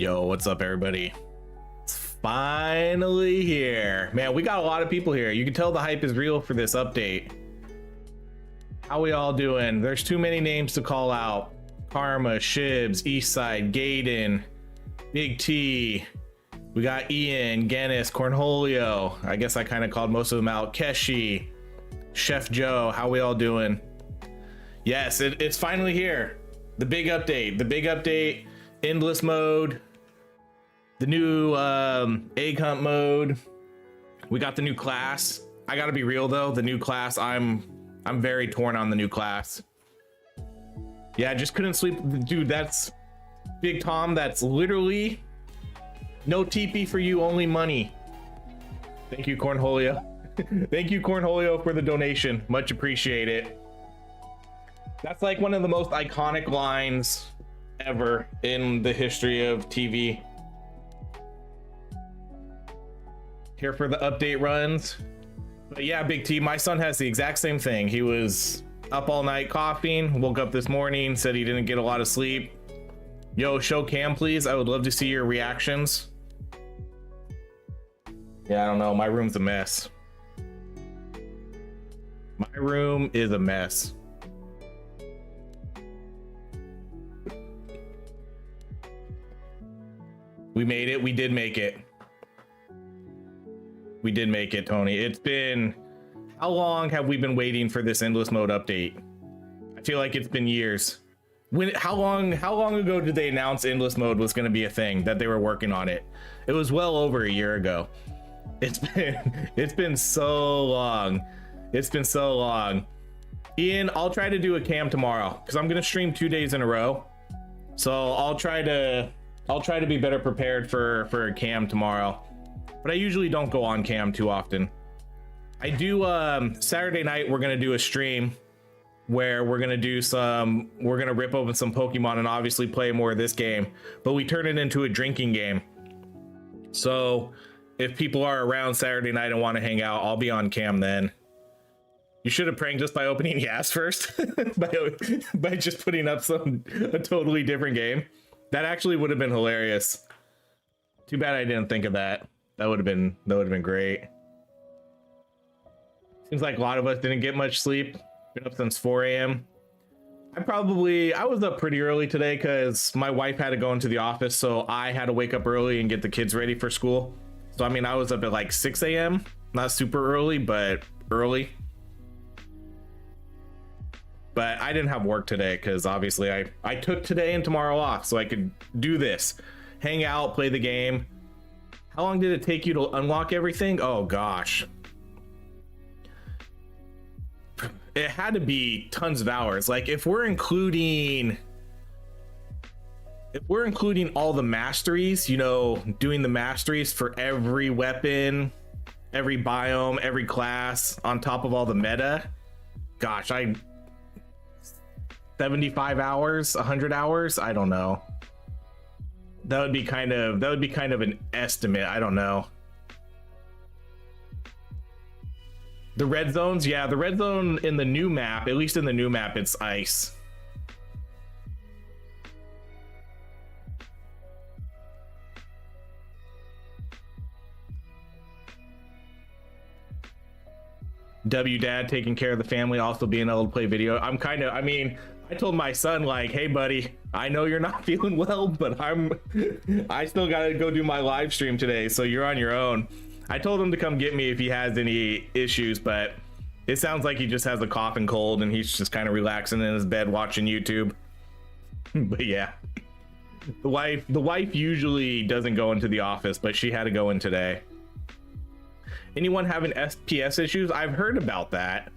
Yo, what's up, everybody? It's finally here. Man, we got a lot of people here. You can tell the hype is real for this update. How we all doing? There's too many names to call out. Karma, Shibs, Eastside, Gaiden, Big T. We got Ian, Gennis, Cornholio. I guess I kind of called most of them out. Keshi, Chef Joe. How we all doing? Yes, it's finally here. The big update. The big update. Endless mode. The new egg hunt mode. We got the new class. I gotta be real though. The new class. I'm very torn on the new class. Yeah, I just couldn't sleep, dude. That's Big Tom. That's literally no TP for you, only money. Thank you, Cornholio. Thank you, Cornholio, for the donation. Much appreciated. That's like one of the most iconic lines ever in the history of TV. Here for the update runs. But yeah, Big T, my son has the exact same thing. He was up all night coughing, woke up this morning, said he didn't get a lot of sleep. Yo, show cam, please. I would love to see your reactions. Yeah, I don't know. My room's a mess. My room is a mess. We made it. We did make it. We did make it, Tony. It's been... How long have we been waiting for this endless mode update? I feel like it's been years. How long ago did they announce endless mode was going to be a thing, that they were working on it? It was well over a year ago. It's been so long. It's been so long. Ian, I'll try to do a cam tomorrow because I'm going to stream 2 days in a row. So I'll try to be better prepared for a cam tomorrow. But I usually don't go on cam too often. I do Saturday night we're gonna do a stream where we're gonna rip open some Pokemon and obviously play more of this game, but we turn it into a drinking game. So if people are around Saturday night and want to hang out, I'll be on cam then. You should have pranked us by opening Yas first by just putting up a totally different game. That actually would have been hilarious. Too bad I didn't think of that. That would have been great. Seems like a lot of us didn't get much sleep. Been up since 4 a.m. I was up pretty early today because my wife had to go into the office, so I had to wake up early and get the kids ready for school. So I mean, I was up at like 6 a.m. Not super early, but early. But I didn't have work today because obviously I took today and tomorrow off so I could do this, hang out, play the game. How long did it take you to unlock everything? Oh gosh. It had to be tons of hours. Like if we're including all the masteries, you know, doing the masteries for every weapon, every biome, every class on top of all the meta. Gosh, 75 hours, 100 hours, I don't know. That would be kind of an estimate. I don't know. The red zones, yeah, the red zone in the new map, at least in the new map, it's ice. W Dad taking care of the family, also being able to play video. I told my son, like, hey buddy, I know you're not feeling well, but I still gotta go do my live stream today, so you're on your own. I told him to come get me if he has any issues, but it sounds like he just has a cough and cold and he's just kind of relaxing in his bed watching YouTube. But yeah, the wife usually doesn't go into the office, but she had to go in today. Anyone having FPS issues? I've heard about that.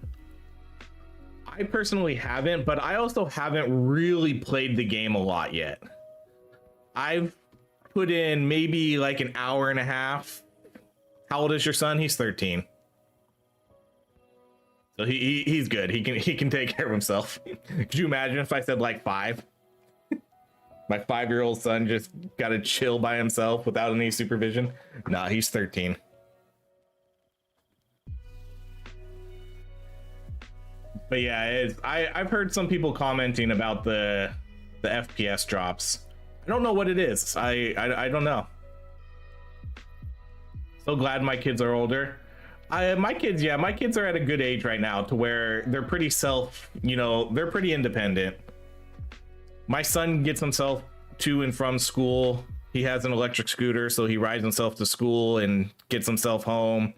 I personally haven't, but I also haven't really played the game a lot yet. I've put in maybe like an hour and a half. How old is your son? He's 13. So he's good. He can take care of himself. Could you imagine if I said like 5? My 5-year-old son just got to chill by himself without any supervision. Nah, he's 13. But yeah, I've heard some people commenting about the FPS drops. I don't know what it is. I don't know. So glad my kids are older. My kids are at a good age right now to where they're pretty they're pretty independent. My son gets himself to and from school. He has an electric scooter, so he rides himself to school and gets himself home.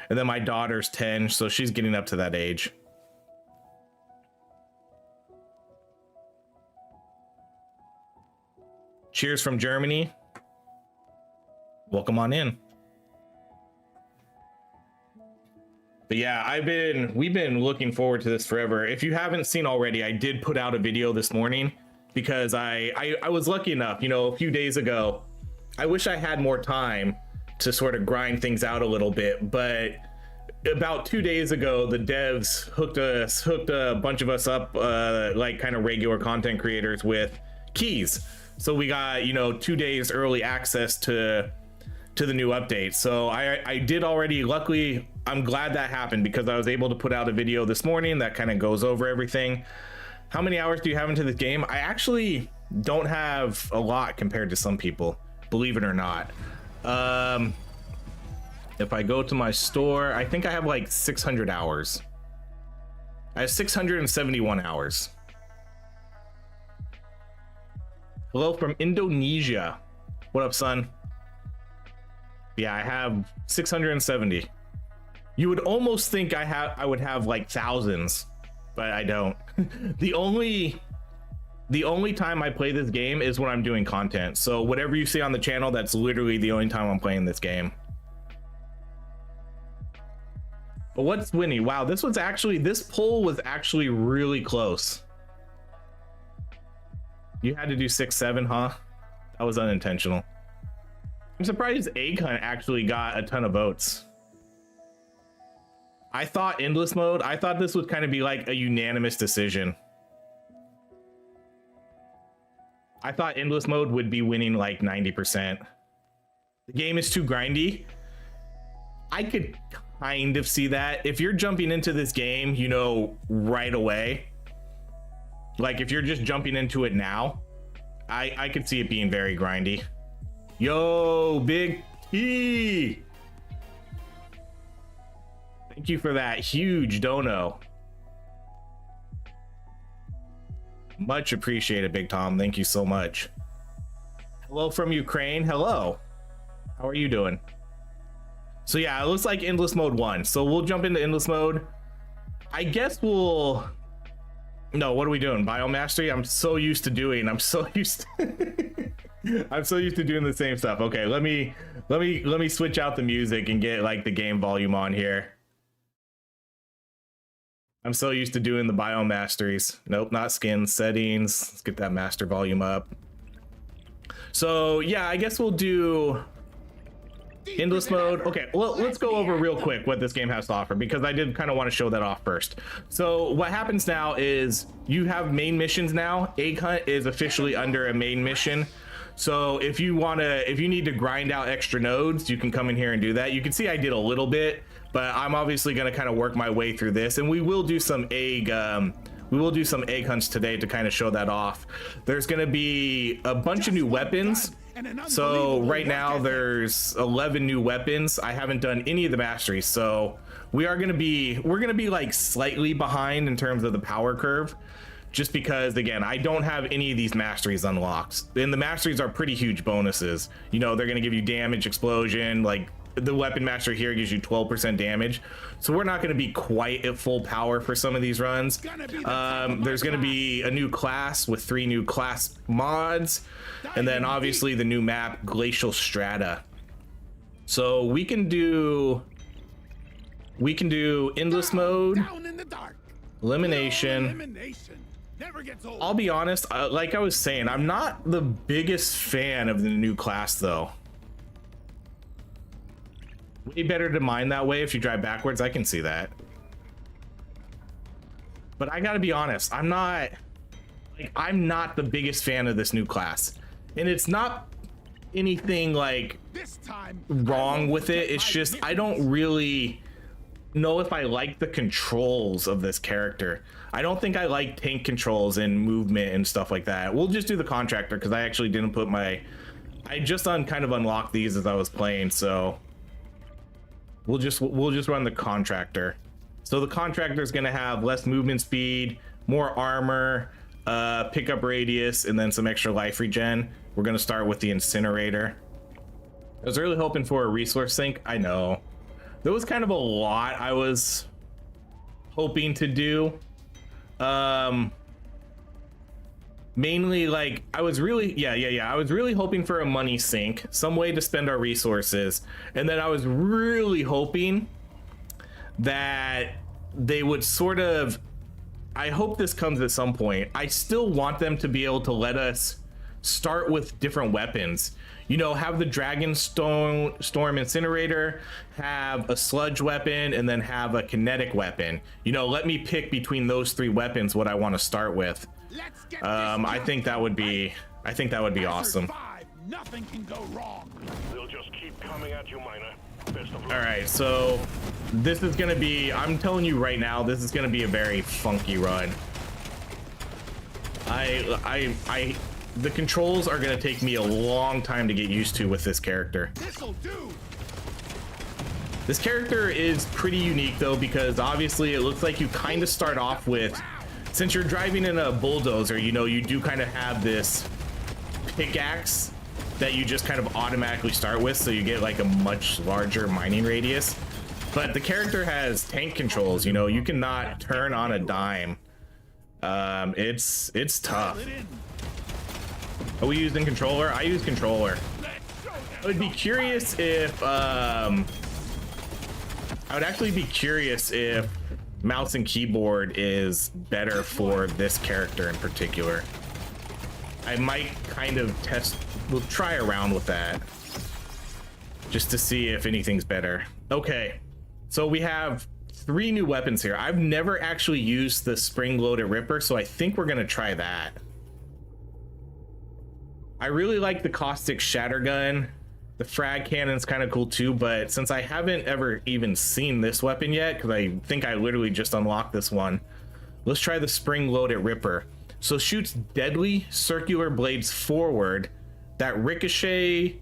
And then my daughter's 10, so she's getting up to that age. Cheers from Germany. Welcome on in. But yeah, we've been looking forward to this forever. If you haven't seen already, I did put out a video this morning because I was lucky enough, a few days ago. I wish I had more time to sort of grind things out a little bit, but about 2 days ago, the devs hooked a bunch of us up, like kind of regular content creators, with keys. So we got 2 days early access to the new update. So I did already. Luckily, I'm glad that happened because I was able to put out a video this morning that kind of goes over everything. How many hours do you have into this game? I actually don't have a lot compared to some people, believe it or not. If I go to my store, I think I have like 600 hours. I have 671 hours. Hello from Indonesia. What up, son? Yeah, I have 670. You would almost think I would have like thousands, but I don't. The only time I play this game is when I'm doing content. So whatever you see on the channel, that's literally the only time I'm playing this game. But what's winning? Wow, this poll was actually really close. You had to do 6-7, huh? That was unintentional. I'm surprised Egg Hunt actually got a ton of votes. I thought endless mode, I thought this would kind of be like a unanimous decision. I thought endless mode would be winning like 90%. The game is too grindy. I could kind of see that. If you're jumping into this game, right away, like if you're just jumping into it now, I could see it being very grindy. Yo, Big T! Thank you for that huge dono. Much appreciated, Big Tom. Thank you so much. Hello from Ukraine. Hello. How are you doing? So yeah, it looks like endless mode won. So we'll jump into endless mode. I guess no, what are we doing? Biomastery? I'm so used to doing the same stuff. Okay, let me switch out the music and get like the game volume on here. I'm so used to doing the biomasteries. Nope, not skin settings. Let's get that master volume up. So yeah, I guess we'll do endless mode. Okay, well, let's go over real quick what this game has to offer, because I did kind of want to show that off first. So what happens now is you have main missions now. Egg Hunt is officially under a main mission. So if you need to grind out extra nodes, you can come in here and do that. You can see I did a little bit, but I'm obviously going to kind of work my way through this, and we will do some egg hunts today to kind of show that off. There's going to be a bunch of new weapons. So right now there's 11 new weapons. I haven't done any of the masteries, so we're gonna be like slightly behind in terms of the power curve, just because again I don't have any of these masteries unlocked, and the masteries are pretty huge bonuses. They're gonna give you damage, explosion, like the weapon master here gives you 12% damage, so we're not going to be quite at full power for some of these runs. There's going to be a new class with 3 new class mods, and then obviously the new map Glacial Strata. So we can do endless mode, elimination. I'll be honest, like I was saying, I'm not the biggest fan of the new class though. Way better to mine that way if you drive backwards. I can see that. But I gotta be honest, I'm not the biggest fan of this new class. And it's not anything like wrong with it. It's just I don't really know if I like the controls of this character. I don't think I like tank controls and movement and stuff like that. We'll just do the contractor because I actually didn't put my, I just kind of unlocked these as I was playing, so we'll just run the contractor. So the contractor is going to have less movement speed, more armor, pickup radius, and then some extra life regen. We're going to start with the incinerator. I was really hoping for a resource sink. I know there was kind of a lot I was hoping to do. Mainly, like, I was really I was really hoping for a money sink, some way to spend our resources, and then I was really hoping that they would sort of, I hope this comes at some point. I still want them to be able to let us start with different weapons. You know, have the Dragon Storm Incinerator, have a sludge weapon, and then have a kinetic weapon. You know, let me pick between those three weapons what I want to start with. I think that would be awesome. Nothing can go wrong. They'll just keep coming at you, Miner. All right, so this is gonna be, I'm telling you right now, this is gonna be a very funky run. The controls are gonna take me a long time to get used to with this character. This'll do. This character is pretty unique though, because obviously it looks like you kind of start off with, since you're driving in a bulldozer, you know, you do kind of have this pickaxe that you just kind of automatically start with, so you get like a much larger mining radius. But the character has tank controls, you know, you cannot turn on a dime. It's tough. Are we using controller? I use controller. I would be curious if I would actually be curious if mouse and keyboard is better for this character in particular. I might kind of we'll try around with that just to see if anything's better. Okay, so we have 3 new weapons here. I've never actually used the spring-loaded Ripper, so I think we're gonna try that. I really like the caustic shatter gun. The frag cannon's kind of cool too, but since I haven't ever even seen this weapon yet, because I think I literally just unlocked this one, let's try the spring-loaded Ripper. So shoots deadly circular blades forward that ricochet.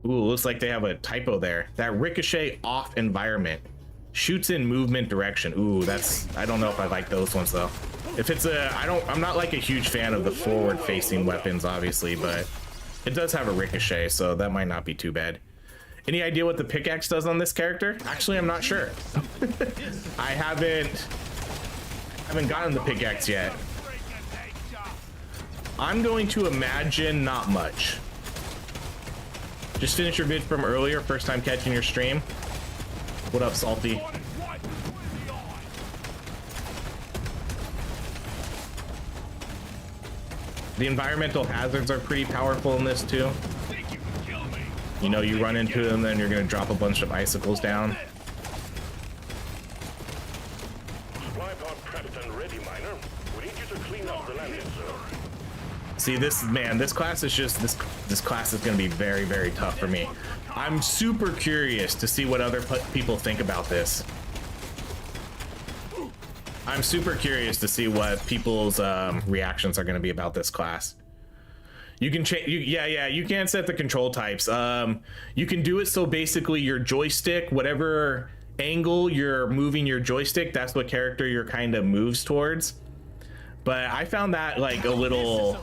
Ooh, looks like they have a typo there. That ricochet off environment. Shoots in movement direction. Ooh, that's, I don't know if I like those ones though. If it's a, I'm not like a huge fan of the forward facing weapons, obviously, but it does have a ricochet, so that might not be too bad. Any idea what the pickaxe does on this character? Actually, I'm not sure. I haven't gotten the pickaxe yet. I'm going to imagine not much. Just finished your vid from earlier, first time catching your stream. What up, Salty? The environmental hazards are pretty powerful in this too. You know, you run into them, then you're gonna drop a bunch of icicles down. See, this class is just this class is gonna be very, very tough for me. I'm super curious to see what other people think about this. I'm super curious to see what people's reactions are going to be about this class. You can change, you can set the control types. You can do it so basically your joystick, whatever angle you're moving your joystick, that's what character your kind of moves towards. But I found that like a little,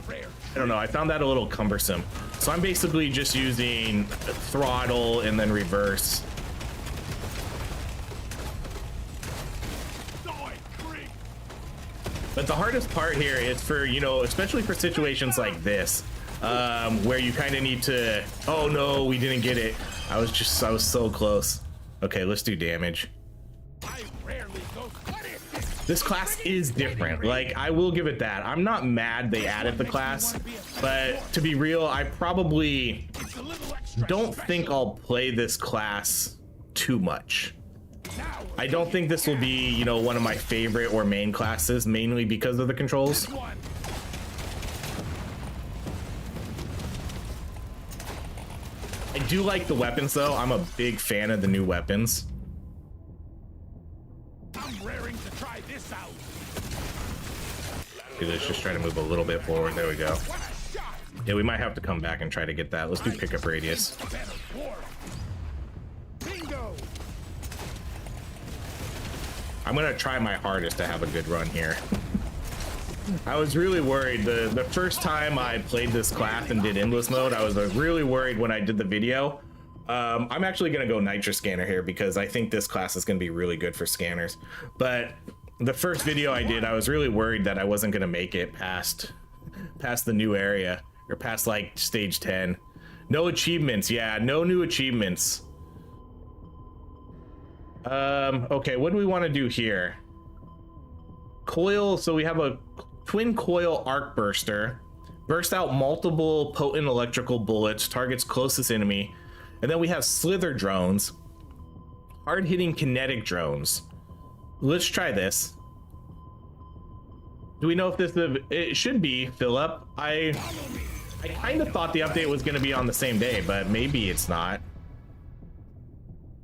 I don't know, I found that a little cumbersome. So I'm basically just using throttle and then reverse. But the hardest part here is for, you know, especially for situations like this, where you kind of need to, oh no, we didn't get it. I was so close. Okay, let's do damage. This class is different. Like, I will give it that. I'm not mad they added the class, but to be real, I probably don't think I'll play this class too much. I don't think this will be, you know, one of my favorite or main classes, mainly because of the controls. I do like the weapons though. I'm a big fan of the new weapons. I'm raring to try this out. Okay, let's just try to move a little bit forward. There we go. What a shot! Yeah, we might have to come back and try to get that. Let's do pickup radius. Better dwarf. Bingo! I'm gonna try my hardest to have a good run here. I was really worried the first time I played this class and did endless mode. I was really worried when I did the video. I'm actually gonna go nitro scanner here because I think this class is gonna be really good for scanners. But the first video I did, I was really worried that I wasn't gonna make it past the new area or past like stage 10. No achievements. Yeah, no new achievements. Okay, what do we want to do here? Coil, so we have a twin coil arc burster. Burst out multiple potent electrical bullets, targets closest enemy. And then we have slither drones. Hard hitting kinetic drones. Let's try this. Do we know if this is, it should be, Philip. I kind of thought the update was going to be on the same day, but maybe it's not.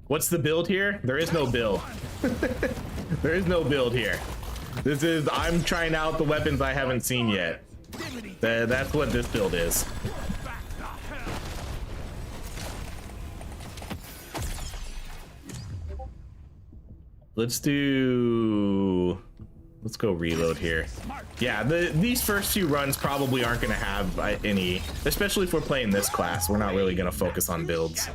What's the build here? There is no build. There is no build here. This is, I'm trying out the weapons I haven't seen yet. That's what this build is. Let's go reload here. Yeah, these first few runs probably aren't going to have any, especially if we're playing this class. We're not really going to focus on builds.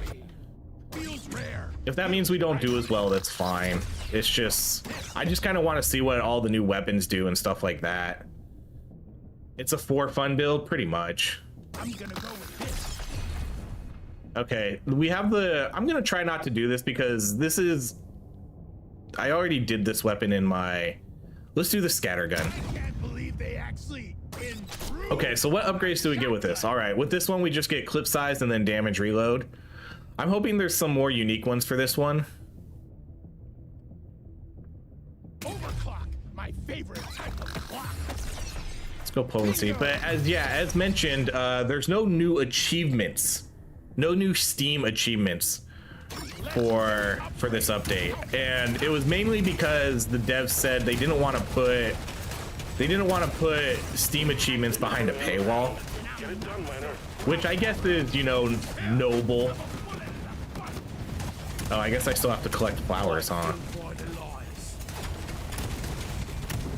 If that means we don't do as well, that's fine. It's just, I just kind of want to see what all the new weapons do and stuff like that. It's a for fun build, pretty much. I'm gonna go with this. Okay, we have the, I'm gonna try not to do this because this is, I already did this weapon in my, let's do the scattergun. I can't believe they actually improved. Okay, so what upgrades do we get with this? All right, with this one, we just get clip size and then damage reload. I'm hoping there's some more unique ones for this one. Overclock, my favorite type of clock. Let's go potency. But as mentioned, there's no new achievements, no new Steam achievements for this update, and it was mainly because the devs said they didn't want to put Steam achievements behind a paywall, which I guess is, you know, noble. Oh, I guess I still have to collect flowers, huh?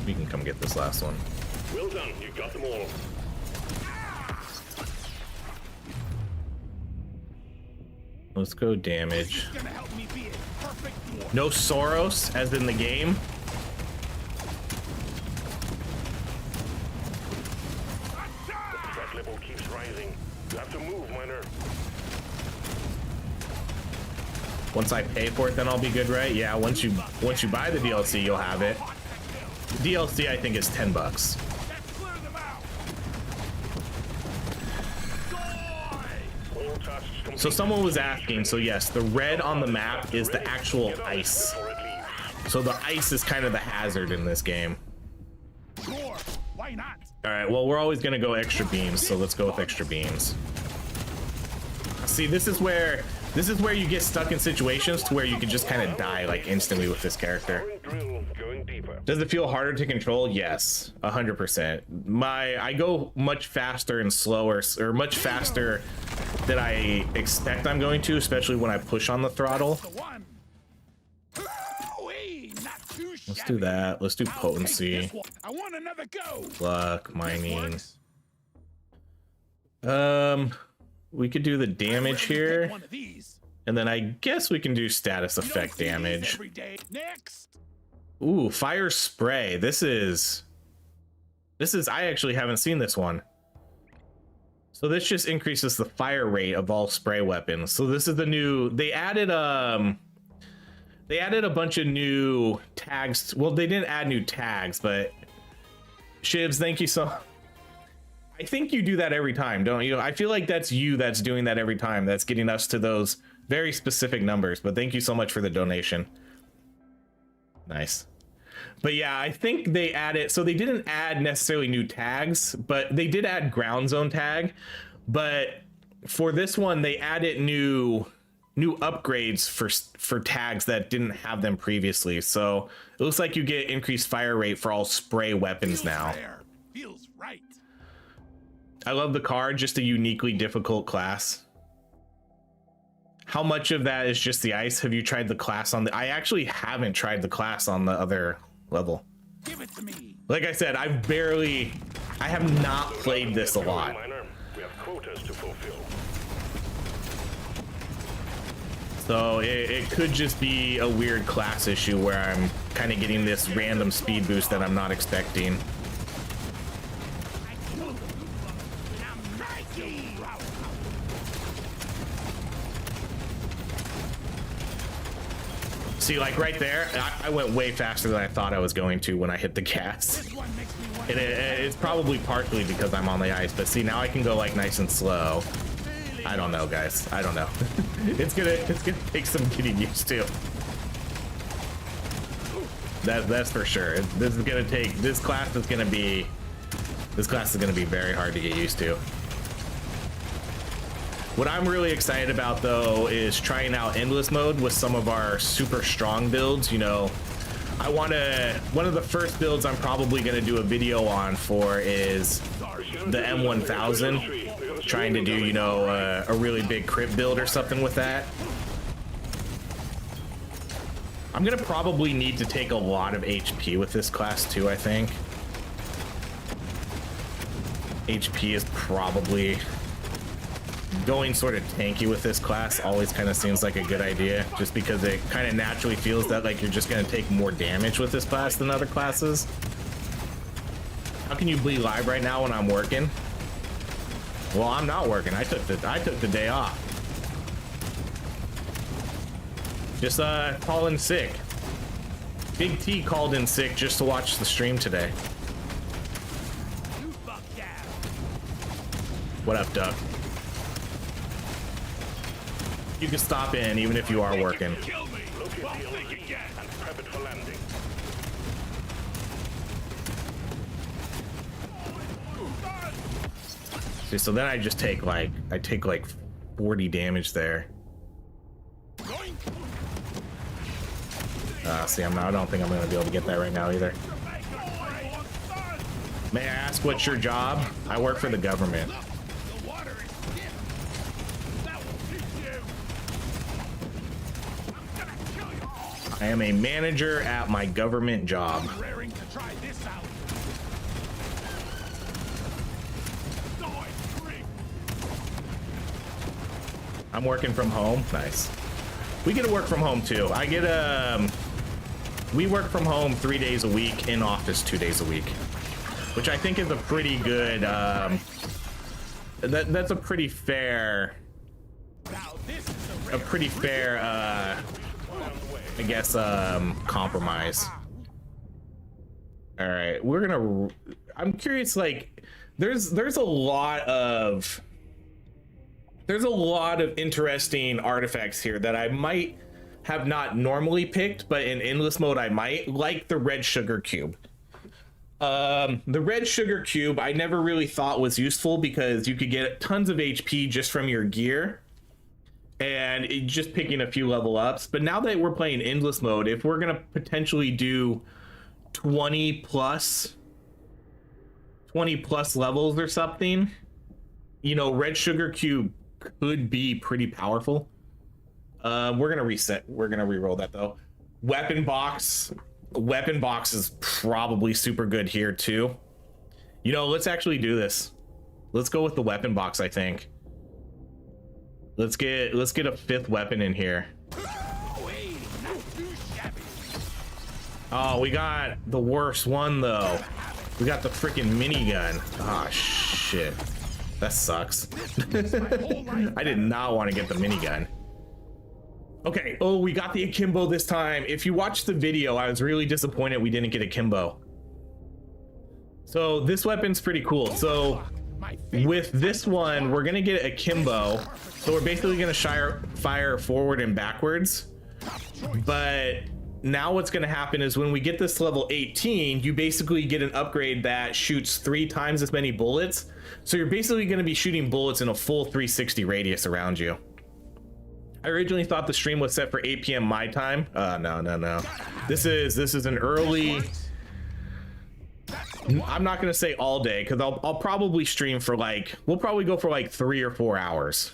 We can come get this last one. Well done, you got them all. Let's go damage. Gonna help me be a perfect dwarf. No Soros, as in the game. Threat level keeps rising. You have to move, miner. Once I pay for it, then I'll be good, right? Yeah, once you buy the DLC, you'll have it. The DLC, I think, is $10. Let's clear them out. All tasks complete. So someone was asking, so yes, the red on the map is the actual ice. Before it leaves. So the ice is kind of the hazard in this game. Sure, why not? All right, well, we're always gonna go extra beams, so let's go with extra beams. See, this is where you get stuck in situations to where you can just kind of die like instantly with this character. Drill going deeper. Does it feel harder to control? Yes, 100%. I go much faster and slower, or much faster than I expect I'm going to, especially when I push on the throttle. The one. Ooh-wee, not too Let's shabby. do that. Let's do I'll take potency, this one. I want another go. luck, mining. Works. We could do the damage here, One of these. and then I guess we can do status effect No CDs damage. every day. Next. Ooh, fire spray. This is, I actually haven't seen this one. So this just increases the fire rate of all spray weapons. So this is the new, they added a bunch of new tags. Well, they didn't add new tags, but Shibs, thank you so. I think you do that every time, don't you? I feel like that's you that's doing that every time. That's getting us to those very specific numbers, but thank you so much for the donation. Nice. But yeah, I think they added, so they didn't add necessarily new tags, but they did add ground zone tag. But for this one, they added new new upgrades for tags that didn't have them previously. So it looks like you get increased fire rate for all spray weapons now. Feels right. I love the card, just a uniquely difficult class. How much of that is just the ice? Have you tried the class on the... I actually haven't tried the class on the other level. Give it to me. Like I said, I have not played this a lot. We have quotas to fulfill. So it could just be a weird class issue where I'm kind of getting this random speed boost that I'm not expecting. See, like right there, I went way faster than I thought I was going to when I hit the gas. And it's probably partially because I'm on the ice, but see, now I can go like nice and slow. I don't know, guys. I don't know. It's gonna take some getting used to. That's for sure. This class is gonna be very hard to get used to. What I'm really excited about though is trying out endless mode with some of our super strong builds. You know, one of the first builds I'm probably gonna do a video on for is the M1000, trying to do, you know, a really big crit build or something with that. I'm gonna probably need to take a lot of HP with this class too, I think. HP is probably... Going sort of tanky with this class always kind of seems like a good idea, just because it kind of naturally feels that like you're just going to take more damage with this class than other classes. How can you bleed live right now when I'm working? Well, I'm not working. I took the day off. Just call in sick. Big T called in sick just to watch the stream today. What up, Duck? You can stop in even if you are working. See, so then I just take like 40 damage there. See, I don't think I'm gonna be able to get that right now either. May I ask what's your job? I work for the government. I am a manager at my government job. I'm working from home. Nice. We get to work from home too. I get we work from home 3 days a week, in office 2 days a week, which I think is a pretty good that's a pretty fair I guess compromise. All right, I'm curious, like there's a lot of interesting artifacts here that I might have not normally picked, but in endless mode I might, like the red sugar cube. The red sugar cube I never really thought was useful because you could get tons of HP just from your gear and just picking a few level ups. But now that we're playing endless mode, if we're gonna potentially do 20 plus levels or something, you know, red sugar cube could be pretty powerful. We're gonna reset. We're gonna re-roll that though. Weapon box is probably super good here too. You know, let's actually do this. Let's go with the weapon box, I think. Let's get a fifth weapon in here. Oh, we got the worst one though. We got the freaking minigun. Ah, shit. That sucks. I did not want to get the minigun. Okay, oh, we got the akimbo this time. If you watched the video, I was really disappointed we didn't get akimbo. So this weapon's pretty cool. So with this one, we're gonna get akimbo. So we're basically gonna fire forward and backwards. But now what's gonna happen is when we get this level 18, you basically get an upgrade that shoots 3 times as many bullets. So you're basically gonna be shooting bullets in a full 360 radius around you, I originally thought the stream was set for 8 p.m. my time. No. This is an early. I'm not gonna say all day because I'll probably stream for like, we'll probably go for like 3 or 4 hours.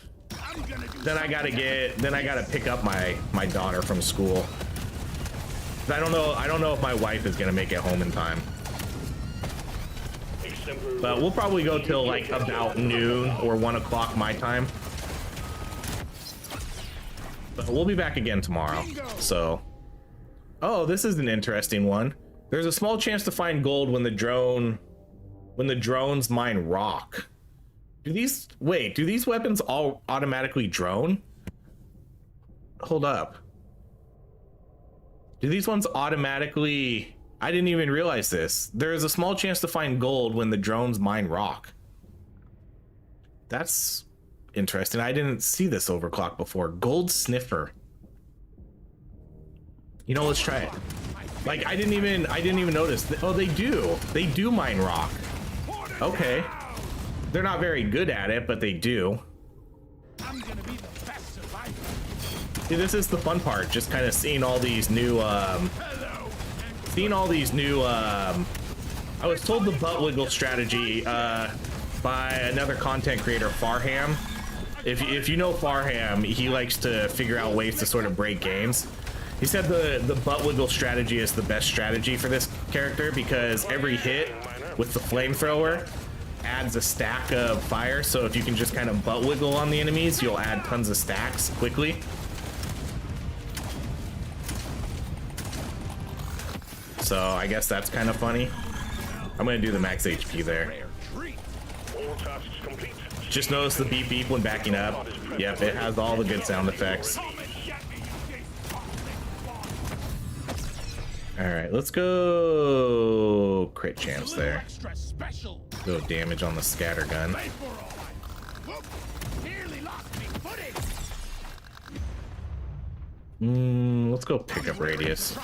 Then I gotta pick up my daughter from school. I don't know if my wife is gonna make it home in time. But we'll probably go till like about noon or 1 o'clock my time. But we'll be back again tomorrow. So, oh, this is an interesting one. There's a small chance to find gold when the drones mine rock. Do these weapons all automatically drone? Hold up. Do these ones automatically? I didn't even realize this. There is a small chance to find gold when the drones mine rock. That's interesting. I didn't see this overclock before. Gold sniffer. You know, let's try it. Like I didn't even notice. Oh, they do mine rock. Okay. They're not very good at it, but they do. I'm gonna be the best survivor. See, this is the fun part, just kind of seeing all these new I was told the butt wiggle strategy by another content creator, Farham. If you know Farham, he likes to figure out ways to sort of break games. He said the butt wiggle strategy is the best strategy for this character because every hit with the flamethrower adds a stack of fire. So if you can just kind of butt wiggle on the enemies, you'll add tons of stacks quickly. So I guess that's kind of funny. I'm gonna do the max HP there. Just notice the beep beep when backing up. Yep, it has all the good sound effects. All right, let's go crit chance there. Go damage on the scatter gun. Let's go pick up radius.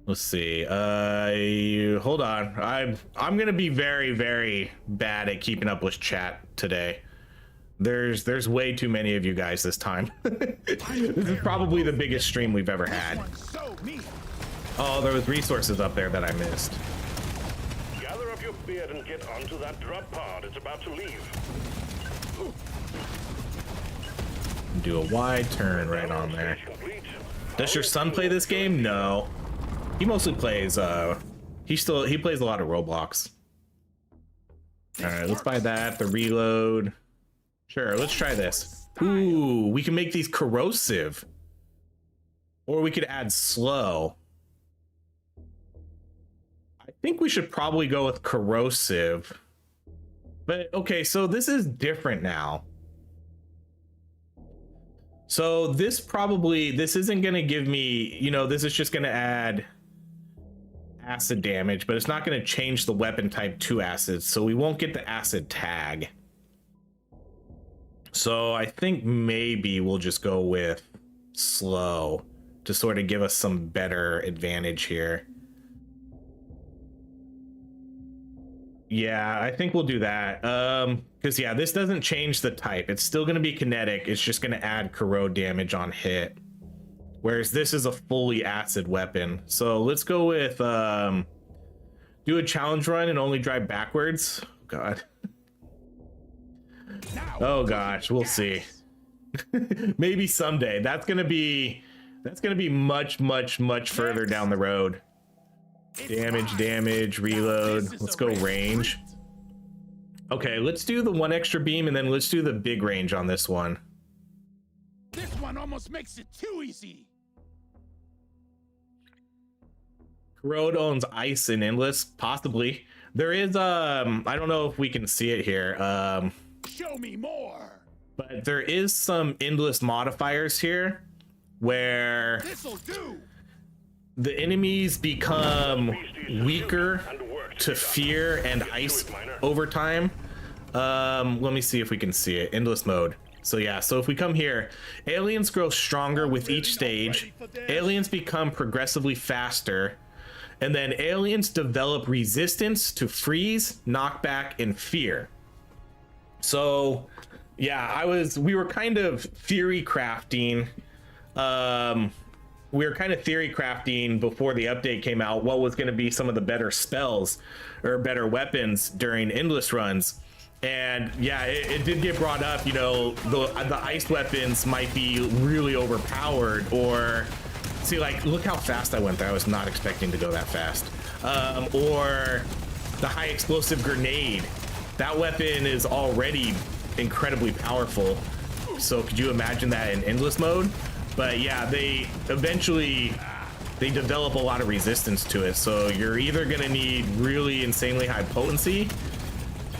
Let's see. Hold on. I'm gonna be very, very bad at keeping up with chat today. There's way too many of you guys this time. This is probably the biggest stream we've ever had. Oh, there was resources up there that I missed. Gather up your beard and get onto that drop pod. It's about to leave. Do a wide turn right on there. Does your son play this game? No. He mostly plays he plays a lot of Roblox. All right, let's buy that. The reload. Sure, let's try this. Ooh, we can make these corrosive. Or we could add slow. I think we should probably go with corrosive. But okay, so this is different now. So this isn't gonna give me, you know, this is just gonna add acid damage, but it's not gonna change the weapon type to acid, so we won't get the acid tag. So I think maybe we'll just go with slow to sort of give us some better advantage here. Yeah, I think we'll do that. Because yeah, this doesn't change the type. It's still going to be kinetic. It's just going to add corrode damage on hit. Whereas this is a fully acid weapon. So let's go with do a challenge run and only drive backwards. God. Oh gosh, we'll see. Maybe someday. That's gonna be much further down the road. Damage, reload. Let's go range. Okay, let's do the one extra beam and then let's do the big range on this one. This one almost makes it too easy. Corrode owns ice and endless, possibly. There is I don't know if we can see it here. Show me more. But there is some endless modifiers here where This'll do. the enemies become weaker to fear and ice over time. Let me see if we can see it. Endless mode. So yeah, so if we come here, aliens grow stronger with each stage. Aliens become progressively faster. And then aliens develop resistance to freeze, knockback, and fear. So yeah, we were kind of theory crafting. We were kind of theory crafting before the update came out what was going to be some of the better spells or better weapons during endless runs. And yeah, it did get brought up, you know, the ice weapons might be really overpowered, or see, like, look how fast I went there. I was not expecting to go that fast. Or the high explosive grenade. That weapon is already incredibly powerful. So could you imagine that in endless mode? But yeah, they develop a lot of resistance to it. So you're either gonna need really insanely high potency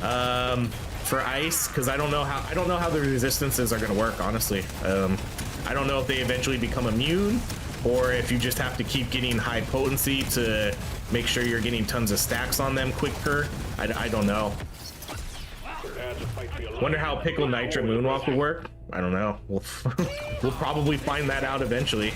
for ice, because I don't know how the resistances are gonna work, honestly. I don't know if they eventually become immune, or if you just have to keep getting high potency to make sure you're getting tons of stacks on them quicker. I don't know. Wonder how Pickle Nitra Moonwalk will work. I don't know. We'll probably find that out eventually.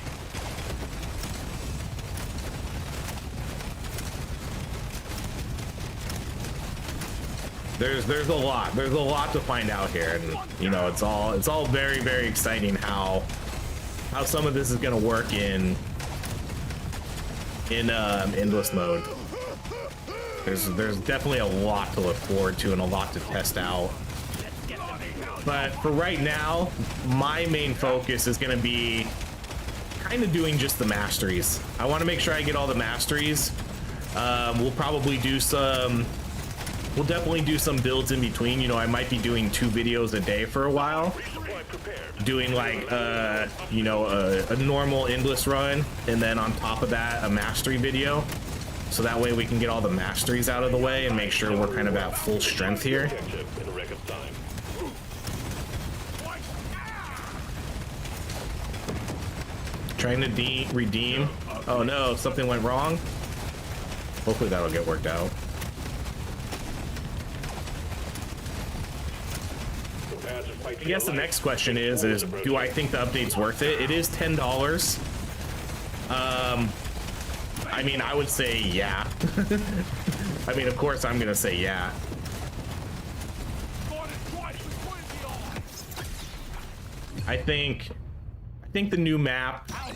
There's a lot to find out here, and you know, it's all very, very exciting how some of this is gonna work in endless mode. There's definitely a lot to look forward to and a lot to test out. But for right now, my main focus is gonna be kind of doing just the masteries. I want to make sure I get all the masteries. We'll definitely do some builds in between. You know, I might be doing 2 videos a day for a while, doing like you know, a normal endless run, and then on top of that a mastery video, so that way we can get all the masteries out of the way and make sure we're kind of at full strength here. Trying to redeem. Oh no, something went wrong. Hopefully that'll get worked out. I guess the next question is do I think the update's worth it? It is $10. I mean, I would say yeah. I mean, of course I'm gonna say yeah. I think the new map, I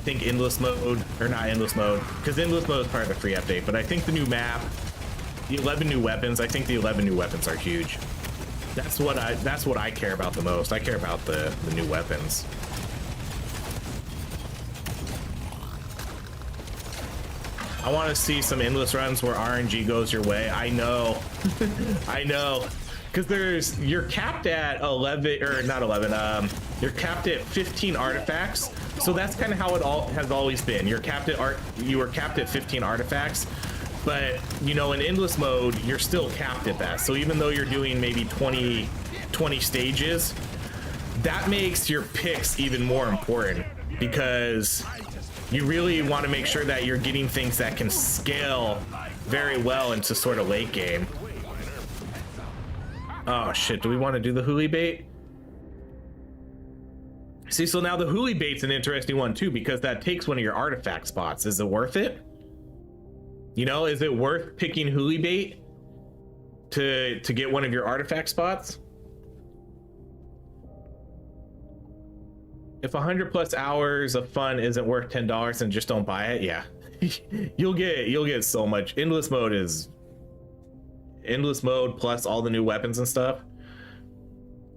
think endless mode, or not endless mode, because endless mode is part of the free update, but I think the new map, the 11 new weapons, I think the 11 new weapons are huge. That's what I care about the most. I care about the new weapons. I want to see some endless runs where RNG goes your way. I know. I know. Because you're capped at 11, or not 11, you're capped at 15 artifacts. So that's kind of how it has always been. You were capped at 15 artifacts. But, you know, in endless mode, you're still capped at that. So even though you're doing maybe 20 stages, that makes your picks even more important, because you really want to make sure that you're getting things that can scale very well into sort of late game. Oh shit, do we want to do the huli bait? See, so now the huli bait's an interesting one too, because that takes one of your artifact spots. Is it worth it? You know, is it worth picking huli bait to get one of your artifact spots? If 100+ hours of fun isn't worth $10, then just don't buy it. Yeah. you'll get so much. Endless mode is endless mode plus all the new weapons and stuff.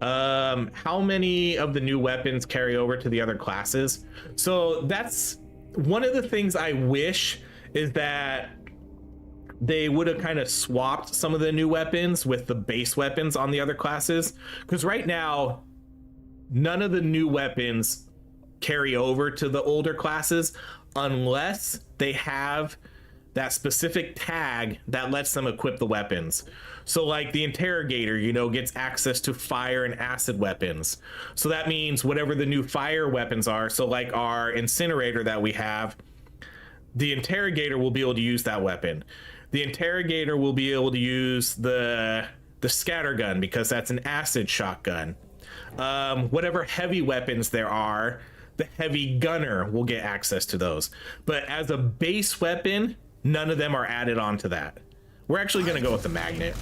How many of the new weapons carry over to the other classes? So that's one of the things I wish, is that they would have kind of swapped some of the new weapons with the base weapons on the other classes, because right now none of the new weapons carry over to the older classes unless they have that specific tag that lets them equip the weapons. So like the interrogator, you know, gets access to fire and acid weapons. So that means whatever the new fire weapons are, so like our incinerator that we have, the interrogator will be able to use that weapon. The interrogator will be able to use the scatter gun, because that's an acid shotgun. Whatever heavy weapons there are, the heavy gunner will get access to those. But as a base weapon, none of them are added onto that. We're actually going to go with the magnet.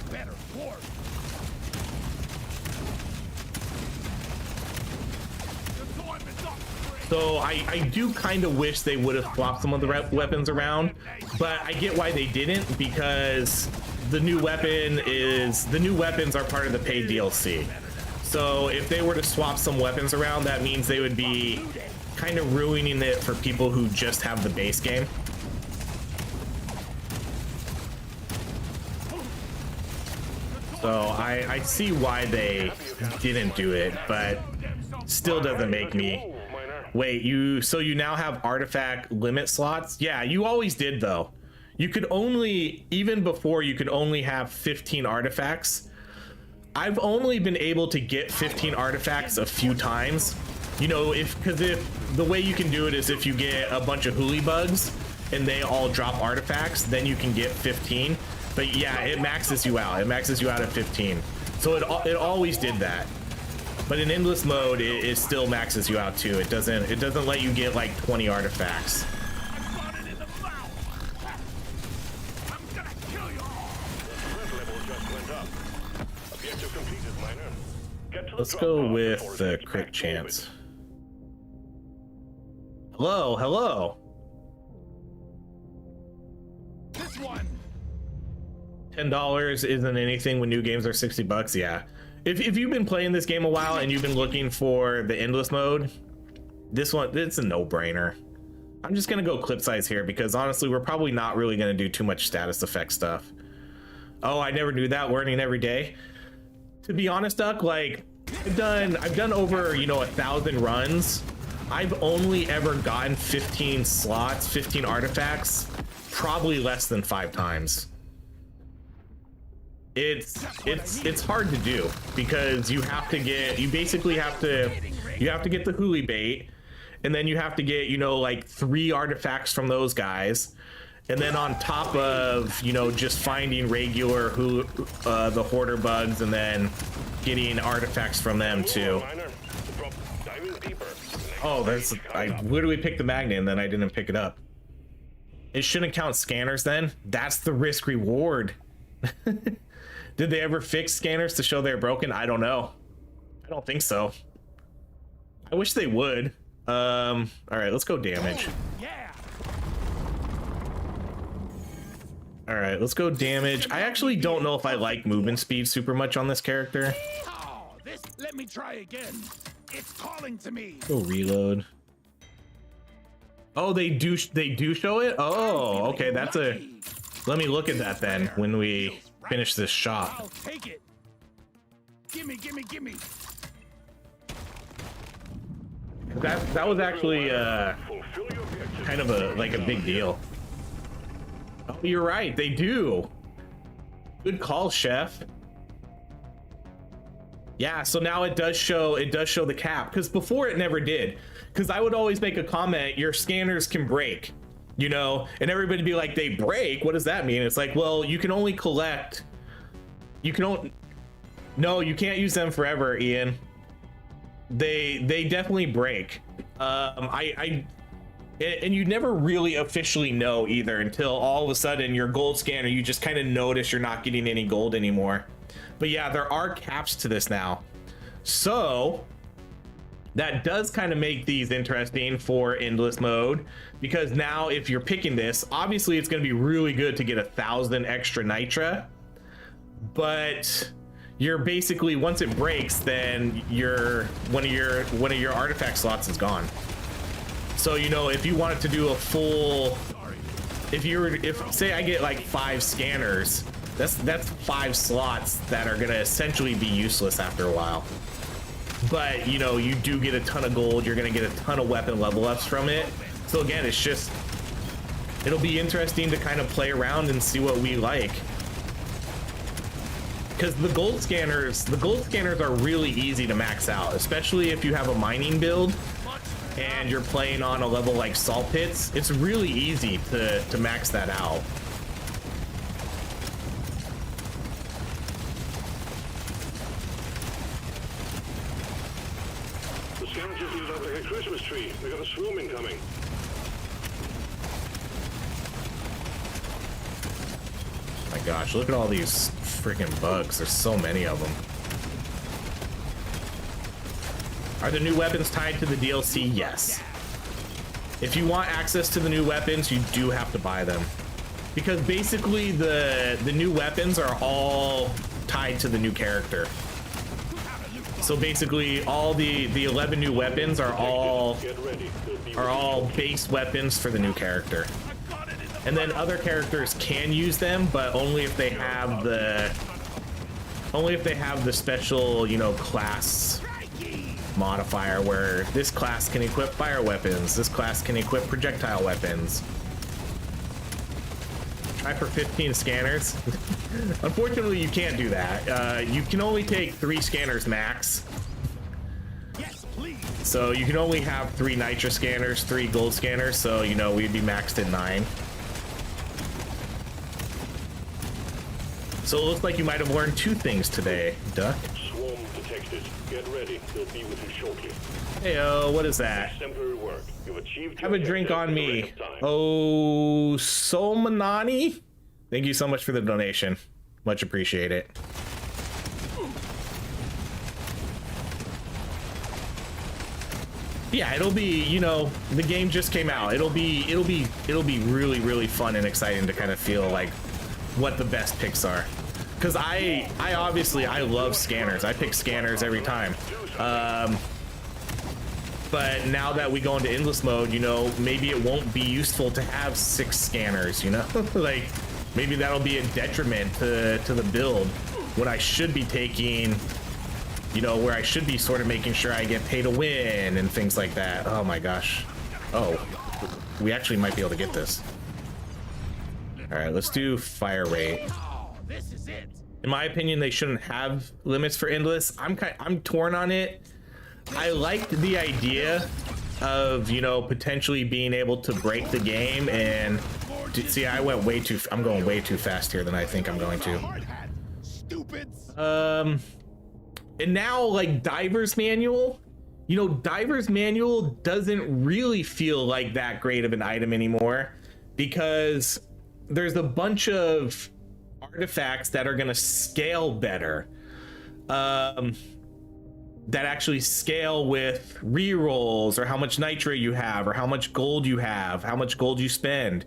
So I do kind of wish they would have swapped some of the weapons around, but I get why they didn't, because the new weapons are part of the paid DLC. So if they were to swap some weapons around, that means they would be kind of ruining it for people who just have the base game. So I see why they didn't do it, but still doesn't make me. Wait, so you now have artifact limit slots? Yeah, you always did though. You could only, even before, you could only have 15 artifacts. I've only been able to get 15 artifacts a few times. You know, because if the way you can do it is if you get a bunch of hooly bugs and they all drop artifacts, then you can get 15. But yeah, it maxes you out. It maxes you out at 15. So it always did that. But in endless mode, it still maxes you out too. It doesn't let you get like 20 artifacts. Let's go with the crit chance. Hello, hello. This one. $10 isn't anything when new games are $60. Yeah. If you've been playing this game a while and you've been looking for the endless mode, this one, it's a no-brainer. I'm just gonna go clip size here because honestly, we're probably not really gonna do too much status effect stuff. Oh, I never knew that, learning every day. To be honest, Duck, like I've done over, you know, 1,000 runs. I've only ever gotten 15 slots, 15 artifacts, probably less than 5 times. It's hard to do because you basically have to get the hooly bait, and then you have to get, you know, like 3 artifacts from those guys, and then on top of, you know, just finding regular the hoarder bugs and then getting artifacts from them too. Oh, I literally picked the magnet and then I didn't pick it up. It shouldn't count scanners then. That's the risk reward. Did they ever fix scanners to show they're broken? I don't know. I don't think so. I wish they would. All right, let's go damage. All right, let's go damage. I actually don't know if I like movement speed super much on this character. Let me try again. It's calling to me. Go reload. Oh, they do show it? Oh, okay, that's a... Let me look at that then when we finish this shot. I'll take it. Gimme. That was actually kind of a big deal. Oh, you're right, they do. Good call, chef. Yeah, so now it does show the cap, because before it never did. Because I would always make a comment, your scanners can break, you know, and everybody would be like, they break? What does that mean? It's like, well, you can only collect, no, you can't use them forever, Ian. They definitely break. And you never really officially know either until all of a sudden your gold scanner, you just kind of notice you're not getting any gold anymore. But yeah, there are caps to this now. So that does kind of make these interesting for endless mode, because now if you're picking this, obviously it's going to be really good to get 1,000 extra nitra, but you're basically, once it breaks, then one of your artifact slots is gone. So, you know, if you wanted to do a full, if say I get like 5 scanners, that's 5 slots that are gonna essentially be useless after a while. But, you know, you do get a ton of gold, you're gonna get a ton of weapon level ups from it. So again, it'll be interesting to kind of play around and see what we like. Because the gold scanners are really easy to max out, especially if you have a mining build and you're playing on a level like salt pits. It's really easy to max that out. Scavenger's lit up like a Christmas tree. We got a swarm incoming. My gosh, look at all these freaking bugs. There's so many of them. Are the new weapons tied to the DLC? Yes. If you want access to the new weapons, you do have to buy them. Because basically the new weapons are all tied to the new character. So basically all the 11 new weapons are all base weapons for the new character. And then other characters can use them, but only if they have the special, you know, class modifier where this class can equip fire weapons, this class can equip projectile weapons. Try for 15 scanners. Unfortunately, you can't do that. You can only take 3 scanners max. Yes, please. So you can only have 3 nitra scanners, 3 gold scanners, so you know we'd be maxed at 9. So it looks like you might have learned 2 things today, Duck. Swarm detected. Get ready. They'll be with you shortly. Heyo, what is that? Exemplary work. You've achieved Have a your drink objective on in me. record time. Oh, Somanani? Thank you so much for the donation. Much appreciate it. Yeah, it'll be, you know, the game just came out. It'll be really, really fun and exciting to kind of feel like what the best picks are. Because I obviously love scanners. I pick scanners every time. But now that we go into endless mode, you know, maybe it won't be useful to have 6 scanners, you know? Like, maybe that'll be a detriment to the build when I should be taking, you know, where I should be sort of making sure I get pay to win and things like that. Oh my gosh. Oh, we actually might be able to get this. All right, let's do fire rate. Oh, this is it. In my opinion, they shouldn't have limits for endless. I'm torn on it. I liked the idea of, you know, potentially being able to break the game and see, I'm going way too fast here than I think I'm going to. Stupids. And now, like, Diver's Manual, you know, Diver's Manual doesn't really feel like that great of an item anymore because there's a bunch of artifacts that are going to scale better. That actually scale with rerolls or how much nitra you have or how much gold you have, how much gold you spend.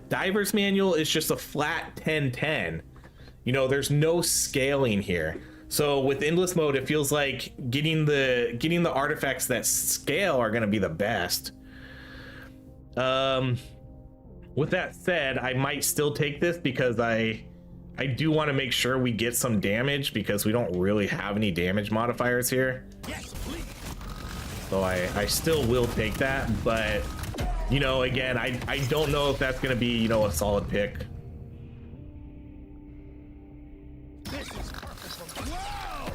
Diver's Manual is just a flat 10-10. You know, there's no scaling here. So with endless mode, it feels like getting the artifacts that scale are going to be the best. With that said, I might still take this because I do want to make sure we get some damage because we don't really have any damage modifiers here. Yes, please. So I still will take that, but you know, again, I don't know if that's going to be, you know, a solid pick. This is purposeful. Whoa!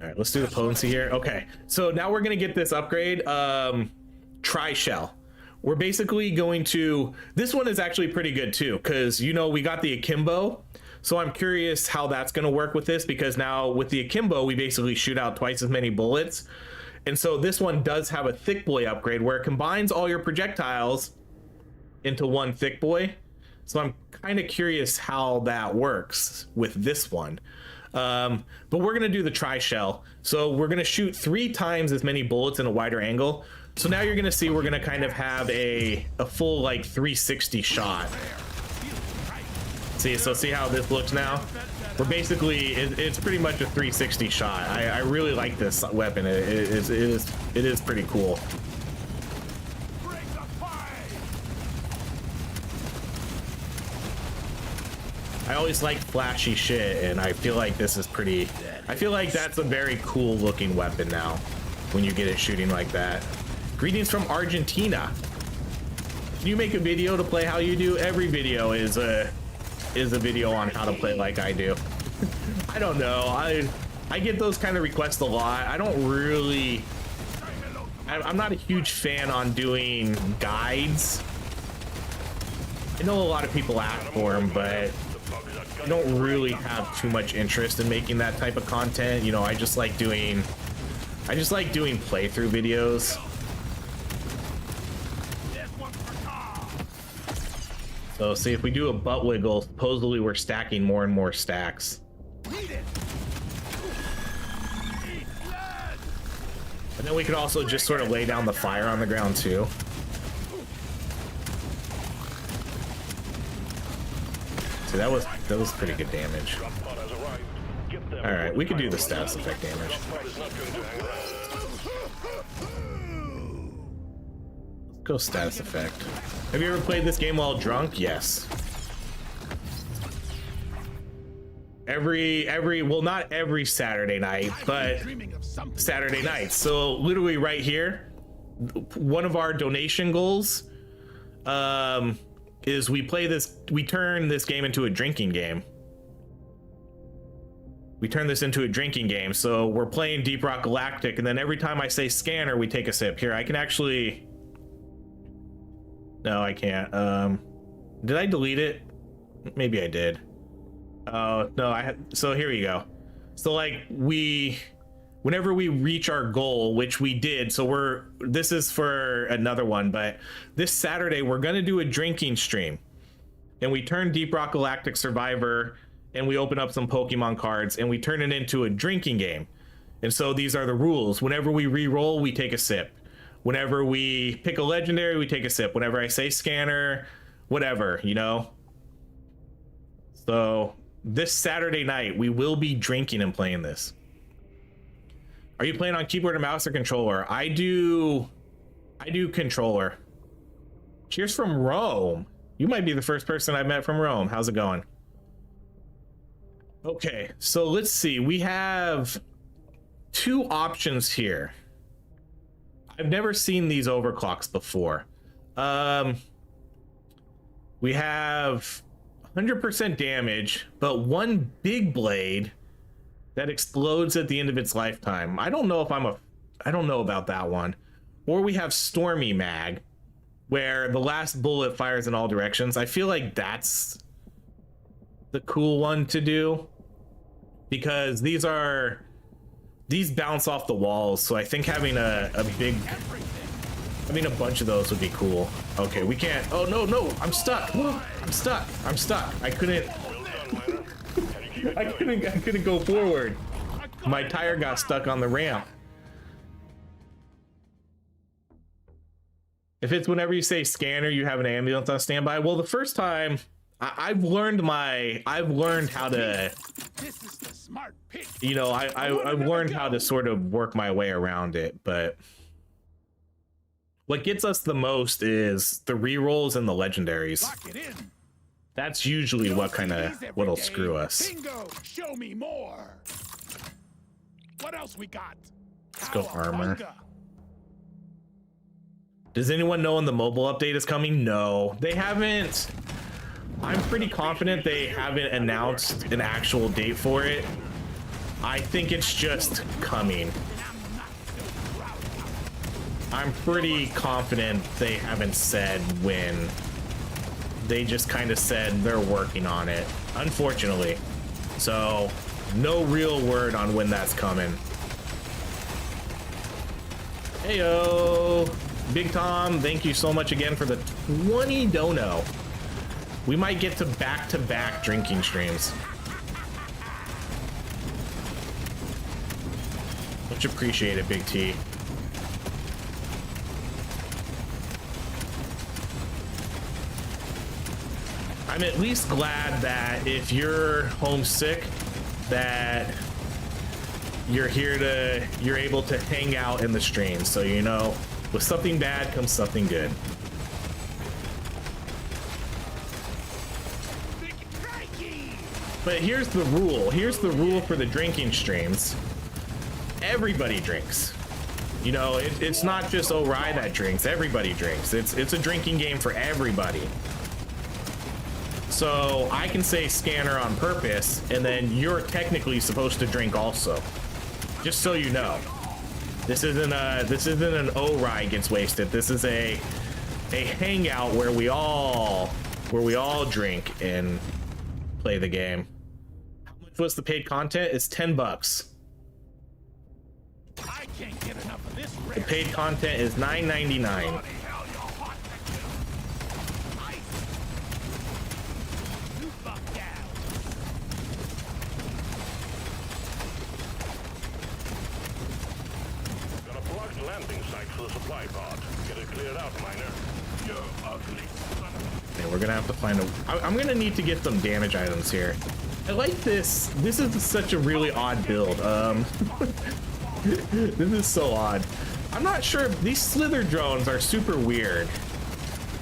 All right, let's do the potency here. Okay, so now we're going to get this upgrade, Tri-Shell. We're basically going to, this one is actually pretty good too, because, you know, we got the akimbo. So I'm curious how that's going to work with this, because now with the akimbo, we basically shoot out twice as many bullets. And so this one does have a thick boy upgrade where it combines all your projectiles into one thick boy. So I'm kind of curious how that works with this one. But we're going to do the Tri-Shell. So we're going to shoot 3 times as many bullets in a wider angle. So now you're going to see we're going to kind of have a full like 360 shot. See how this looks now? We're basically, it's pretty much a 360 shot. I really like this weapon. It is pretty cool. I always like flashy shit, and I feel like this is pretty, I feel like that's a very cool looking weapon now when you get it shooting like that. Greetings from Argentina. Can you make a video to play how you do? Every video is a video on how to play like I do. I don't know. I get those kind of requests a lot. I don't really, I'm not a huge fan on doing guides. I know a lot of people ask for them, but I don't really have too much interest in making that type of content. You know, I just like doing I just like doing playthrough videos. So see, if we do a butt wiggle, supposedly we're stacking more and more stacks. And then we could also just sort of lay down the fire on the ground too. See, that was pretty good damage. All right, we could do the status effect damage. Let's go status effect. Have you ever played this game while drunk? Yes. Well, not every Saturday night, but Saturday nights. So literally right here, one of our donation goals is we turn this game into a drinking game. We turn this into a drinking game. So we're playing Deep Rock Galactic, and then every time I say scanner, we take a sip. Here, I can actually... No, I can't. Did I delete it? Maybe I did. Oh, no, so here we go. So like whenever we reach our goal, which we did, so this is for another one, but this Saturday we're gonna do a drinking stream, and we turn Deep Rock Galactic Survivor, and we open up some Pokemon cards, and we turn it into a drinking game. And so these are the rules. Whenever we re-roll, we take a sip. Whenever we pick a legendary, we take a sip. Whenever I say scanner, whatever, you know? So this Saturday night, we will be drinking and playing this. Are you playing on keyboard or mouse or controller? I do controller. Cheers from Rome. You might be the first person I've met from Rome. How's it going? Okay, so let's see. We have two options here. I've never seen these overclocks before. We have 100% damage, but one big blade that explodes at the end of its lifetime. I don't know about that one. Or we have Stormy Mag, where the last bullet fires in all directions. I feel like that's the cool one to do, because these bounce off the walls, so I think having a bunch of those would be cool. Okay, we can't. Oh no, I'm stuck. I'm stuck. I couldn't go forward. My tire got stuck on the ramp. If it's whenever you say scanner, you have an ambulance on standby. Well, the first time I've learned how to, you know, I've learned how to sort of work my way around it, but what gets us the most is the rerolls and the legendaries. That's usually what'll screw us. Bingo, show me more. What else we got? Let's go armor. Does anyone know when the mobile update is coming? No, they haven't. I'm pretty confident they haven't announced an actual date for it. I think it's just coming. I'm pretty confident they haven't said when. They just kind of said they're working on it, unfortunately. So no real word on when that's coming. Heyo, Big Tom, thank you so much again for the 20 dono. We might get to back-to-back drinking streams. Much appreciated, Big T. I'm at least glad that if you're homesick, that you're able to hang out in the stream. So, you know, with something bad comes something good. But here's the rule. Here's the rule for the drinking streams. Everybody drinks. You know, it's not just OHRye that drinks. Everybody drinks. It's a drinking game for everybody. So I can say scanner on purpose, and then you're technically supposed to drink also. Just so you know, this isn't an OHRye gets wasted. This is a hangout where we all drink and play the game. How much was the paid content? It's $10. I Can't get enough of this The paid content is $9.99. Got a plugged landing site for the supply pod. Get it cleared out, miner. You ugly son of Okay, we're gonna have to find a. I'm gonna need to get some damage items here. I like this. This is such a really odd build. This is so odd. I'm not sure. These slither drones are super weird.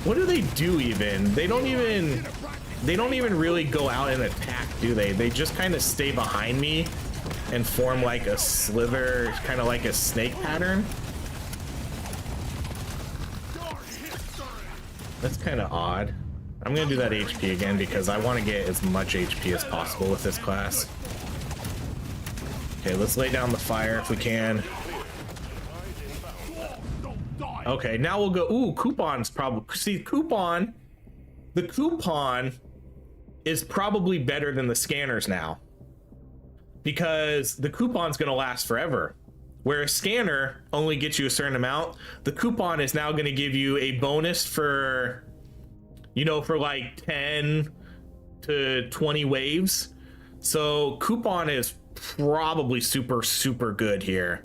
What do they do even? They don't even really go out and attack, do they? They just kind of stay behind me and form like a slither, kind of like a snake pattern. That's kind of odd. I'm gonna do that HP again because I want to get as much HP as possible with this class. Okay, let's lay down the fire if we can. Okay, now we'll go. Ooh, coupon's probably. See, coupon. The coupon is probably better than the scanners now, because the coupon's gonna last forever. Where a scanner only gets you a certain amount, the coupon is now gonna give you a bonus for, you know, for like 10 to 20 waves. So coupon is probably super good here.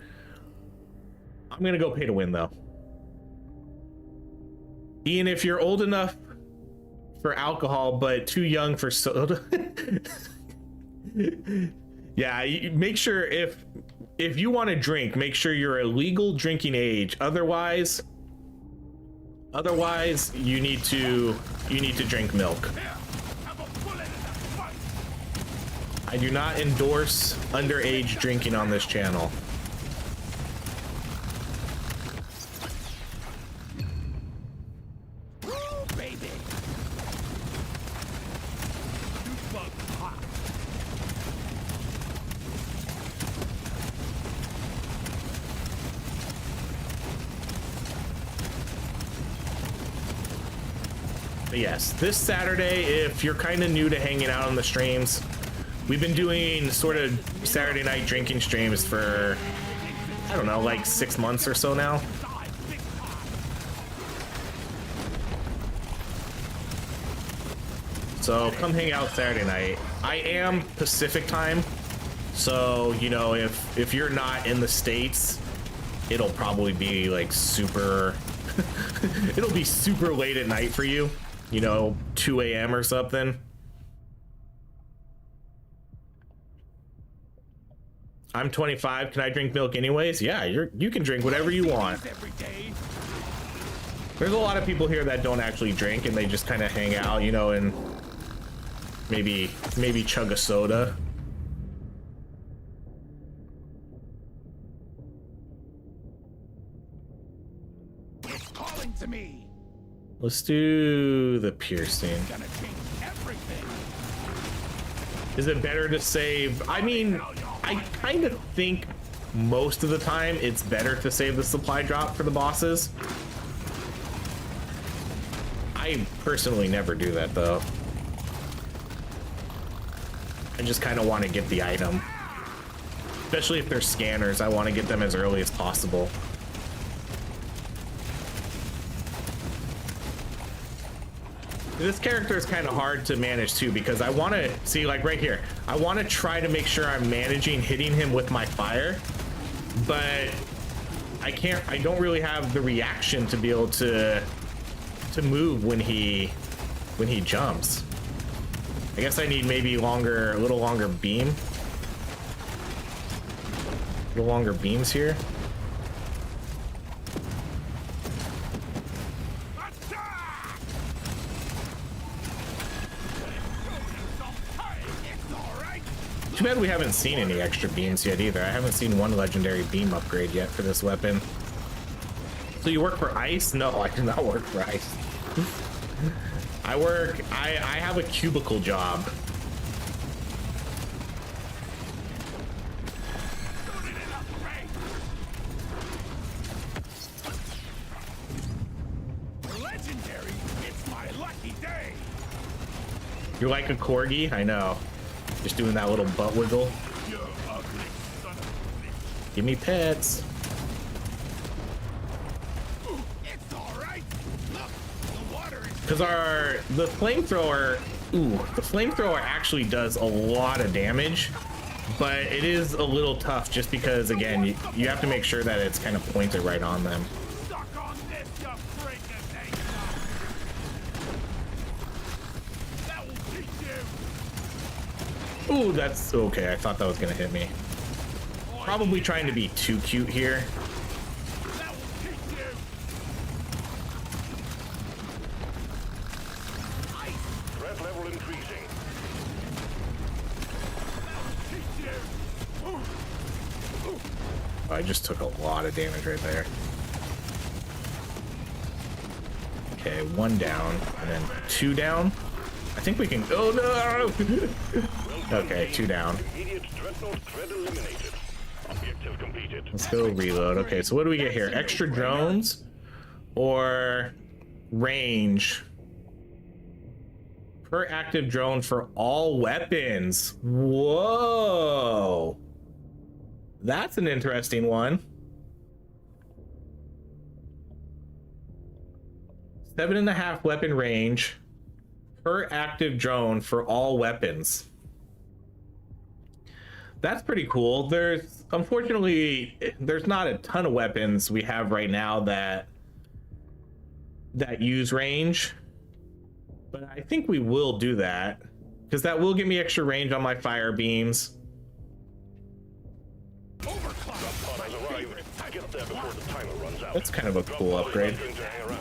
I'm gonna go pay to win though. Ian, if you're old enough for alcohol but too young for soda, yeah, make sure if you want to drink, make sure you're a legal drinking age. Otherwise you need to drink milk. I do not endorse underage drinking on this channel. But yes, this Saturday, if you're kind of new to hanging out on the streams, we've been doing sort of Saturday night drinking streams for, I don't know, like 6 months or so now. So come hang out Saturday night. I am Pacific time, so you know, if you're not in the States, it'll probably be like super it'll be super late at night for you, you know, 2 a.m. or something. I'm 25. Can I drink milk anyways? Yeah, you can drink whatever you want. There's a lot of people here that don't actually drink and they just kind of hang out, you know, and maybe chug a soda. It's calling to me. Let's do the piercing. Gonna change everything. Is it better to save? I mean, I kind of think most of the time it's better to save the supply drop for the bosses. I personally never do that though. I just kind of want to get the item. Especially if they're scanners, I want to get them as early as possible. This character is kind of hard to manage too, because I want to see, like right here, I want to try to make sure I'm managing hitting him with my fire, but I can't. I don't really have the reaction to be able to move when he jumps. I guess I need maybe a little longer beam. A little longer beams here. Too bad we haven't seen any extra beams yet either. I haven't seen one legendary beam upgrade yet for this weapon. So you work for ICE? No, I do not work for ICE. I have a cubicle job. Legendary, it's my lucky day. You're like a corgi? I know. Just doing that little butt wiggle. Give me pets. Because the flamethrower, the flamethrower actually does a lot of damage, but it is a little tough just because, again, you have to make sure that it's kind of pointed right on them. Suck on this, you freaking thing. That will teach you. Ooh, that's okay. I thought that was gonna hit me. Probably trying to be too cute here. That will teach you. Threat level increasing. That will teach you. I just took a lot of damage right there. Okay, 1 down, and then 2 down. I think we can. Oh no! Okay, 2 down. Immediate dreadnought threat eliminated. Objective completed. Let's go reload. Okay, so what do we get here? Extra drones or range per active drone for all weapons. Whoa, that's an interesting one. 7.5 weapon range per active drone for all weapons. That's pretty cool. Unfortunately, there's not a ton of weapons we have right now that use range, but I think we will do that because that will give me extra range on my fire beams. Pod has arrived. Get there before the timer runs out. That's kind of a cool upgrade. Going to hang around.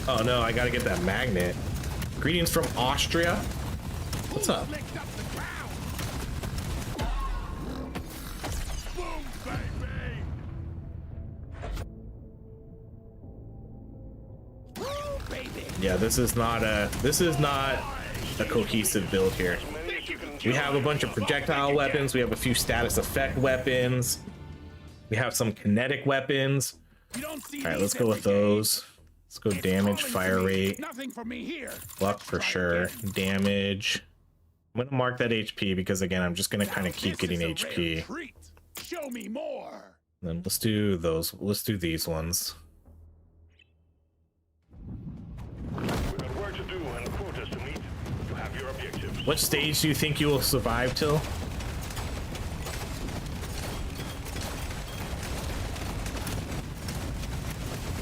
Oh no, I gotta get that magnet. Greetings from Austria. What's up? Licked up the ground. Boom, baby. Woo, baby. Yeah, this is not a cohesive build here. Many as you can We have a bunch of projectile weapons. We have a few status effect weapons. We have some kinetic weapons. You don't see All right, these let's go with every day. those. Let's go damage, Calling fire to me. rate, Nothing for me here. luck for sure, damage. I'm gonna mark that HP because again, I'm just gonna kind of keep This getting is a HP. rare treat. Show me more. Then let's do those. Let's do these ones. We've got work to do and quotas to meet. You have your objectives. What stage do you think you will survive till?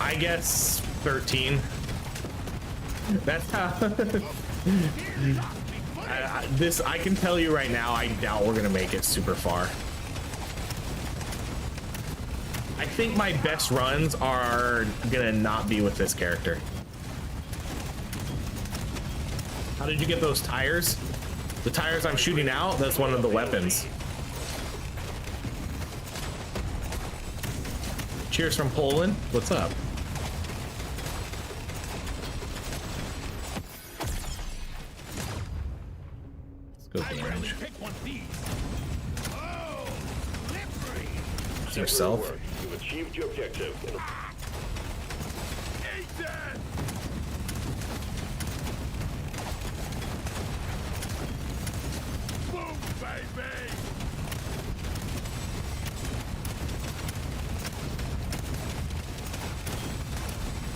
I guess 13. That's how. I can tell you right now, I doubt we're gonna make it super far. I think my best runs are gonna not be with this character. How did you get those tires? The tires I'm shooting out, that's one of the weapons. Cheers from Poland. What's up? Let's go damage. Pick one of these. Oh, slippery. It's yourself. Work. You've achieved your objective. Ethan. Boom, baby.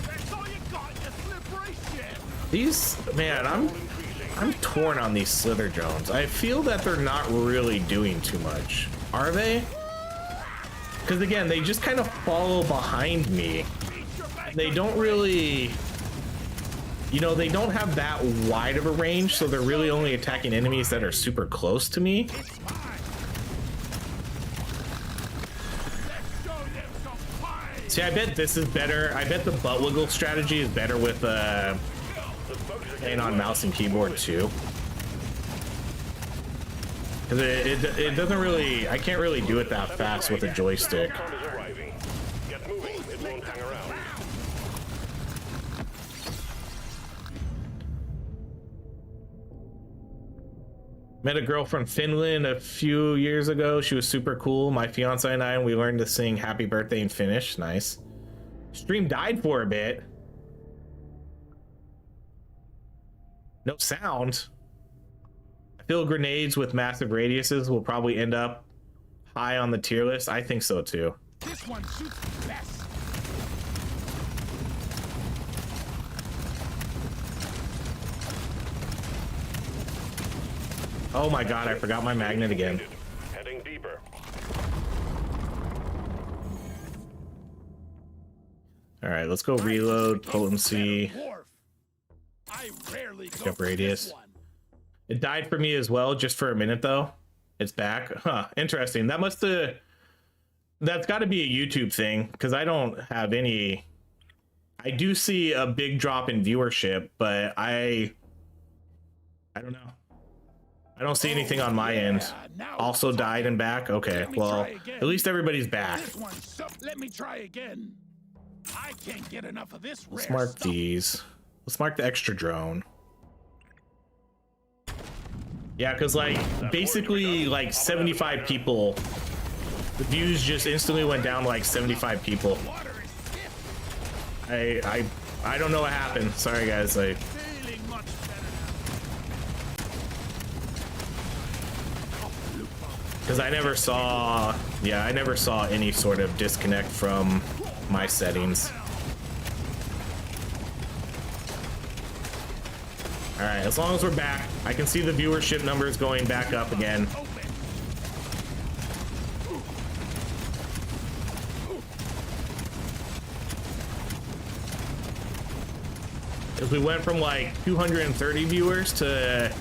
That's all you got, you slippery shit. These, man, I'm torn on these slither drones. I feel that they're not really doing too much. Are they? Because again, they just kind of follow behind me. They don't really, you know, they don't have that wide of a range, so they're really only attacking enemies that are super close to me. It's mine. Let's show them some fight. See, I bet this is better. I bet the butt wiggle strategy is better with playing on mouse and keyboard too. Because it doesn't really, I can't really do it that fast with a joystick. Pod is arriving. Get moving. It won't hang around. Met a girl from Finland a few years ago. She was super cool. My fiance and I, we learned to sing Happy Birthday in Finnish. Nice. Stream died for a bit. No sound. I feel grenades with massive radiuses will probably end up high on the tier list. I think so too. This one shoots the best. Oh my god, I forgot my magnet again. Heading deeper. All right, let's go reload potency. I rarely Pick go up for this radius. one. It died for me as well, just for a minute though. It's back. Huh, interesting. That's got to be a YouTube thing, because I don't have any. I do see a big drop in viewership, but I don't know. I don't see anything on my end. Also died and back. Okay, well, at least everybody's back. This one, let me try again. I can't get enough of this Let's rare mark stuff. these. Let's mark the extra drone. Yeah, because like basically like 75 people. The views just instantly went down to like 75 people. Water is stiff. I don't know what happened. Sorry guys. Feeling much better now. Because I never saw any sort of disconnect from my settings. All right, as long as we're back, I can see the viewership numbers going back up again. Because we went from like 230 viewers to,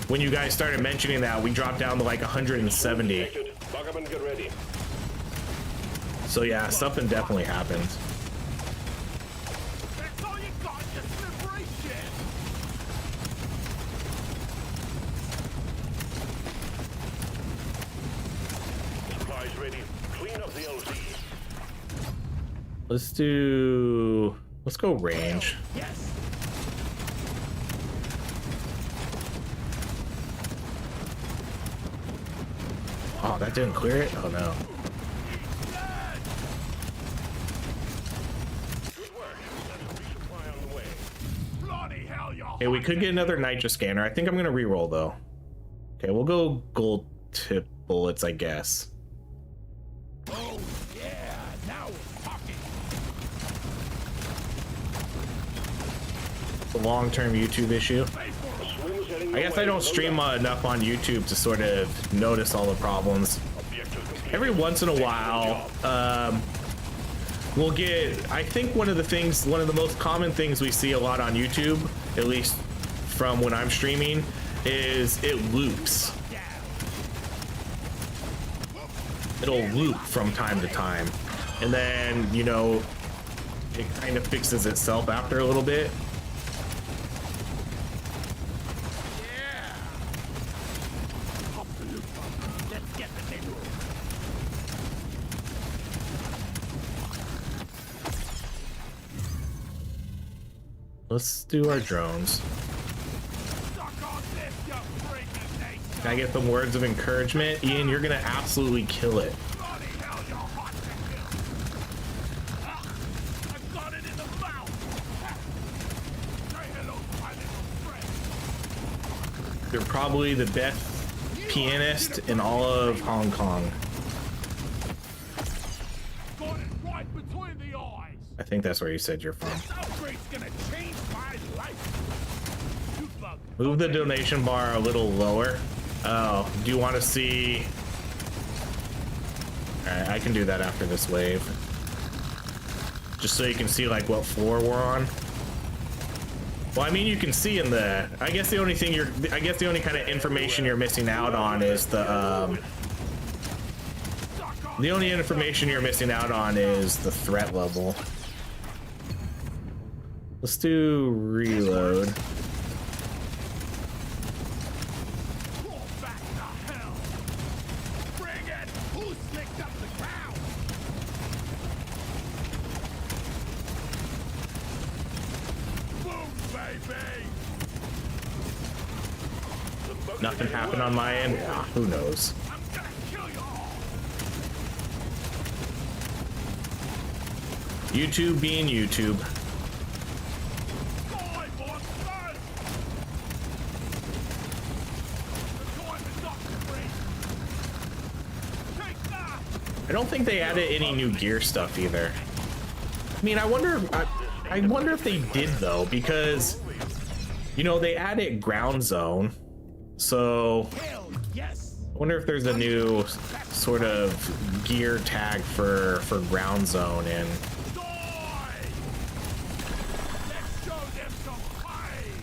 when you guys started mentioning that, we dropped down to like 170. Buck up and get ready. So yeah, something definitely happened. That's all you got, you slippery shit. Supplies ready. Clean up the LZ. Let's go range. Yes. Oh, that didn't clear it? Oh no. Good work. There's a resupply on the way. Bloody hell, y'all. Hey, we could get another nitro scanner. I think I'm gonna re-roll though. Okay, we'll go gold tip bullets, I guess. Oh, yeah. Now we're talking. It's a long-term YouTube issue. Swim's heading I your guess way. I don't Load stream up. enough on YouTube to sort of notice all the problems. Objective complete. Every once in a while, we'll get, I think one of the most common things we see a lot on YouTube, at least from when I'm streaming, is it loops. It'll loop from time to time. And then, you know, it kind of fixes itself after a little bit. Let's get the neighborhood. Let's do our drones. Suck on this, you freaking nation. Can I get some words of encouragement? Ian, you're gonna absolutely kill it. Bloody hell, you're hot to kill. Ah, I've got it in the mouth. Say hello to my little friend. You're probably the best pianist in all of Hong Kong. Got it right between the eyes. I think that's where you said you're from. This upgrade's gonna change my life. You bug. Move the donation bar a little lower. Oh, do you want to see? Alright, I can do that after this wave. Just so you can see like what floor we're on. Well, I mean, you can see in the, I guess the only kind of information you're missing out on is the only information you're missing out on is the threat level. Let's do reload. Roll back to hell. Bring it. Who slicked up the ground? Boom, baby. Nothing happened on my end. Ah, who knows? I'm gonna kill you all. YouTube being YouTube. Die, monster. The time is up, Bree. Take that. I don't think they added any new gear stuff either. I mean, I wonder if they did though, because you know they added ground zone, So Hell yes. I wonder if there's a new sort of gear tag for ground zone and Die! Let's show them some fight.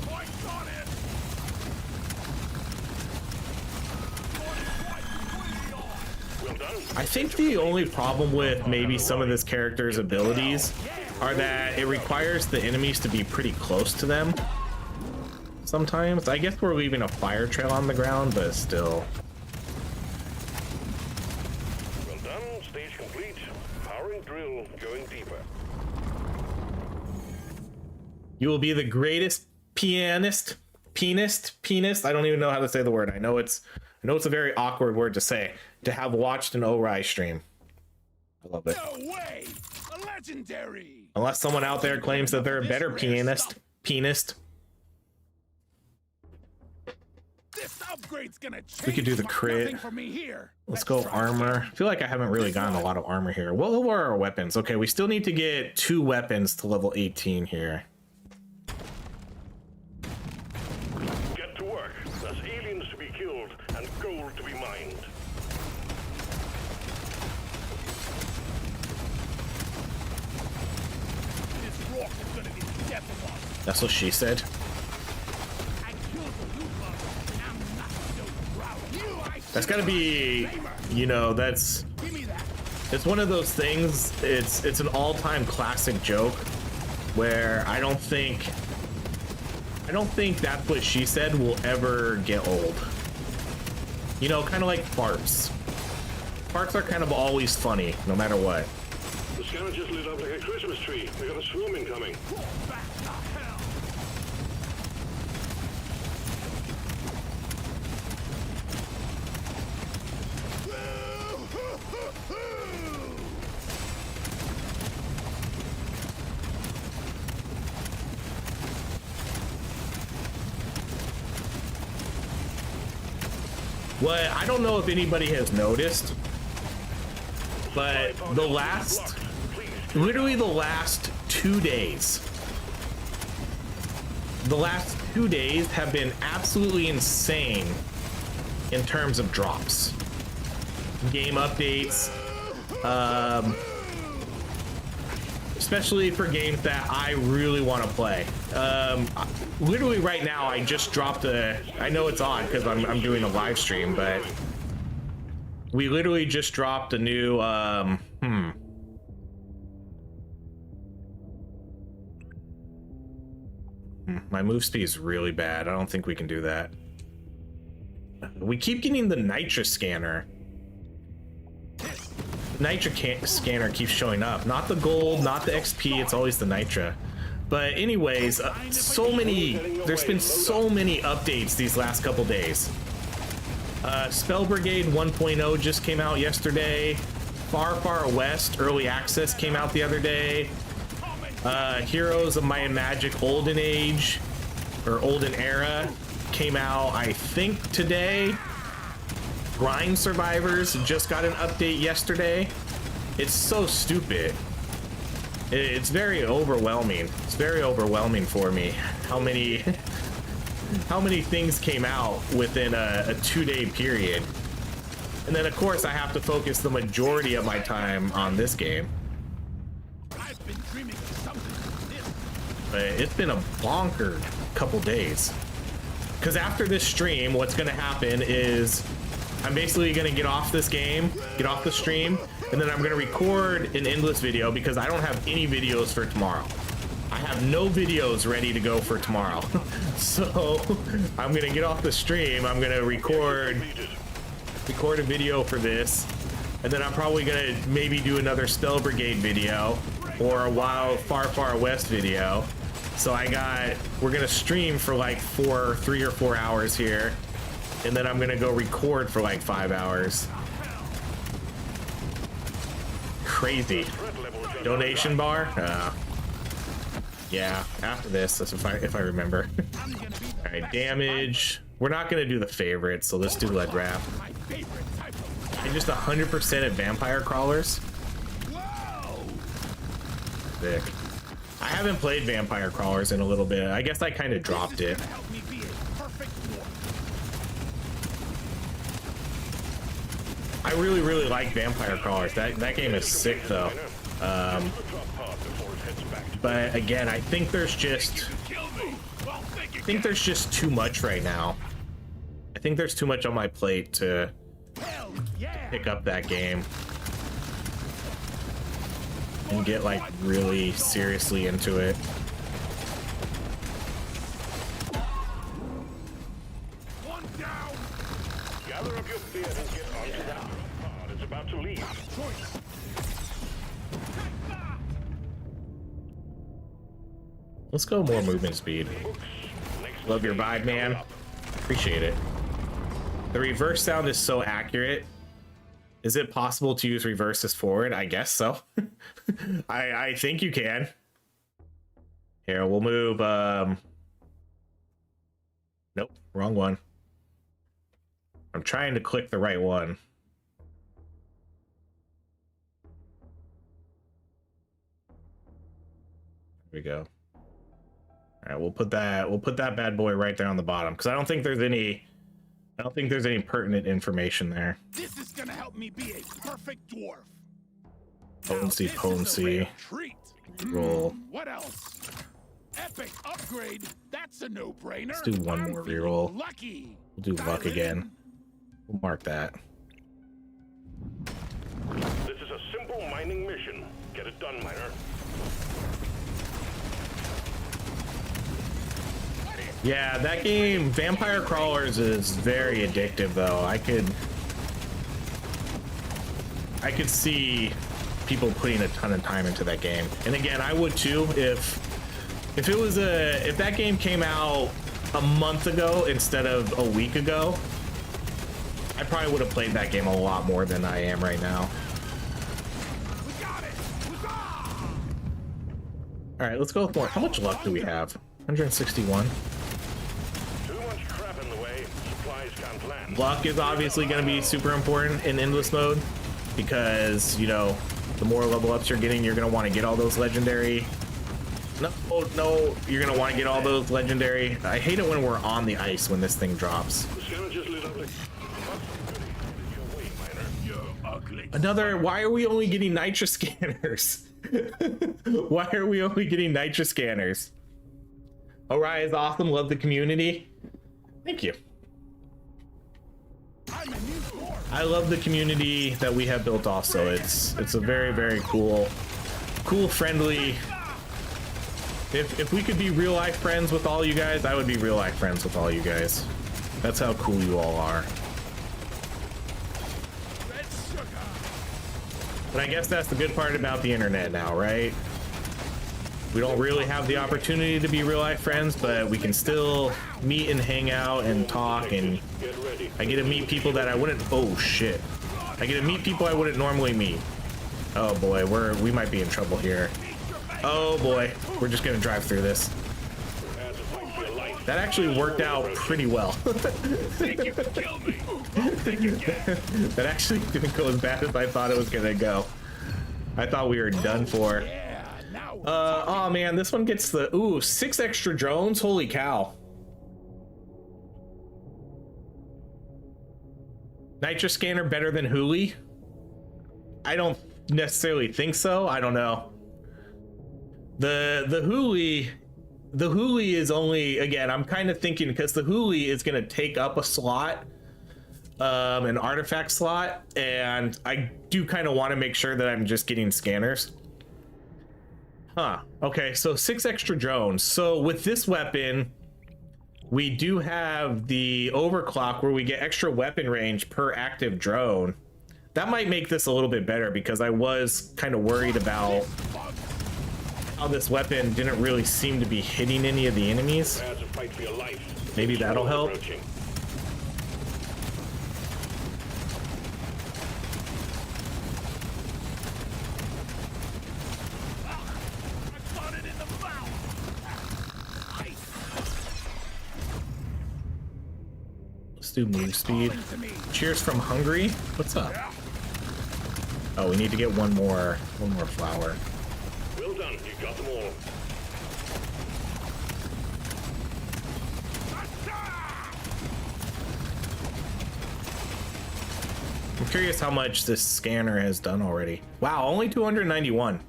Points on it. Well done. I think the only problem with maybe some of this character's abilities are that it requires the enemies to be pretty close to them. Sometimes. I guess we're leaving a fire trail on the ground, but still. Well done. Stage complete. Powering drill going deeper. You will be the greatest pianist. I don't even know how to say the word. I know it's a very awkward word to say. To have watched an OHRye stream. I love it. No way. A legendary. Unless someone out there claims that they're a better pianist. This upgrade's gonna change. We could do the but crit. nothing for me here. Let's go armor. I feel like I haven't really gotten a lot of armor here. What level are our weapons? Okay, we still need to get 2 weapons to level 18 here. Get to work. There's aliens to be killed and gold to be mined. This rock is gonna be the death of us. That's what she said. I killed the Lupa, and I'm not so proud. That's gotta be, you know, that's, Give me that. it's one of those things, it's an all-time classic joke where I don't think that's what she said will ever get old. You know, kind of like farts. Farts are kind of always funny, no matter what. The scanner just lit up like a Christmas tree. We got a swarm incoming. Back to hell. What I don't know if anybody has noticed, but literally the last 2 days, have been absolutely insane in terms of drops, game updates, especially for games that I really want to play. Literally right now, I just dropped I know it's odd because I'm doing a live stream, but we literally just dropped a new, my move speed is really bad. I don't think we can do that. We keep getting the Nitra scanner. Nitra scanner keeps showing up. Not the gold, not the XP, it's always the Nitra. But anyways, there's been so many updates these last couple days. Spell Brigade 1.0 just came out yesterday. Far, Far West Early Access came out the other day. Heroes of Might and Magic Olden Age, or Olden Era, came out, I think, today. Grind Survivors just got an update yesterday. It's so stupid. It's very overwhelming. It's very overwhelming for me how many things came out within a 2-day period. And then of course I have to focus the majority of my time on this game. I've been dreaming of something like this. But it's been a bonkered couple days. Because after this stream, what's gonna happen is I'm basically gonna get off this game, get off the stream, and then I'm gonna record an endless video because I don't have any videos for tomorrow. I have no videos ready to go for tomorrow. So I'm gonna get off the stream, I'm gonna record a video for this, and then I'm probably gonna maybe do another Spell Brigade video or a Wild Far Far West video. So we're gonna stream for like 3 or 4 hours here, and then I'm gonna go record for like 5 hours. Crazy. Donation bar? Yeah, after this, that's if I remember. All right, damage. We're not gonna do the favorite, so let's do lead wrap. And just 100% at vampire crawlers. Sick. I haven't played vampire crawlers in a little bit. I guess I kind of dropped it. I really like Vampire Crawlers. That game is sick though. But again, I think there's just too much right now. I think there's too much on my plate to pick up that game and get like really seriously into it. One down. Gather up your beard and get onto that pod. It's about to leave. Let's go more movement speed. Love your vibe, man. Appreciate it. The reverse sound is so accurate. Is it possible to use reverse as forward? I guess so. I think you can. Here, we'll move. Nope, wrong one. I'm trying to click the right one. There we go. All right, we'll put that bad boy right there on the bottom because I don't think there's any pertinent information there. This is gonna help me be a perfect dwarf. Potency. Treat. Roll. What else? Epic upgrade. That's a no-brainer. Let's do one more reroll. Lucky. We'll do luck again. We'll mark that. This is a simple mining mission. Get it done, miner. Yeah, that game, Vampire Crawlers, is very addictive though. I could see people putting a ton of time into that game. And again, I would too if that game came out a month ago instead of a week ago. I probably would have played that game a lot more than I am right now. We got it. All right, let's go with more. How much luck do we have? 161. Luck is obviously going to be super important in endless mode because, you know, the more level ups you're getting, you're going to want to get all those legendary. No, you're going to want to get all those legendary. I hate it when we're on the ice when this thing drops. Another, why are we only getting nitro scanners? Why are we only getting nitro scanners? OHRye is awesome. Love the community. Thank you. I love the community that we have built also. It's a very cool, friendly. If we could be real life friends with all you guys, I would be real life friends with all you guys. That's how cool you all are. But I guess that's the good part about the internet now, right? We don't really have the opportunity to be real life friends, but we can still meet and hang out and talk, and I get to meet people that I wouldn't. Oh shit! I get to meet people I wouldn't normally meet. Oh boy, we might be in trouble here. Oh boy, we're just gonna drive through this. That actually worked out pretty well. That actually didn't go as bad as I thought it was gonna go. I thought we were done for. Oh man, this one gets the 6 extra drones. Holy cow. Nitro scanner better than HYPPPPEEEE? I don't necessarily think so. I don't know. The HYPPPPEEEE is only, again, I'm kind of thinking because the HYPPPPEEEE is going to take up a slot, an artifact slot, and I do kind of want to make sure that I'm just getting scanners. Huh. Okay, so 6 extra drones. So with this weapon, we do have the overclock where we get extra weapon range per active drone. That might make this a little bit better because I was kind of worried about how this weapon didn't really seem to be hitting any of the enemies. Maybe that'll help. Let's do move speed. Cheers from Hungary. What's up? Oh, we need to get one more flower. Well done, you got them all. I'm curious how much this scanner has done already. Wow, only 291.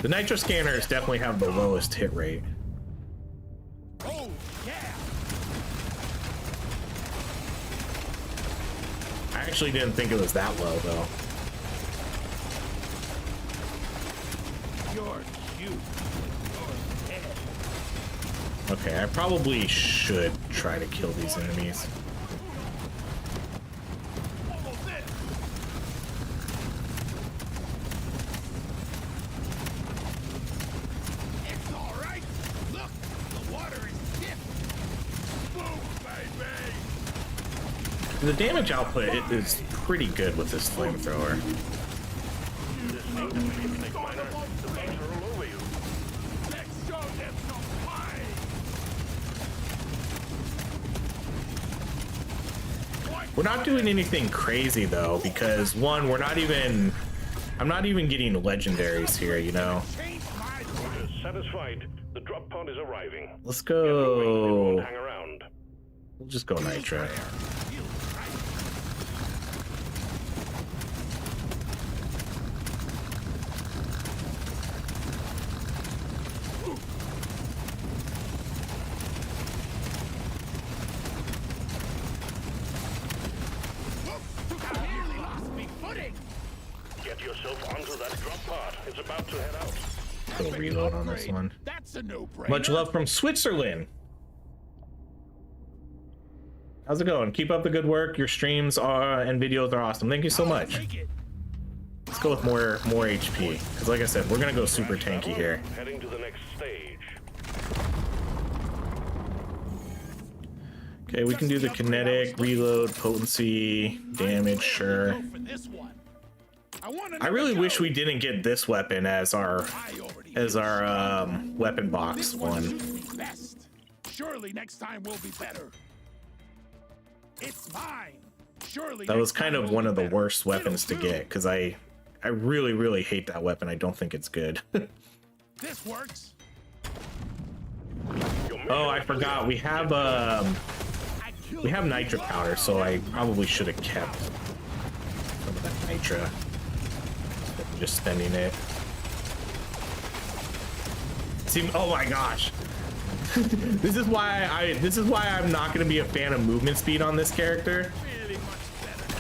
The nitro scanners definitely have the lowest hit rate. Oh, yeah. I actually didn't think it was that low though. You're cute. You're dead. Okay, I probably should try to kill these enemies. Almost there. It's all right. Look, the water is stiff. Boom, baby. The damage output is pretty good with this flamethrower. This ain't a picnic, miner. The bugs are all over you. Let's show them some fight. We're not doing anything crazy though, because one, I'm not even getting legendaries here, you know. Change my Roger, satisfied. The drop pod is arriving. Let's Get moving, it won't go. hang around. We'll just go nitro. I nearly lost me footing. Get yourself onto that drop pod. It's about to head out. Go reload on this one. That's a no-brainer. Much love from Switzerland. How's it going? Keep up the good work. Your streams are and videos are awesome. Thank you so much. Take it. Let's go with more HP, because like I said, we're gonna go super tanky here. Heading to the next stage. Okay, we can do the kinetic, reload, potency, damage, sure. Go for this one. I really wish we didn't get this weapon as our weapon box one. Best. Surely next time will be better. It's mine. Surely That was next kind time of will one be of the better. worst weapons to It'll do. get, because I really hate that weapon. I don't think it's good. This works. Oh, I forgot. We have nitro powder, so I probably should have kept some of that nitro. Instead of just spending it. See, oh my gosh. This is why I'm not going to be a fan of movement speed on this character. Really much better.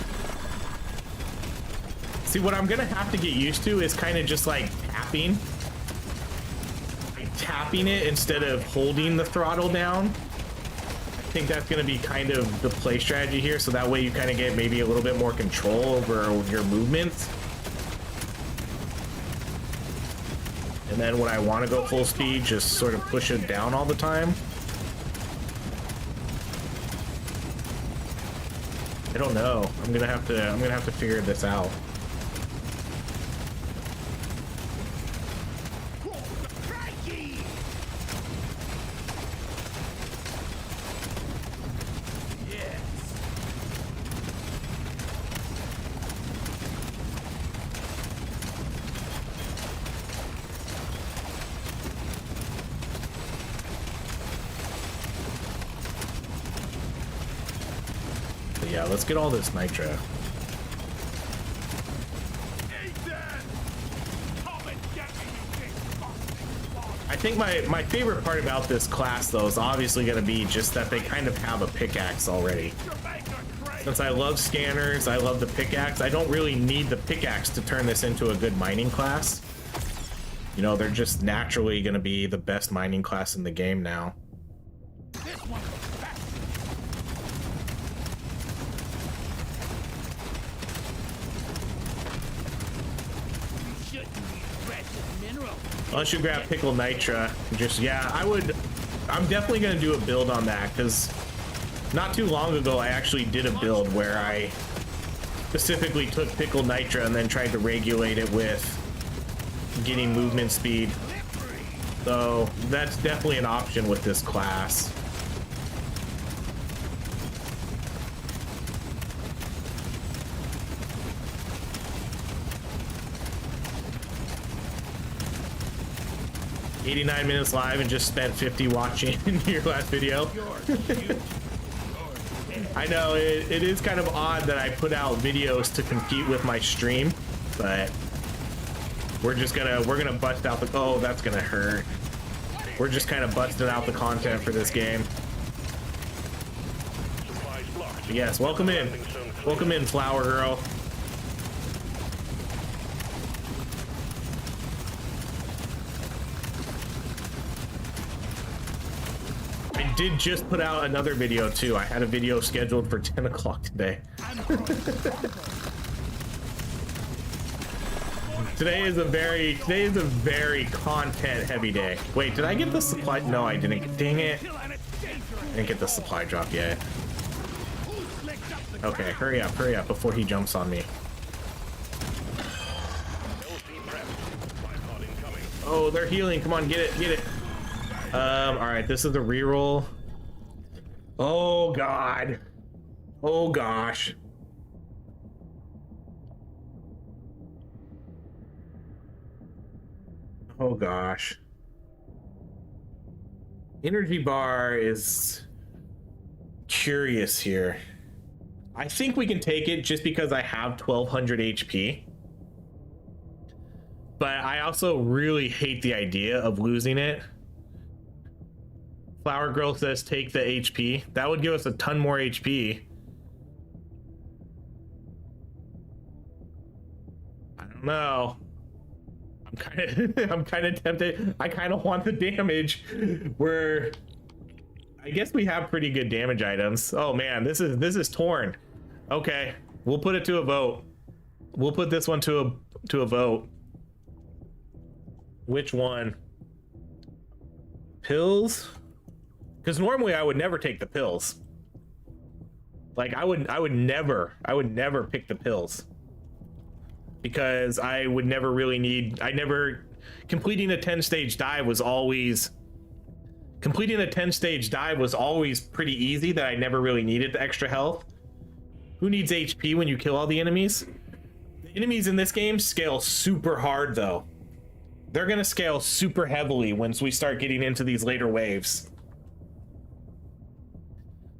See, what I'm going to have to get used to is kind of just like tapping it instead of holding the throttle down. I think that's going to be kind of the play strategy here, so that way you kind of get maybe a little bit more control over your movements. And then when I want to go full speed, just sort of push it down all the time. I don't know. I'm gonna have to figure this out. Crikey! Yes. But yeah, let's get all this nitro. Ethan! Come and get me, you big fuck. I think my favorite part about this class though is obviously gonna be just that they kind of have a pickaxe already. Jamaica crazy. Since I love scanners, I love the pickaxe, I don't really need the pickaxe to turn this into a good mining class. You know, they're just naturally gonna be the best mining class in the game now. This one was best. You shouldn't need precious minerals. Unless you grab pickle nitra, just yeah, I'm definitely gonna do a build on that, because not too long ago I actually did a build where I specifically took pickle nitra and then tried to regulate it with getting movement speed. So that's definitely an option with this class. "89 minutes live and just spent 50 watching your last video." You're cute. You're dead. I know it is kind of odd that I put out videos to compete with my stream, but we're gonna bust out the, oh, that's gonna hurt. We're just kind of busting out the content for this game. Yes, welcome in. Welcome in, Flower Girl. I did just put out another video too. I had a video scheduled for 10 o'clock today. Today is a very content heavy day. Wait, did I get the supply? No, I didn't. Dang it. I didn't get the supply drop yet. Okay, hurry up before he jumps on me. Oh, they're healing. Come on, get it. All right, this is a reroll. Oh God. Oh gosh. Oh gosh. Energy bar is curious here. I think we can take it just because I have 1200 HP. But I also really hate the idea of losing it. Flower Girl says take the HP. That would give us a ton more HP. I don't know. I'm kind of tempted. I kind of want the damage. I guess we have pretty good damage items. Oh man, this is torn. Okay, we'll put it to a vote. We'll put this one to a vote. Which one? Pills? Because normally I would never take the pills. Like I would never pick the pills. Because I would never really need, completing a 10-stage dive was always pretty easy, that I never really needed the extra health. Who needs HP when you kill all the enemies? The enemies in this game scale super hard though. They're gonna scale super heavily once we start getting into these later waves.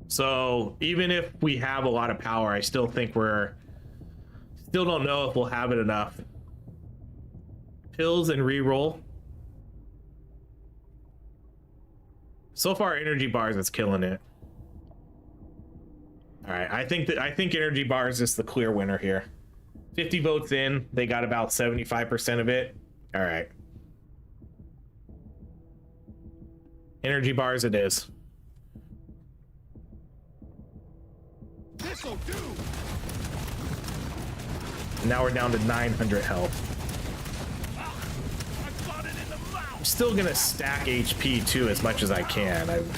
So even if we have a lot of power, I still think still don't know if we'll have it enough. Pills and reroll. So far, energy bars is killing it. All right, I think energy bars is the clear winner here. 50 votes in, they got about 75% of it. All right. Energy bars it is. This'll do. Now we're down to 900 health. I got it in the mouth. I'm still gonna stack HP too as much as I can. Let's show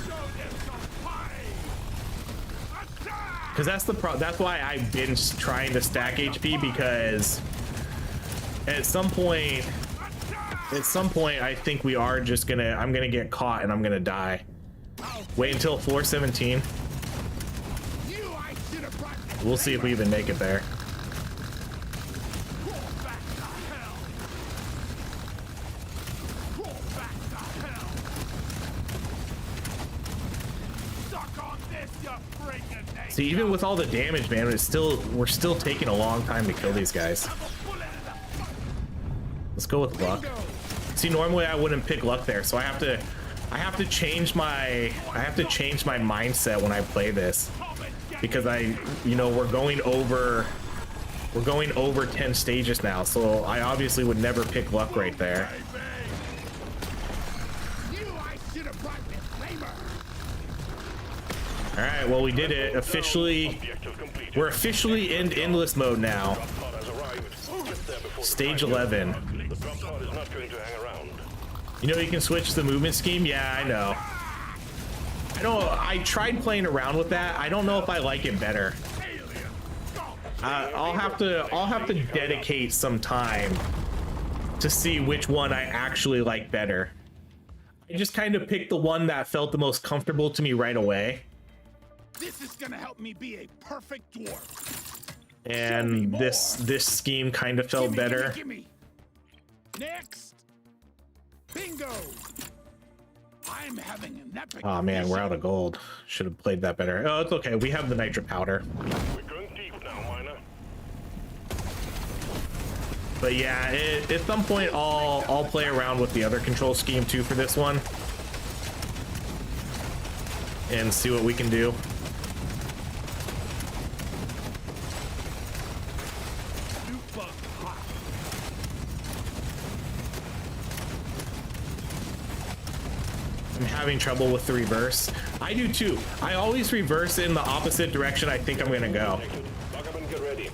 them some fight. Because that's why I've been trying to stack HP, because at some point I think we are just I'm gonna get caught and I'm gonna die. Wait until floor 17. We'll see if we even make it there. See, even with all the damage, man, we're still taking a long time to kill these guys. Let's go with luck. See, normally I wouldn't pick luck there, so I have to change my mindset when I play this, because we're going over 10 stages now, so I obviously would never pick luck right there. All right, well, we did it officially. We're officially in endless mode now. Stage 11. You know you can switch the movement scheme? Yeah, I know. I tried playing around with that. I don't know if I like it better. I'll have to dedicate some time to see which one I actually like better. I just kind of picked the one that felt the most comfortable to me right away. This is gonna help me be a perfect dwarf. And this scheme kind of felt better. Gimme. Next. Bingo. I'm having an epic. Oh man, we're out of gold. Should have played that better. Oh, it's okay. We have the nitro powder. We're going deep now, miner. But yeah, at some point I'll play around with the other control scheme too for this one and see what we can do. I'm having trouble with the reverse. I do too. I always reverse in the opposite direction I think I'm gonna go. Lock up and get ready.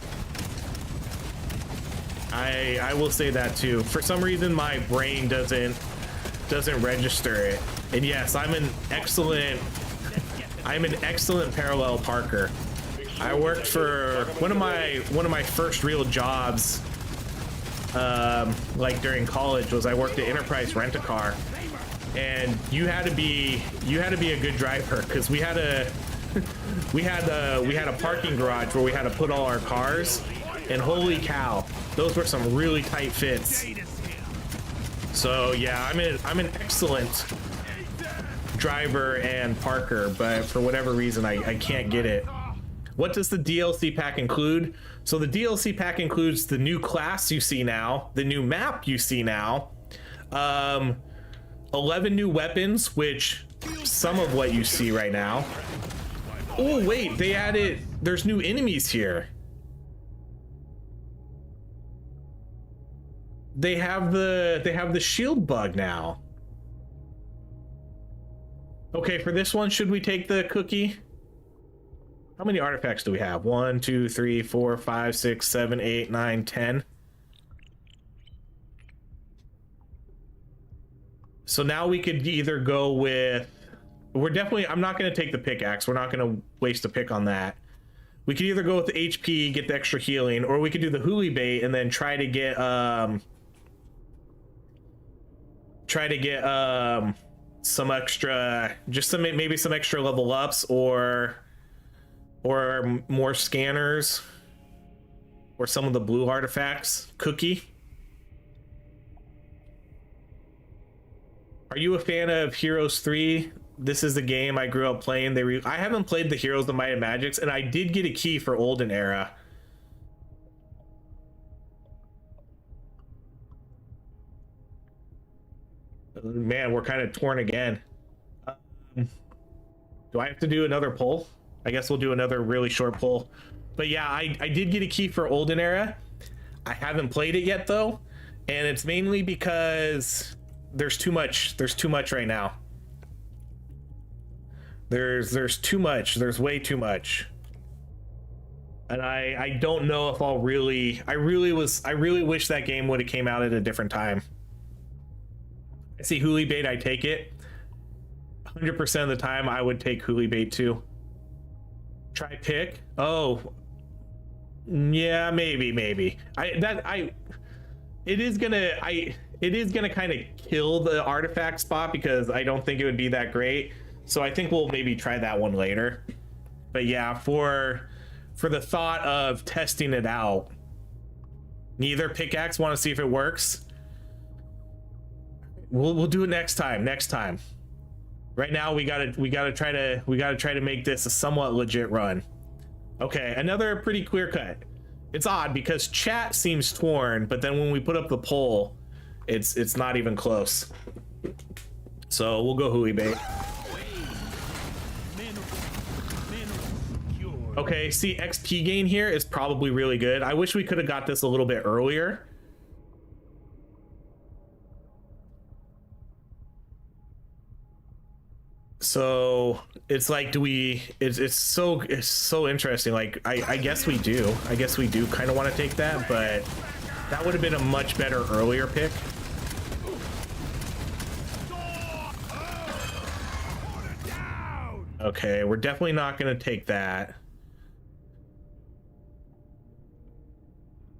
I will say that too. For some reason my brain doesn't register it. And yes, I'm an excellent parallel parker. I worked for one of my first real jobs like during college was I worked at Enterprise Rent-A-Car. And you had to be a good driver because we had a parking garage where we had to put all our cars, and holy cow, those were some really tight fits. So yeah, I'm an excellent driver and parker, but for whatever reason I can't get it. What does the DLC pack include? So the DLC pack includes the new class you see now, the new map you see now, 11 new weapons, which some of what you see right now. Oh wait, they added, there's new enemies here. They have the shield bug now. Okay, for this one, should we take the cookie? How many artifacts do we have? 1, 2, 3, 4, 5, 6, 7, 8, 9, 10. So now we could either go with, I'm not going to take the pickaxe. We're not going to waste a pick on that. We could either go with the HP, get the extra healing, or we could do the huli bait and then try to get some extra, maybe some extra level ups or more scanners or some of the blue artifacts. Cookie. Are you a fan of Heroes 3? This is the game I grew up playing. I haven't played the Heroes of Might and Magics, and I did get a key for Olden Era. Man, we're kind of torn again. Do I have to do another poll? I guess we'll do another really short poll. But yeah, I did get a key for Olden Era. I haven't played it yet though, and it's mainly because there's too much right now. There's too much. There's way too much. And I don't know if I really wish that game would have came out at a different time. I see huli bait, I take it. 100% of the time I would take huli bait too. Try pick. Oh. Yeah, maybe. It is gonna kind of kill the artifact spot because I don't think it would be that great. So I think we'll maybe try that one later. But yeah, for the thought of testing it out, neither pickaxe, want to see if it works. We'll do it next time. Right now we gotta try to make this a somewhat legit run. Okay, another pretty clear cut. It's odd because chat seems torn, but then when we put up the poll, it's not even close. So we'll go huli bait. Okay, see, XP gain here is probably really good. I wish we could have got this a little bit earlier. So it's like, it's so interesting. Like I guess we do kind of want to take that, but that would have been a much better earlier pick. Okay, we're definitely not going to take that.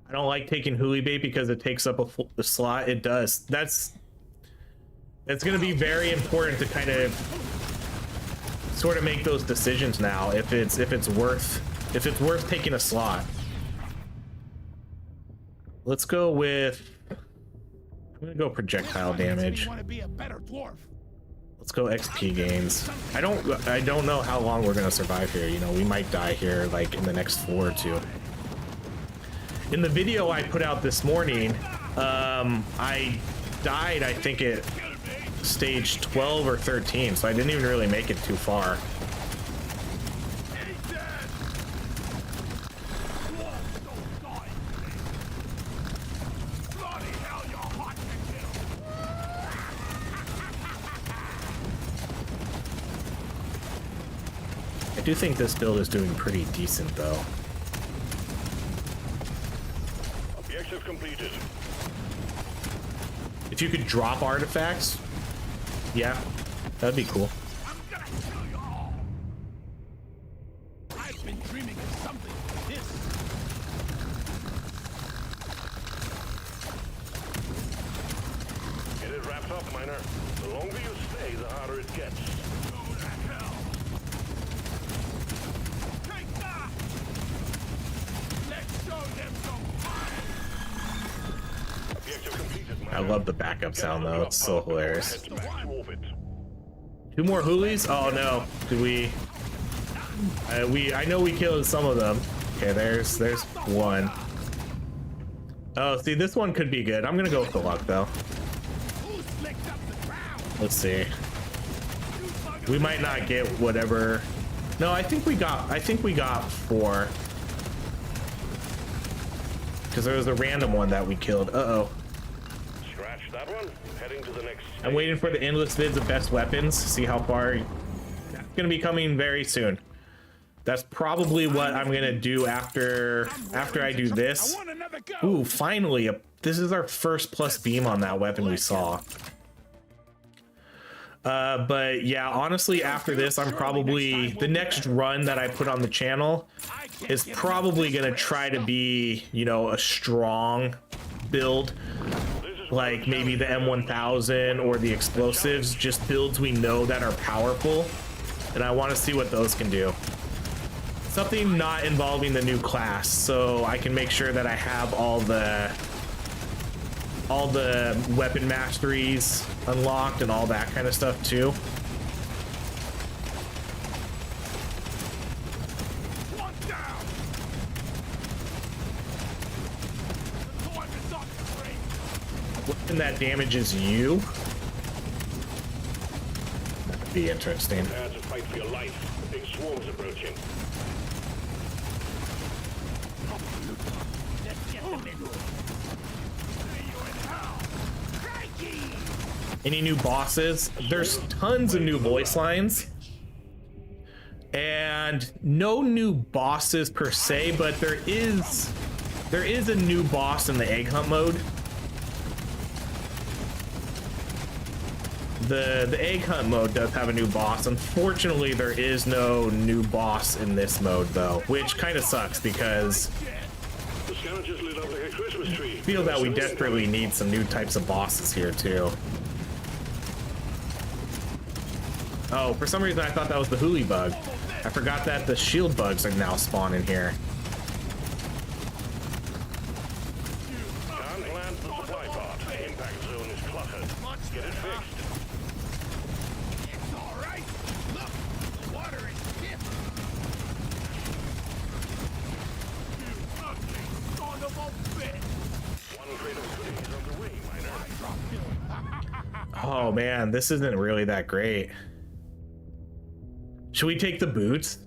I don't like taking huli bait because it takes up a slot. It does. That's going to be very important to kind of sort of make those decisions now. If it's worth taking a slot. Let's go with. I'm gonna go projectile damage. Want to be a better dwarf. Let's go XP gains. I don't know how long we're gonna survive here. You know, we might die here like in the next 4 or 2. In the video I put out this morning, I died, I think at stage 12 or 13, so I didn't even really make it too far. I do think this build is doing pretty decent though. Objective completed. If you could drop artifacts, yeah, that'd be cool. I'm gonna kill you all. I've been dreaming of something like this. Get it wrapped up, miner. The longer you stay, the harder it gets. Go to hell. Take that. Let's show them some fire. Objective completed, miner. I love the backup sound though, it's so hilarious. Head back to orbit. 2 more hoolies? Oh no, did we? I know we killed some of them. Okay, there's one. Oh, see, this one could be good. I'm gonna go with the luck though. Who slicked up the ground? Let's see. We might not get whatever. No, I think we got 4. Because there was a random one that we killed. Uh-oh. Scratch that one. Heading to the next. I'm waiting for the endless vids of best weapons. See how far. That's gonna be coming very soon. That's probably what I'm gonna do after I do this. I want another go. Ooh, finally, this is our first plus beam on that weapon we saw. But yeah, honestly, after this, I'm probably, the next run that I put on the channel is probably gonna try to be, you know, a strong build, like maybe the M1000 or the explosives, just builds we know that are powerful, and I want to see what those can do. Something not involving the new class, so I can make sure that I have all the weapon masteries unlocked and all that kind of stuff too. One down. The time is up to break. Weapon that damages you. That'd be interesting. Prepare to fight for your life. Big swarms approaching. Let's get them in. See you in hell. Crikey. Any new bosses? There's tons of new voice lines. And no new bosses per se, but there is a new boss in the egg hunt mode. The egg hunt mode does have a new boss. Unfortunately, there is no new boss in this mode though, which kind of sucks because The scanner just lit up like a Christmas tree. I feel that we desperately need some new types of bosses here too. Oh, for some reason I thought that was the hoolie bug. I forgot that the shield bugs are now spawning here. Can't land the supply pod. Impact zone is cluttered. Get it fixed. It's all right. Look, the water is stiff. You ugly son of a bitch. One crate of goodies on the way, miner. Oh man, this isn't really that great. Should we take the boots?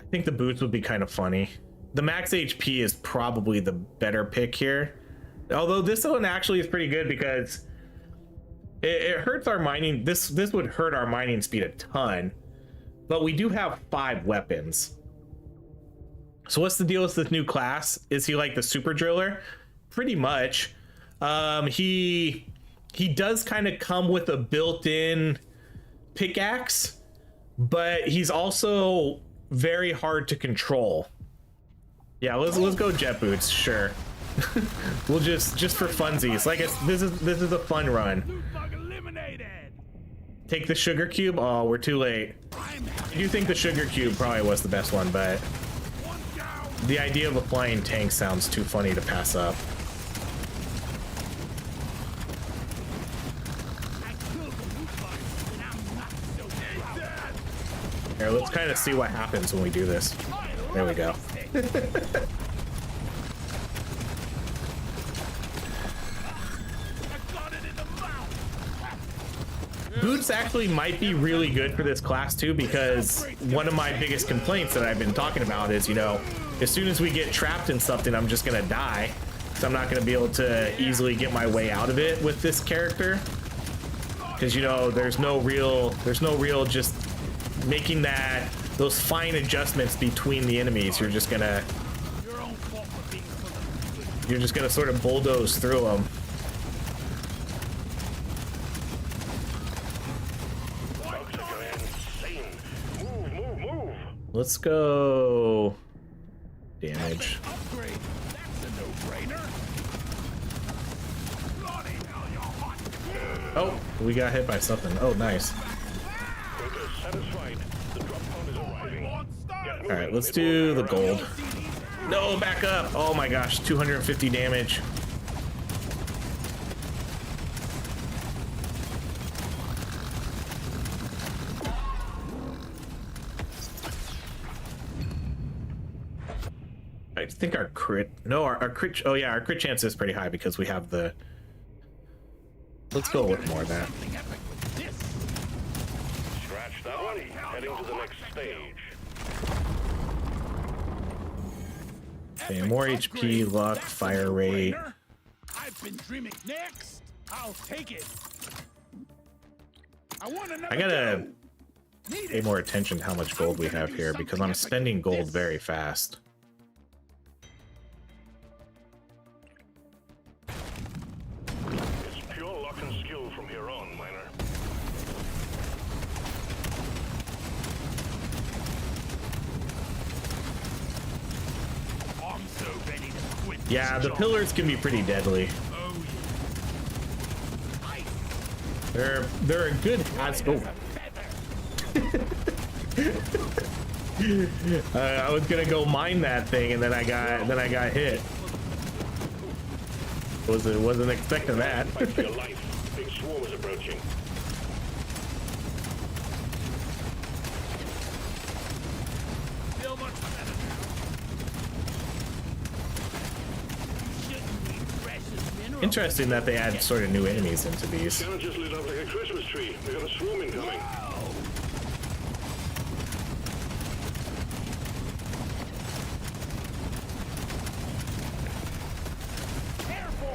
I think the boots would be kind of funny. The max HP is probably the better pick here. Although this one actually is pretty good because it hurts our mining. This would hurt our mining speed a ton. But we do have 5 weapons. So what's the deal with this new class? Is he like the super driller? Pretty much. He does kind of come with a built-in pickaxe, but he's also very hard to control. Yeah, let's go jet boots, sure. We'll just for funsies. Like this is a fun run. Loot bug eliminated. Take the sugar cube. Oh, we're too late. I do think the sugar cube probably was the best one, but One down. the idea of a flying tank sounds too funny to pass up. I killed the loot bug. Here, let's kind of see what happens when we do this. There we go. Boots actually might be really good for this class too, because one of my biggest complaints that I've been talking about is, you know, as soon as we get trapped in something, I'm just gonna die. So I'm not gonna be able to easily get my way out of it with this character. Because, you know, there's no real just making those fine adjustments between the enemies. You're just gonna sort of bulldoze through them. Let's go damage. Oh, we got hit by something. Oh, nice. All right, let's do the gold. No, back up. Oh my gosh, 250 damage. I think our crit, no, our crit, oh yeah, our crit chance is pretty high because we have the, let's go with more of that. Scratch that one, heading to the next stage. Okay, more HP, luck, fire rate. I've been dreaming next. I'll take it. I gotta pay more attention to how much gold we have here because I'm spending gold very fast. It's pure luck and skill from here on, miner. I'm so ready to quit. Yeah, the pillars can be pretty deadly. Oh, They're a good as oh. I was gonna go mine that thing and then I got hit. Wasn't expecting that. Fight for your life. Big swarm is approaching. feel much better now. You shouldn't need precious minerals. Interesting that they add sort of new enemies into these. Scanner just lit up like a Christmas tree. We got a swarm incoming.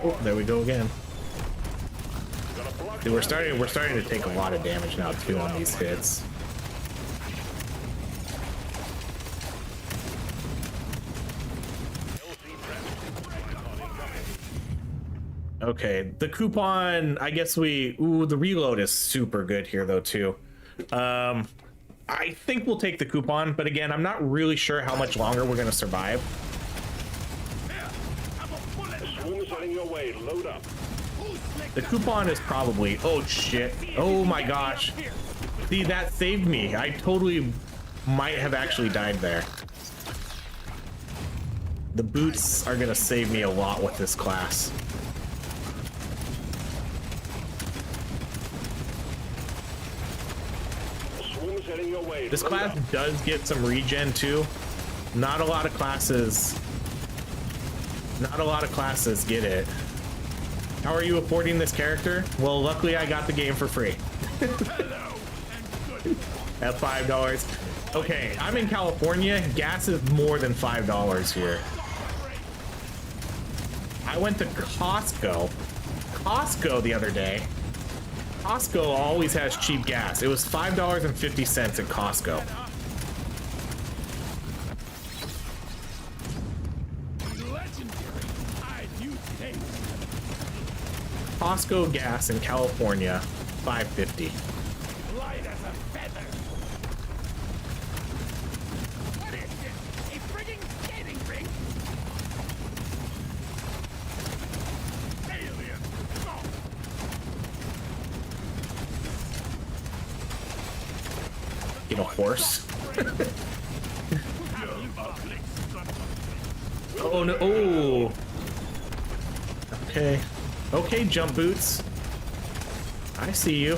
Oh, there we go again. Got a block. Dude, we're starting to take a lot of damage now too on these hits. Okay, the coupon, I guess the reload is super good here though too. I think we'll take the coupon, but again, I'm not really sure how much longer we're gonna survive. Swarm is heading your way. Load up. The coupon is probably, oh shit, oh my gosh. See, that saved me. I totally might have actually died there. The boots are gonna save me a lot with this class. Swarm is heading your way. This Load class up. does get some regen too. Not a lot of classes get it. How are you affording this character? Well, luckily I got the game for free. At $5. Okay, I'm in California. Gas is more than $5 here. I went to Costco the other day. Costco always has cheap gas. It was $5.50 at Costco. Costco gas in California, $5.50. Light as a feather. What is this? A frigging skating rink? Alien! Get a horse. Oh no! Oh. Okay. Okay, jump boots. I see you.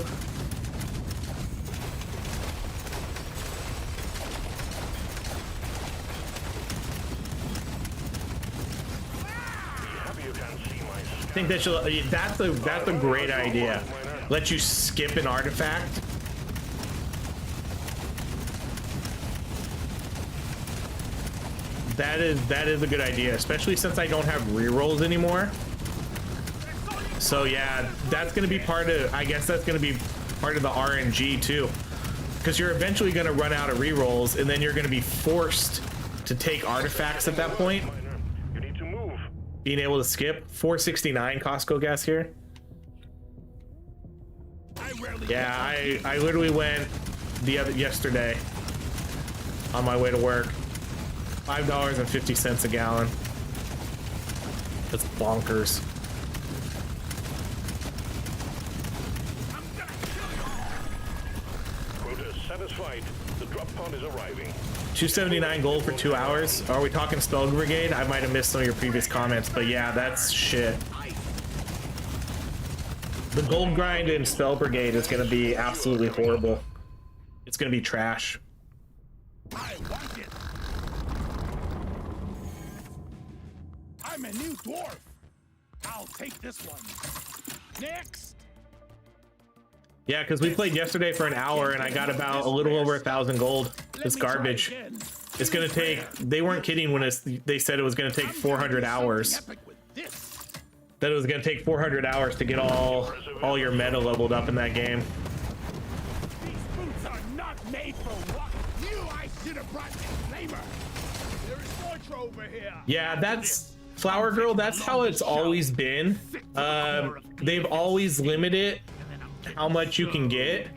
I think that should, that's a great idea. Let you skip an artifact. That is a good idea, especially since I don't have rerolls anymore. So yeah, that's gonna be part of, I guess that's gonna be part of the RNG too, because you're eventually gonna run out of rerolls, and then you're gonna be forced to take artifacts at that point. You need to move. Being able to skip 469 Costco gas here. Yeah, I literally went yesterday on my way to work. $5.50 a gallon. That's bonkers. Quota satisfied. The drop pod is arriving. 279 gold for 2 hours. Are we talking Spell Brigade? I might have missed some of your previous comments, but yeah, that's shit. The gold grind in Spell Brigade is going to be absolutely horrible. It's going to be trash. I want it. I'm a new dwarf. I'll take this one. Next. Yeah, because we played yesterday for an hour and I got about a little over 1,000 gold. It's garbage. It's gonna take, they weren't kidding when they said it was gonna take 400 hours. That it was gonna take 400 hours to get all your meta leveled up in that game. These boots are not made for what? I should have brought flavor. There is more over here. Yeah, that's Flower Girl. That's how it's always been. They've always limited how much you can get,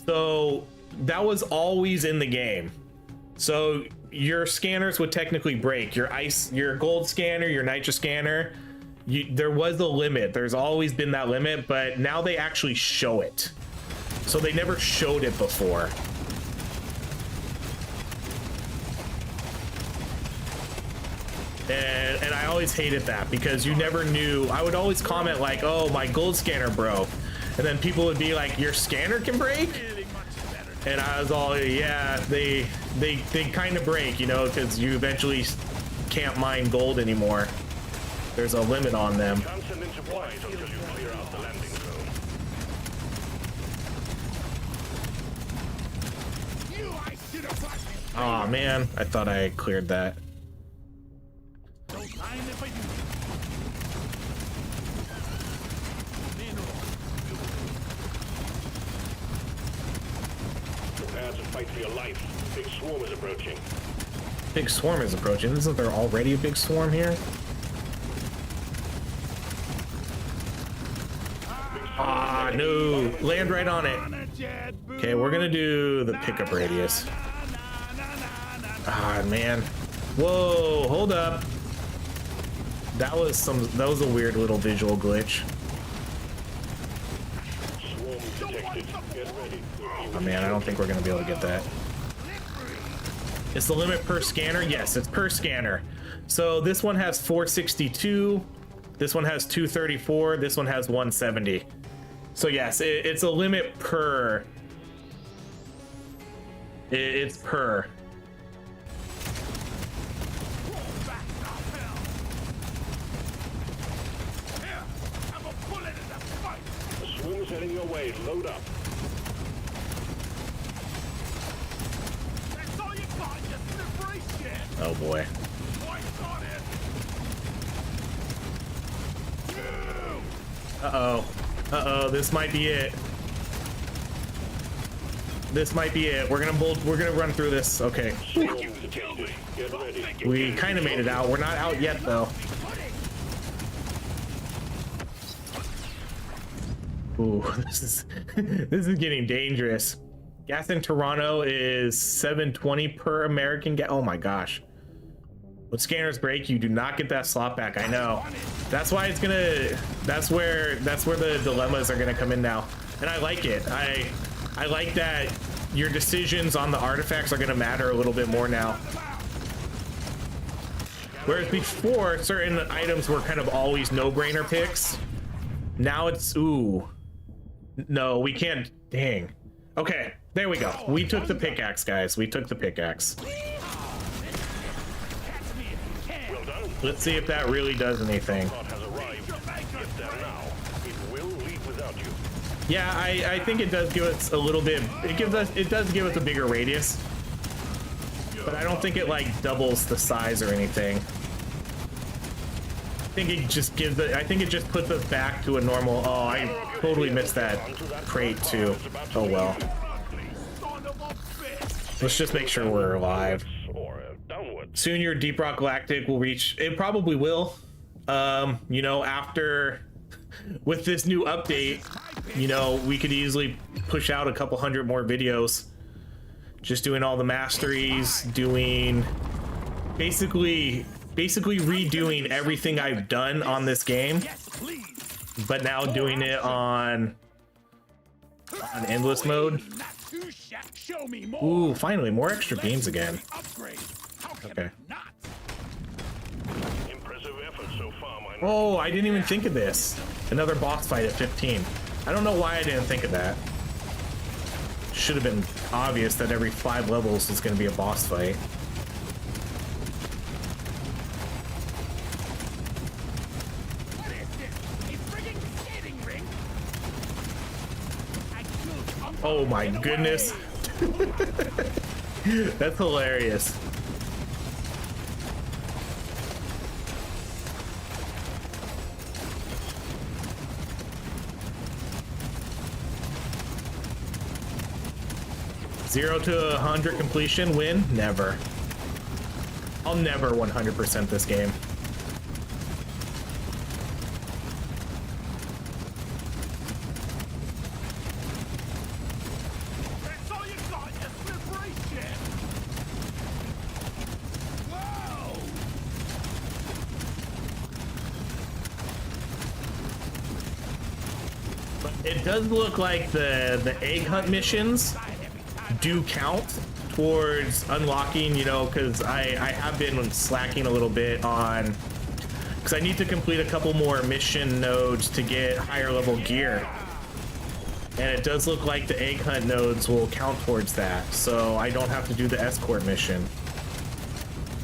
so that was always in the game. So your scanners would technically break. Your gold scanner, your nitro scanner, there was a limit. There's always been that limit, but now they actually show it. So they never showed it before. And I always hated that because you never knew. I would always comment like, oh, my gold scanner broke. And then people would be like, your scanner can break? And I was all, yeah, they kind of break, you know, because you eventually can't mine gold anymore. There's a limit on them. Can't send in supplies until you clear out the landing zone. Oh man, I thought I cleared that. Don't mind if I do. Prepare to fight for your life. Big swarm is approaching. Big swarm is approaching. Isn't there already a big swarm here? Ah, no. Land right on it. Okay, we're gonna do the pickup radius. Ah, man. Whoa, hold up. That was a weird little visual glitch. Swarm detected. Get ready. Oh man, I don't think we're gonna be able to get that. Is the limit per scanner? Yes, it's per scanner. So this one has 462, this one has 234, this one has 170. So yes, it's a limit per. It's per. The swarm is heading your way. Load up. That's all you got, you slippery shit. Oh boy. Points on it. Uh-oh. Uh-oh, this might be it. This might be it. We're gonna run through this. Okay. Swarm detected. Get ready. We kind of made it out. We're not out yet though. Ooh, this is getting dangerous. Gas in Toronto is $7.20 per American gas. Oh my gosh. When scanners break, you do not get that slot back. I know. That's why it's gonna. That's where the dilemmas are gonna come in now. And I like it. I like that your decisions on the artifacts are gonna matter a little bit more now. Whereas before, certain items were kind of always no-brainer picks. Now it's ooh. No, we can't. Dang. Okay, there we go. We took the pickaxe, guys. We took the pickaxe. Well done. Let's see if that really does anything. Pod has arrived. Yeah, I think it does give us a little bit. It does give us a bigger radius, but I don't think it like doubles the size or anything. I think it just gives it. I think it just puts us back to a normal. Oh, I totally missed that crate too. Oh well. Let's just make sure we're alive. Soon your Deep Rock Galactic will reach. It probably will. You know, after with this new update, you know, we could easily push out a couple hundred more videos. Just doing all the masteries, doing basically redoing everything I've done on this game, but now doing it on endless mode. Ooh, finally more extra games again. Okay. Oh, I didn't even think of this. Another boss fight at 15. I don't know why I didn't think of that. Should have been obvious that every 5 levels is going to be a boss fight. Oh my goodness. That's hilarious. Zero to 100 completion win? Never. I'll never 100% this game. That's all you got, you vibration! Whoa! But it does look like the egg hunt missions do count towards unlocking, you know, because I have been slacking a little bit on, because I need to complete a couple more mission nodes to get higher level gear, and it does look like the egg hunt nodes will count towards that, so I don't have to do the escort mission.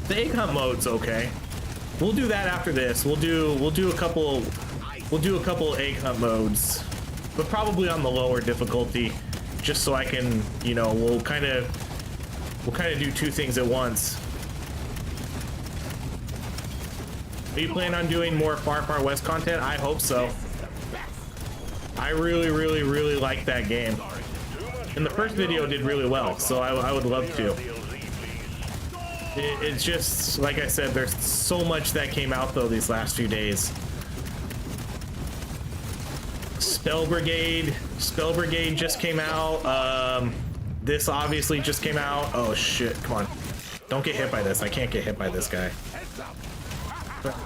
The egg hunt mode's okay. We'll do that after this. We'll do a couple egg hunt modes, but probably on the lower difficulty, just so I can, you know, we'll kind of do 2 things at once. Are you planning on doing more Far Far West content? I hope so. I really like that game. And the first video did really well, so I would love to. It's just, like I said, there's so much that came out though these last few days. Spell Brigade just came out. This obviously just came out. Oh shit, come on. Don't get hit by this. I can't get hit by this guy.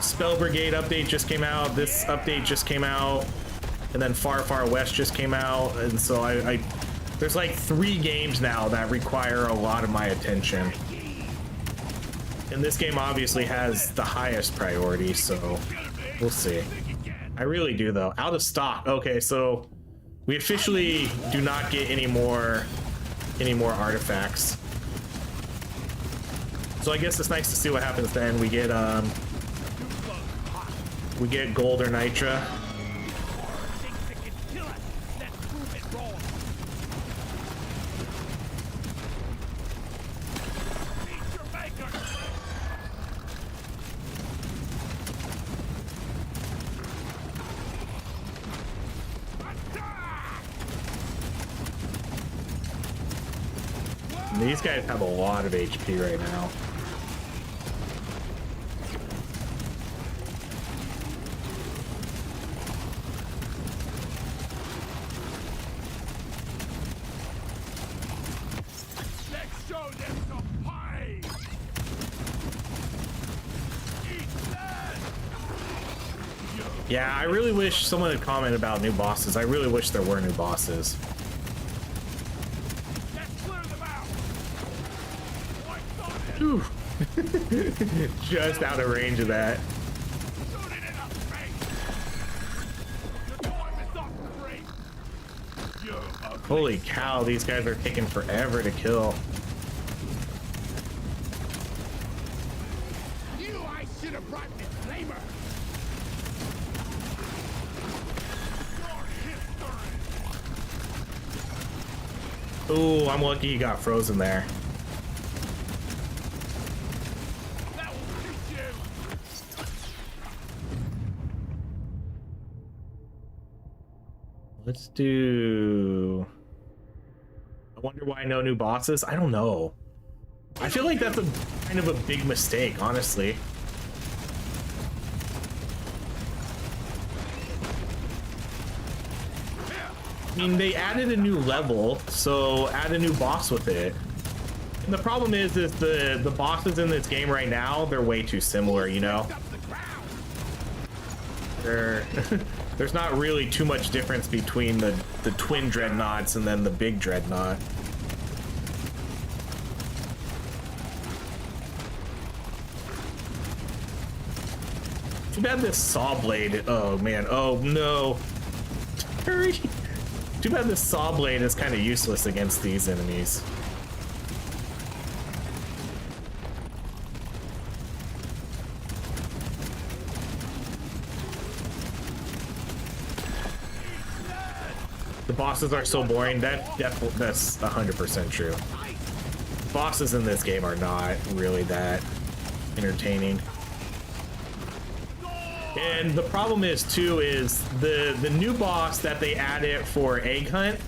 Spell Brigade update just came out. This update just came out. And then Far Far West just came out. And so I there's like 3 games now that require a lot of my attention. And this game obviously has the highest priority, so we'll see. I really do though. Out of stock. Okay, so we officially do not get any more artifacts. So I guess it's nice to see what happens then. We get gold or nitra. These guys have a lot of HP right now. Let's show them some pie! Eat that! Yeah, I really wish someone had commented about new bosses. I really wish there were new bosses. Ooh. Just out of range of that. Holy cow, these guys are taking forever to kill. I should have brought this flamer. Ooh, I'm lucky he got frozen there. That will teach you. Let's do... I wonder why no new bosses? I don't know. I feel like that's a kind of a big mistake, honestly. I mean, they added a new level, so add a new boss with it. And the problem is the bosses in this game right now, they're way too similar, you know? There's not really too much difference between the twin dreadnoughts and then the big dreadnought. Too bad this saw blade. Oh man. Oh no. Hurry. Too bad this saw blade is kind of useless against these enemies. The bosses are so boring. That's 100% true. Bosses in this game are not really that entertaining. And the problem is too is the new boss that they added for Egg Hunt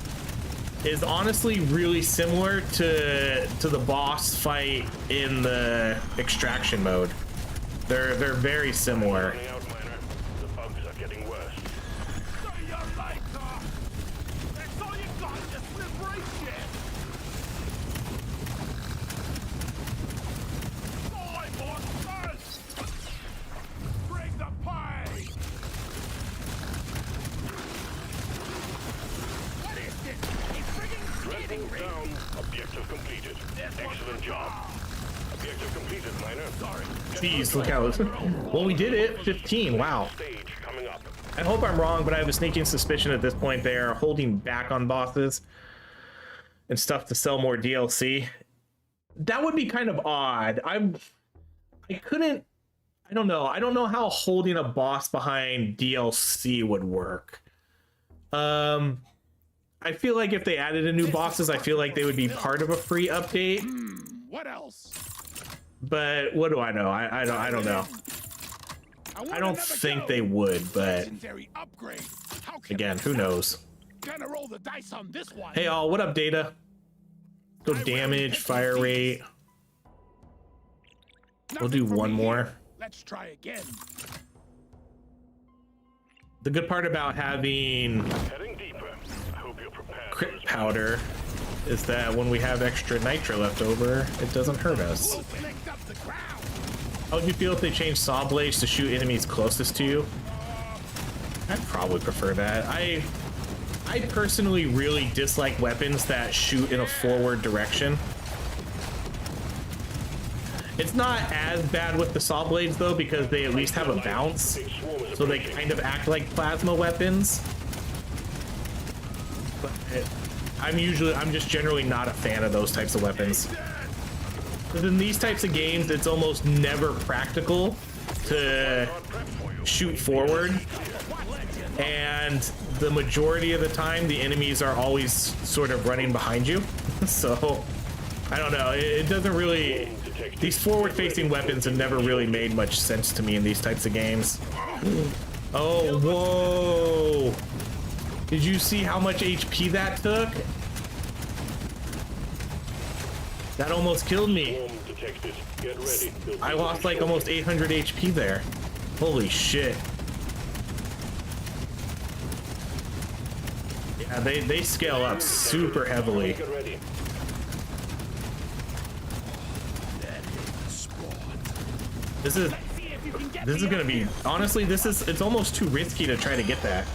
is honestly really similar to the boss fight in the extraction mode. They're very similar. The bugs are getting worse. Down. Objective completed. Excellent job. Objective completed, miner. Sorry. Jeez, look how well we did it. 15. Wow. Stage coming up. I hope I'm wrong, but I have a sneaking suspicion at this point they are holding back on bosses and stuff to sell more DLC. That would be kind of odd. I don't know. I don't know how holding a boss behind DLC would work. I feel like if they added a new bosses, I feel like they would be part of a free update. What else? But what do I know? I don't know. I don't think they would, but again, who knows? Gonna roll the dice on this one. Hey all, what up, Data? Go damage, fire rate. We'll do one more. Let's try again. The good part about having Heading deeper. I hope you're prepared. crit powder is that when we have extra nitro left over, it doesn't hurt us. How would you feel if they changed saw blades to shoot enemies closest to you? I'd probably prefer that. I personally really dislike weapons that shoot in a forward direction. It's not as bad with the saw blades though, because they at least have a bounce, so they kind of act like plasma weapons. But I'm just generally not a fan of those types of weapons. Because in these types of games, it's almost never practical to shoot forward, and the majority of the time, the enemies are always sort of running behind you. So I don't know. It doesn't really. These forward-facing weapons have never really made much sense to me in these types of games. Oh, whoa! Did you see how much HP that took? That almost killed me. I lost like almost 800 HP there. Holy shit. Yeah, they scale up super heavily. This is gonna be, honestly, it's almost too risky to try to get that.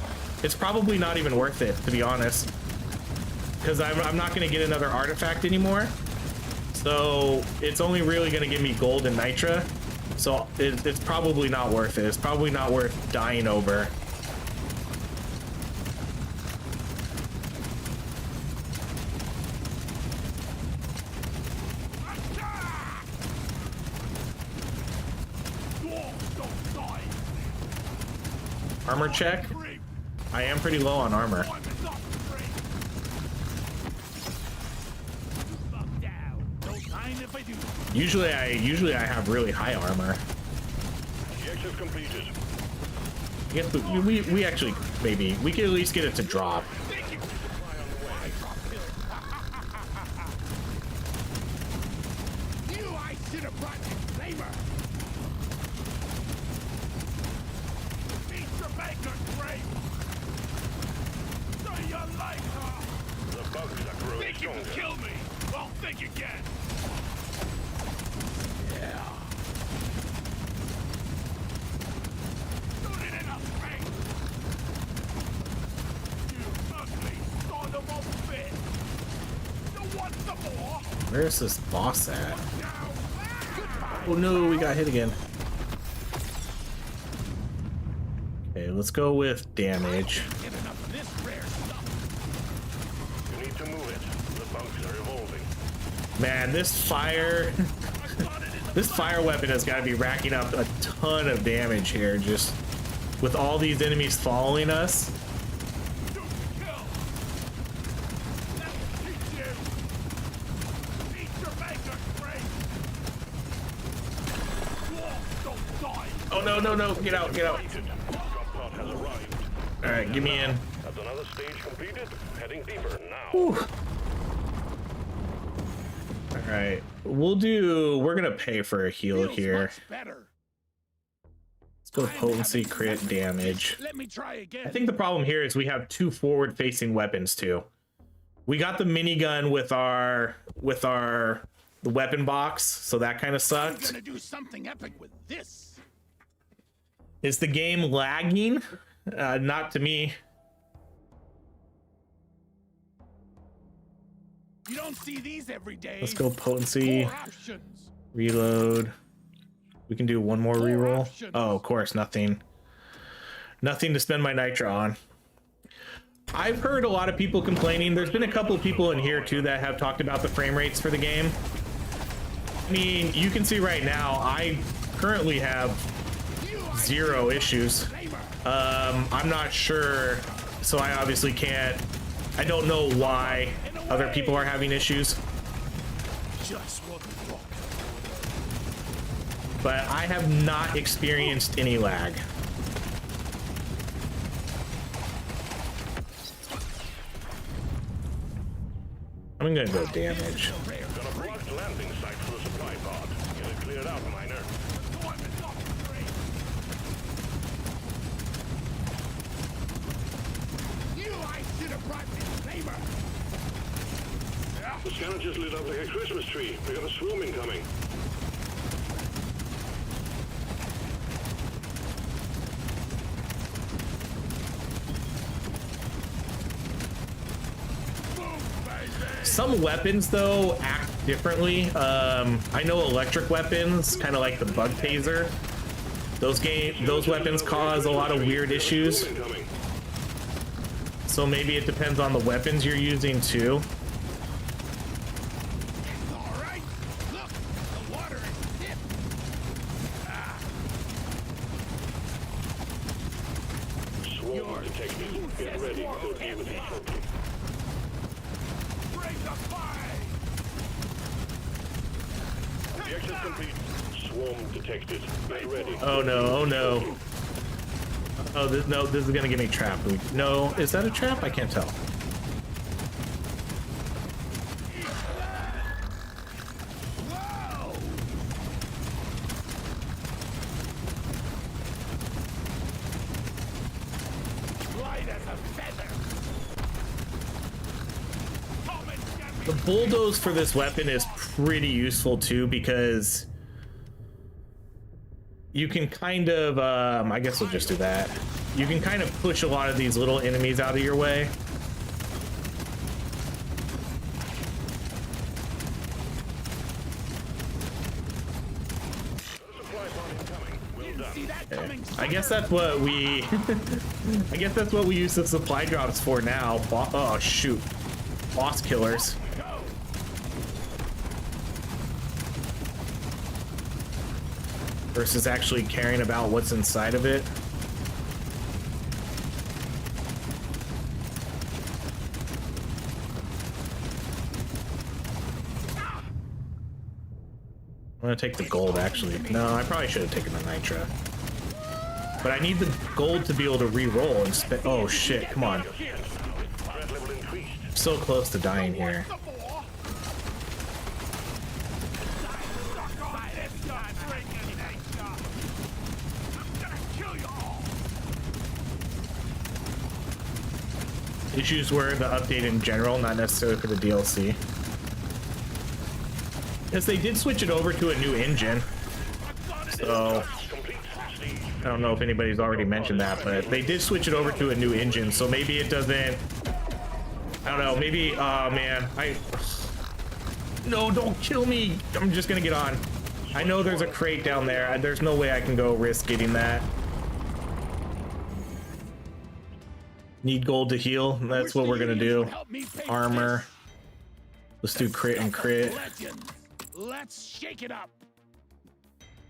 It's probably not even worth it, to be honest, because I'm not gonna get another artifact anymore, so it's only really gonna give me gold and nitra, so it's probably not worth it. It's probably not worth dying over. Armor check. I am pretty low on armor. if I do? Usually I have really high armor. The exit completed. I guess we actually maybe we could at least get it to drop. Thank you. Knew I should have brought you flavor. Feast your banker, great. So you like her. The bugs are growing Think you can stronger. kill me? Well, think again. Yeah. Shoot it in the face. You ugly son of a bitch. You want some more? Where's this boss at? Down. Oh no, we got hit again. Okay, let's go with damage. Get enough of this rare stuff. You need to move it. The bugs are evolving. Man, this fire this fire weapon has got to be racking up a ton of damage here, just with all these enemies following us. Shoot to kill. Let's teach you. Eat your banker, great. Dwarf, don't die. Oh no, no, no, get out, get out. Drop pod has arrived. All right, get me in. That's another stage completed. Heading deeper now. Whew. All right, we're gonna pay for a heal Feels here. much better. Let's go potency, crit, damage. Let me try again. I think the problem here is we have two forward-facing weapons too. We got the minigun with the weapon box, so that kind of I'm sucked. gonna do something epic with this. Is the game lagging? Not to me. You don't see these every day. Let's go potency, Four options. reload. We can do one more reroll. Oh, of course, nothing. Nothing to spend my nitro on. I've heard a lot of people complaining. There's been a couple of people in here too that have talked about the frame rates for the game. I mean, you can see right now, I currently have 0 issues. I'm not sure, so I obviously can't. I don't know why other people are having issues, Just what the fuck. but I have not experienced any lag. I'm gonna go damage. Got a blocked landing site for the supply pod. Get it cleared out, miner. You, I should have brought me flavor. The scanner just lit up like a Christmas tree. We got a swarm incoming. Some weapons though act differently. I know electric weapons, kind of like the bug taser. Those weapons cause a lot of weird issues. Incoming. So maybe it depends on the weapons you're using too. All right. Look, the water is dipped. Swarm detected. Get ready. We'll deal with it shortly. Bring the fire. The exit complete. Swarm detected. Get ready. Oh no, oh no. Oh, no, this is gonna get me trapped. No, is that a trap? I can't tell. Whoa! Light as a feather. Come and get me. The bulldoze for this weapon is pretty useful too, because you can kind of, I guess we'll just do that. You can kind of push a lot of these little enemies out of your way. Supply pod incoming. Well done. See that coming? I guess that's what we, I guess that's what we use the supply drops for now. Oh shoot, boss killers. Go. Versus actually caring about what's inside of it. I'm gonna take the gold, actually. No, I probably should have taken the nitra. But I need the gold to be able to re-roll and spend. Oh shit, come on. I'm so close to dying here. Issues were the update in general, not necessarily for the DLC. Because they did switch it over to a new engine. So, I don't know if anybody's already mentioned that, but they did switch it over to a new engine, so maybe it doesn't... I don't know, maybe... Oh, man. No, don't kill me! I'm just gonna get on. I know there's a crate down there. There's no way I can go risk getting that. Need gold to heal. That's what we're gonna do. Armor. Let's do crit and crit. Let's shake it up.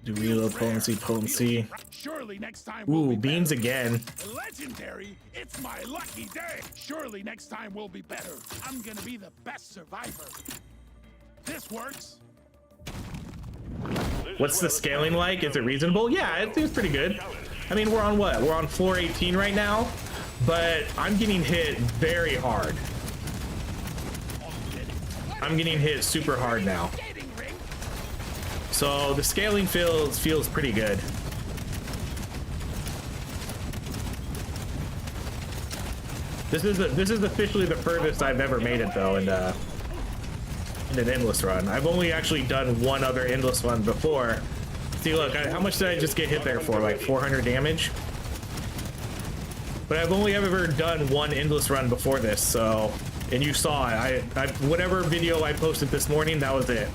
Do reload potency. Surely next time Ooh, beans again. Legendary, it's my lucky day. Surely next time will be better. I'm gonna be the best survivor. This works. What's the scaling like? Is it reasonable? Yeah, it's pretty good. I mean, we're on what? We're on floor 18 right now. But I'm getting hit very hard. I'm getting hit super hard now. So the scaling feels pretty good. This is officially the furthest I've ever made it though in an endless run. I've only actually done one other endless run before. See, look, how much did I just get hit there for? Like 400 damage? But I've only ever done one endless run before this, so... And you saw it. Whatever video I posted this morning, that was it.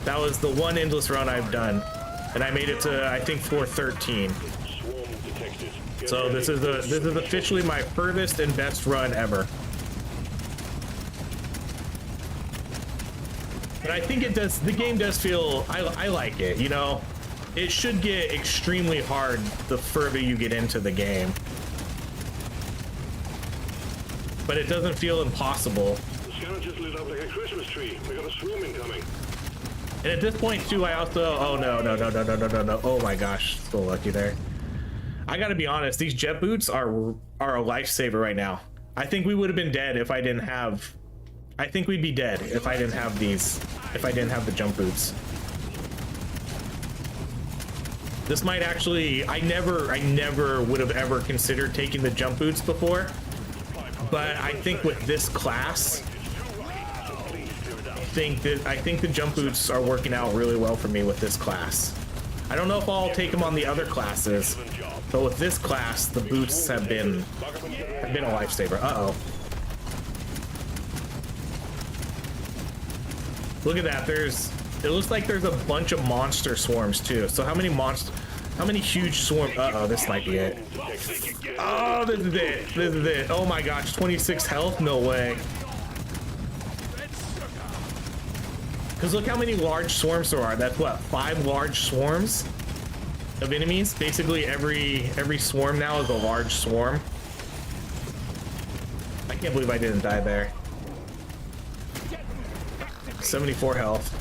That was the one endless run I've done. And I made it to, I think, floor 13. So this is officially my furthest and best run ever. But I think it does, the game does feel, I like it, you know? It should get extremely hard the further you get into the game. But it doesn't feel impossible. The scanner just lit up like a Christmas tree. We got a swarm incoming. And at this point too, I also... Oh no. Oh my gosh, so lucky there. I gotta be honest, these jet boots are a lifesaver right now. I think we would have been dead if I didn't have... I think we'd be dead if I didn't have these. If I didn't have the jump boots. This might actually... I never would have ever considered taking the jump boots before. But I think with this class, I think the jump boots are working out really well for me with this class. I don't know if I'll take them on the other classes, but with this class, the boots have been a lifesaver. Uh-oh. Look at that. It looks like there's a bunch of monster swarms too. So how many huge swarms? Uh-oh, this might be it. Oh, this is it. Oh my gosh, 26 health? No way. Because look how many large swarms there are. That's what, 5 large swarms of enemies? Basically every swarm now is a large swarm. I can't believe I didn't die there. 74 health.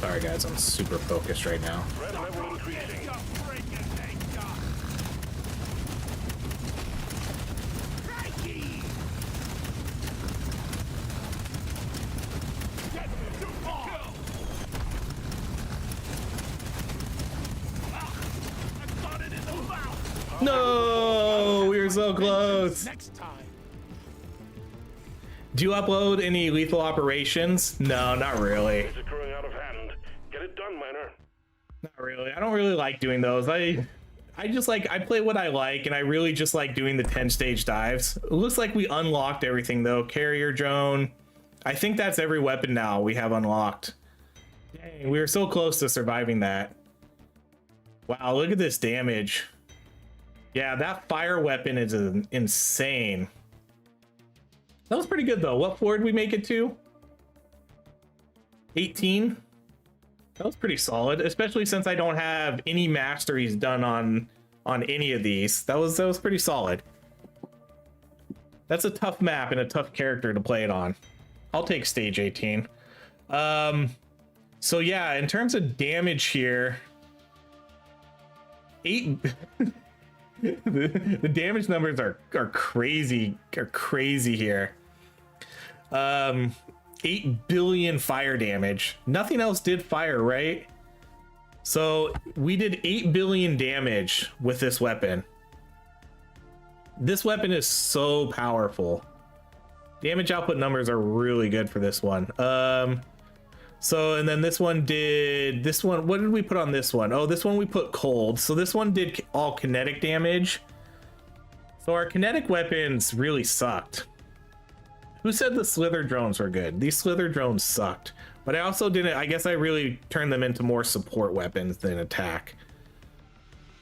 Sorry guys, I'm super focused right now. No, we were so close. Next time. Do you upload any lethal operations? No, not really. It's growing out of hand. Get it done, miner. Not really. I don't really like doing those. I just like, I play what I like, and I really just like doing the 10 stage dives. It looks like we unlocked everything though. Carrier drone. I think that's every weapon now we have unlocked. Dang, we were so close to surviving that. Wow, look at this damage. Yeah, that fire weapon is insane. That was pretty good though. What floor did we make it to? 18? That was pretty solid, especially since I don't have any masteries done on any of these. That was pretty solid. That's a tough map and a tough character to play it on. I'll take stage 18. So yeah, in terms of damage here, the damage numbers are crazy here. 8 billion fire damage. Nothing else did fire, right? So we did 8 billion damage with this weapon. This weapon is so powerful. Damage output numbers are really good for this one. So, and then this one, what did we put on this one? Oh, this one we put cold. So this one did all kinetic damage. So our kinetic weapons really sucked. Who said the slither drones were good? These slither drones sucked. But I also didn't, I guess I really turned them into more support weapons than attack.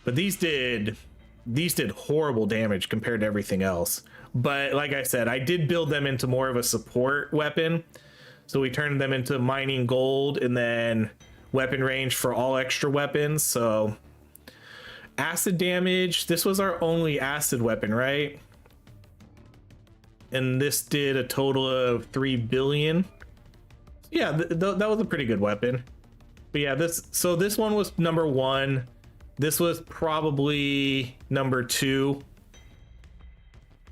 But these did horrible damage compared to everything else. But like I said, I did build them into more of a support weapon. So we turned them into mining gold and then weapon range for all extra weapons. So acid damage, this was our only acid weapon, right? And this did a total of 3 billion. Yeah, that was a pretty good weapon. But yeah, this one was number 1. This was probably number 2.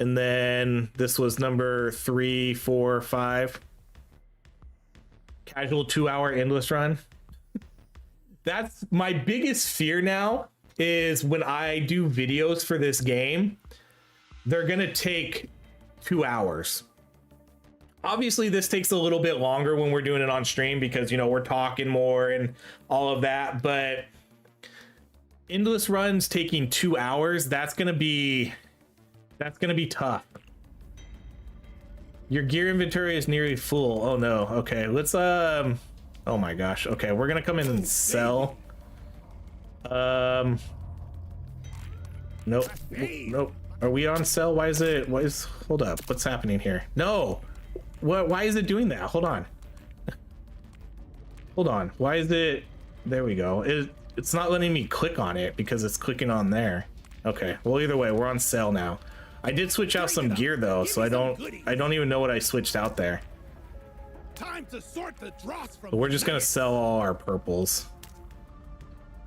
And then this was number 3, 4, 5. Casual 2-hour endless run. That's my biggest fear now, is when I do videos for this game, they're gonna take 2 hours. Obviously this takes a little bit longer when we're doing it on stream because, you know, we're talking more and all of that, but endless runs taking 2 hours, that's gonna be tough. Your gear inventory is nearly full. Oh no. Okay, let's oh my gosh. Okay, we're gonna come in and sell. Nope. Nope. Are we on sell? Hold up. What's happening here? No. Why is it doing that? Hold on. Hold on. Why is it? There we go. It's not letting me click on it because it's clicking on there. Okay. Well, either way, we're on sale now. I did switch out some gear though, so I don't even know what I switched out there. Time to sort the dross from. But we're just gonna sell all our purples.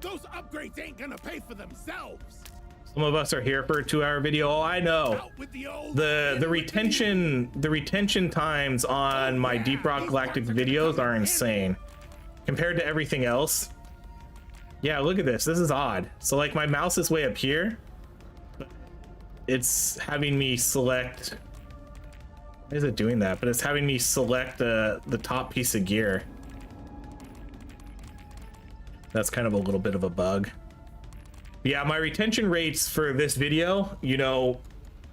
Those upgrades ain't gonna pay for themselves. Some of us are here for a 2-hour video. Oh, I know. The retention times on my Deep Rock Galactic videos are insane compared to everything else. Yeah, look at this. This is odd. So like my mouse is way up here. It's having me select. Why is it doing that? But it's having me select the top piece of gear. That's kind of a little bit of a bug. Yeah, my retention rates for this video, you know,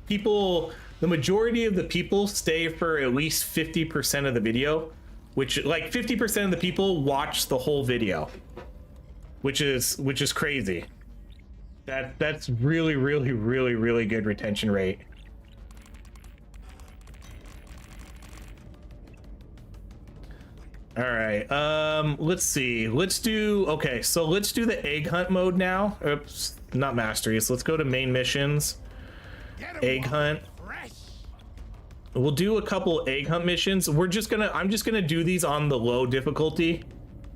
the majority of the people stay for at least 50% of the video, which like 50% of the people watch the whole video, which is crazy. That's really good retention rate. All right, let's see. Okay, so let's do the egg hunt mode now. Oops, not masteries. Let's go to main missions. Egg hunt. We'll do a couple egg hunt missions. I'm just gonna do these on the low difficulty.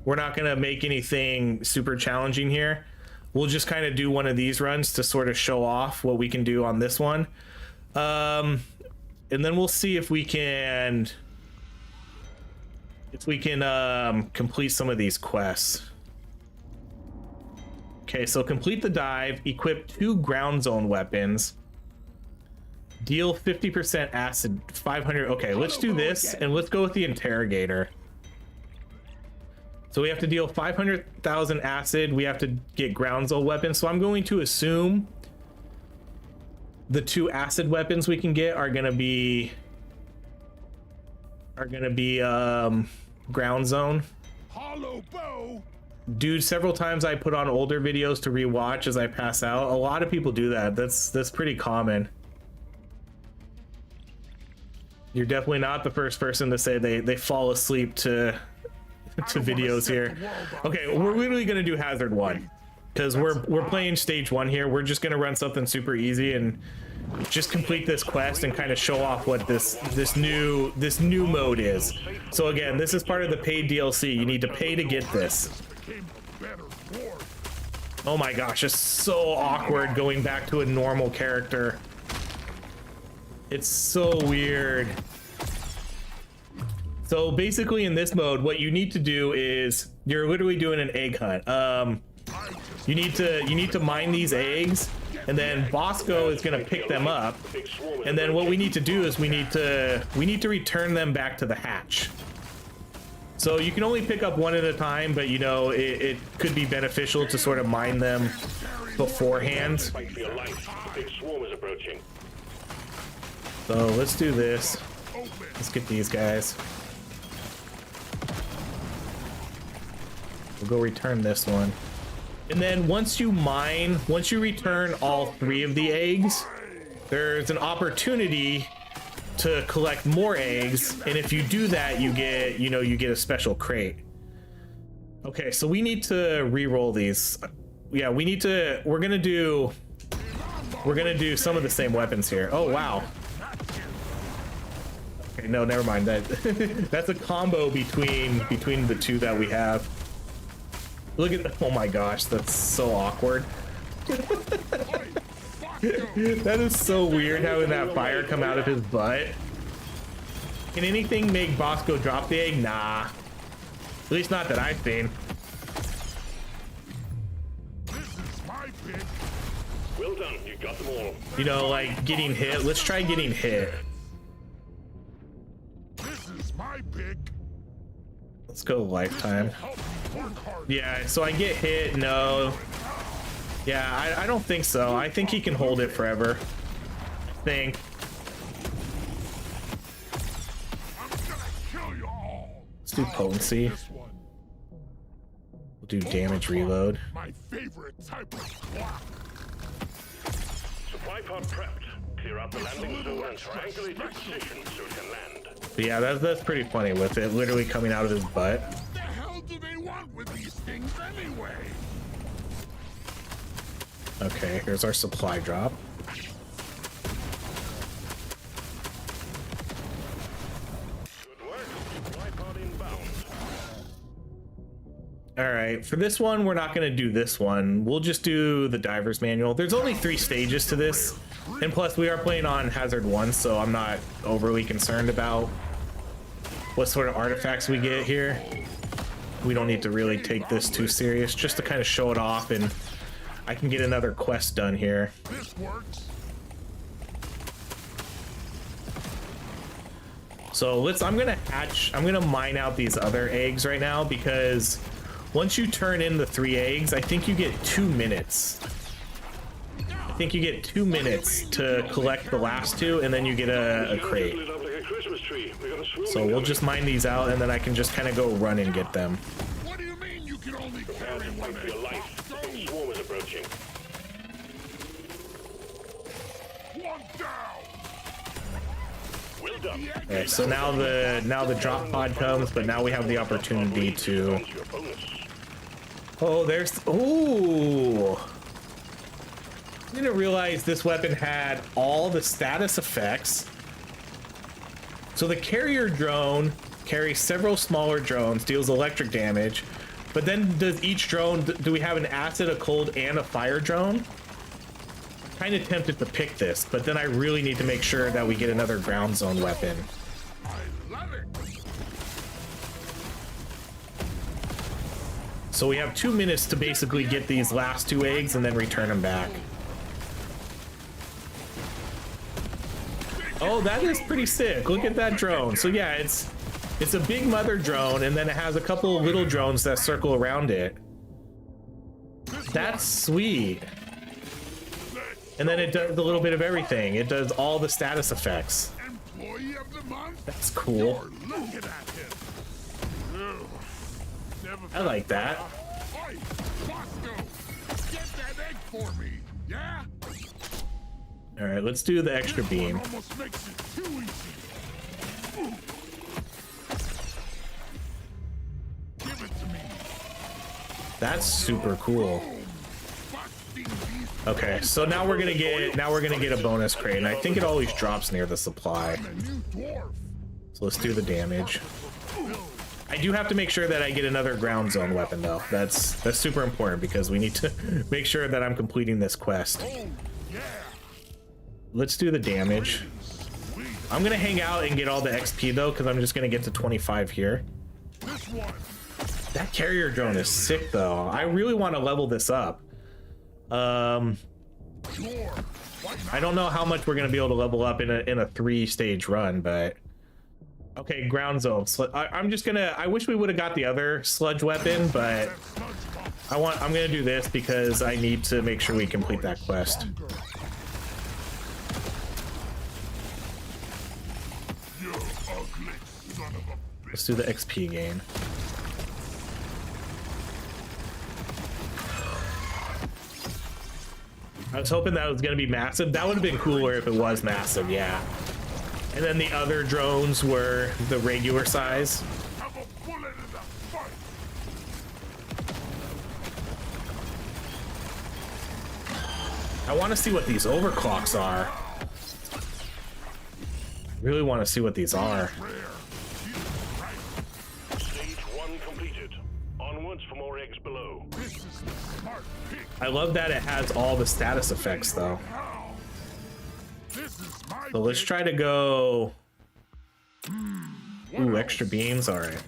We're not gonna make anything super challenging here. We'll just kind of do one of these runs to sort of show off what we can do on this one. And then we'll see if we can complete some of these quests. Okay, so complete the dive, equip 2 ground zone weapons, Deal 50% acid, 500. Okay, let's do this and let's go with the interrogator. So we have to deal 500,000 acid. We have to get ground zone weapons. So I'm going to assume the 2 acid weapons we can get are gonna be ground zone. Hollow bow. Dude, several times I put on older videos to rewatch as I pass out. A lot of people do that. That's pretty common. You're definitely not the first person to say they fall asleep to videos here. Okay, we're literally gonna do hazard 1 because we're playing stage 1 here. We're just gonna run something super easy and just complete this quest and kind of show off what this new mode is. So again, this is part of the paid DLC. You need to pay to get this. Oh my gosh, it's so awkward going back to a normal character. It's so weird. So basically in this mode, what you need to do is you're literally doing an egg hunt. You need to mine these eggs, and then Bosco is gonna pick them up. And then what we need to do is we need to return them back to the hatch. So you can only pick up one at a time, but you know, it could be beneficial to sort of mine them beforehand. So let's do this. Let's get these guys. We'll go return this one. And then once you return all 3 of the eggs, there's an opportunity to collect more eggs. And if you do that, you get a special crate. Okay, so we need to re-roll these. Yeah, we're gonna do some of the same weapons here. Oh, wow. Okay, no, never mind. That's a combo between the 2 that we have. Look at oh my gosh, that's so awkward. That is so weird having that fire come out of his butt. Can anything make Bosco drop the egg? Nah. At least not that I've seen. Well done, you got them all. You know, like getting hit. Let's try getting hit. This is my pick. Let's go lifetime. Yeah, so I get hit. No. Yeah, I don't think so. I think he can hold it forever. I think. Let's do potency. We'll do damage reload. My favorite type of block. Supply pod prepped. Clear out the landing zone and triangulate your position so it can land. But yeah, that's pretty funny with it literally coming out of his butt. What the hell do they want with these things anyway? Okay, here's our supply drop. Good work. Supply pod inbound. All right, for this one, we're not gonna do this one. We'll just do the diver's manual. There's only 3 stages to this. And plus we are playing on hazard 1, so I'm not overly concerned about what sort of artifacts we get here. We don't need to really take this too serious, just to kind of show it off, and I can get another quest done here. This works. So I'm gonna mine out these other eggs right now, because once you turn in the 3 eggs, I think you get 2 minutes. I think you get 2 minutes to collect the last 2, and then you get a crate. So we'll just mine these out, and then I can just kind of go run and get them. What do you mean you can only carry one For your life. egg? Big swarm is approaching. One down. Well done. Okay, so now the drop pod comes, but now we have the opportunity to. Your bonus. Oh, there's. Ooh. I didn't realize this weapon had all the status effects. So the carrier drone carries several smaller drones, deals electric damage, but then does each drone, do we have an acid, a cold, and a fire drone? I'm kind of tempted to pick this, but then I really need to make sure that we get another ground zone weapon. I love it. So we have 2 minutes to basically get these last 2 eggs and then return them back. Oh, that is pretty sick. Look at that drone. So yeah, it's a big mother drone, and then it has a couple of little drones that circle around it. That's sweet. And then it does a little bit of everything. It does all the status effects. Employee of the month? That's cool. You're looking at him. I like that. Oi, Bosco, get that egg for me, yeah? All right, let's do the extra This one beam. almost makes it too easy. Ooh. Give it to me. That's super cool. Busting these Okay, so now we're gonna get a bonus crate, and I think it always drops near the supply. a new dwarf. So let's do the damage. I do have to make sure that I get another ground zone weapon though. That's super important because we need to make sure that I'm completing this quest. Oh, yeah. Let's do the damage. Sweet. I'm gonna hang out and get all the XP though, because I'm just gonna get to 25 here. This one. That carrier drone is sick though. I really want to level this up. Sure. Why not? I don't know how much we're gonna be able to level up in a 3-stage run, but okay, ground zone. I'm just gonna. I wish we would have got the other sludge weapon, but I'm gonna do this because I need to make sure we complete that quest. You ugly son of a bitch. Let's do the XP gain. I was hoping that was gonna be massive. That would have been cooler if it was massive, yeah. And then the other drones were the regular size. Have a bullet in the fight. I want to see what these overclocks are. Really want to see what these are. Rare. Jesus Christ. Stage 1 completed. Onwards for more eggs below. This is the smart pick. I love that it has all the status effects though. How? This is my So let's pick. try to go. What Ooh, else? extra beams. All right.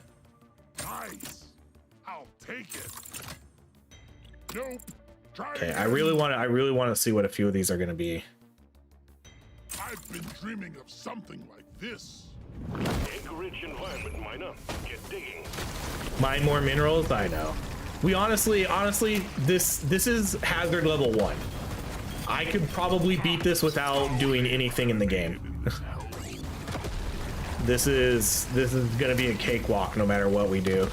Nice. I'll take it. Nope. Try Okay. again. I really want to see what a few of these are going to be. I've been dreaming of something like this. Egg-rich environment, miner. Get digging. Mine more minerals. I know. We honestly, this is hazard level 1. I could probably beat this without doing anything in the game. This is gonna be a cakewalk no matter what we do.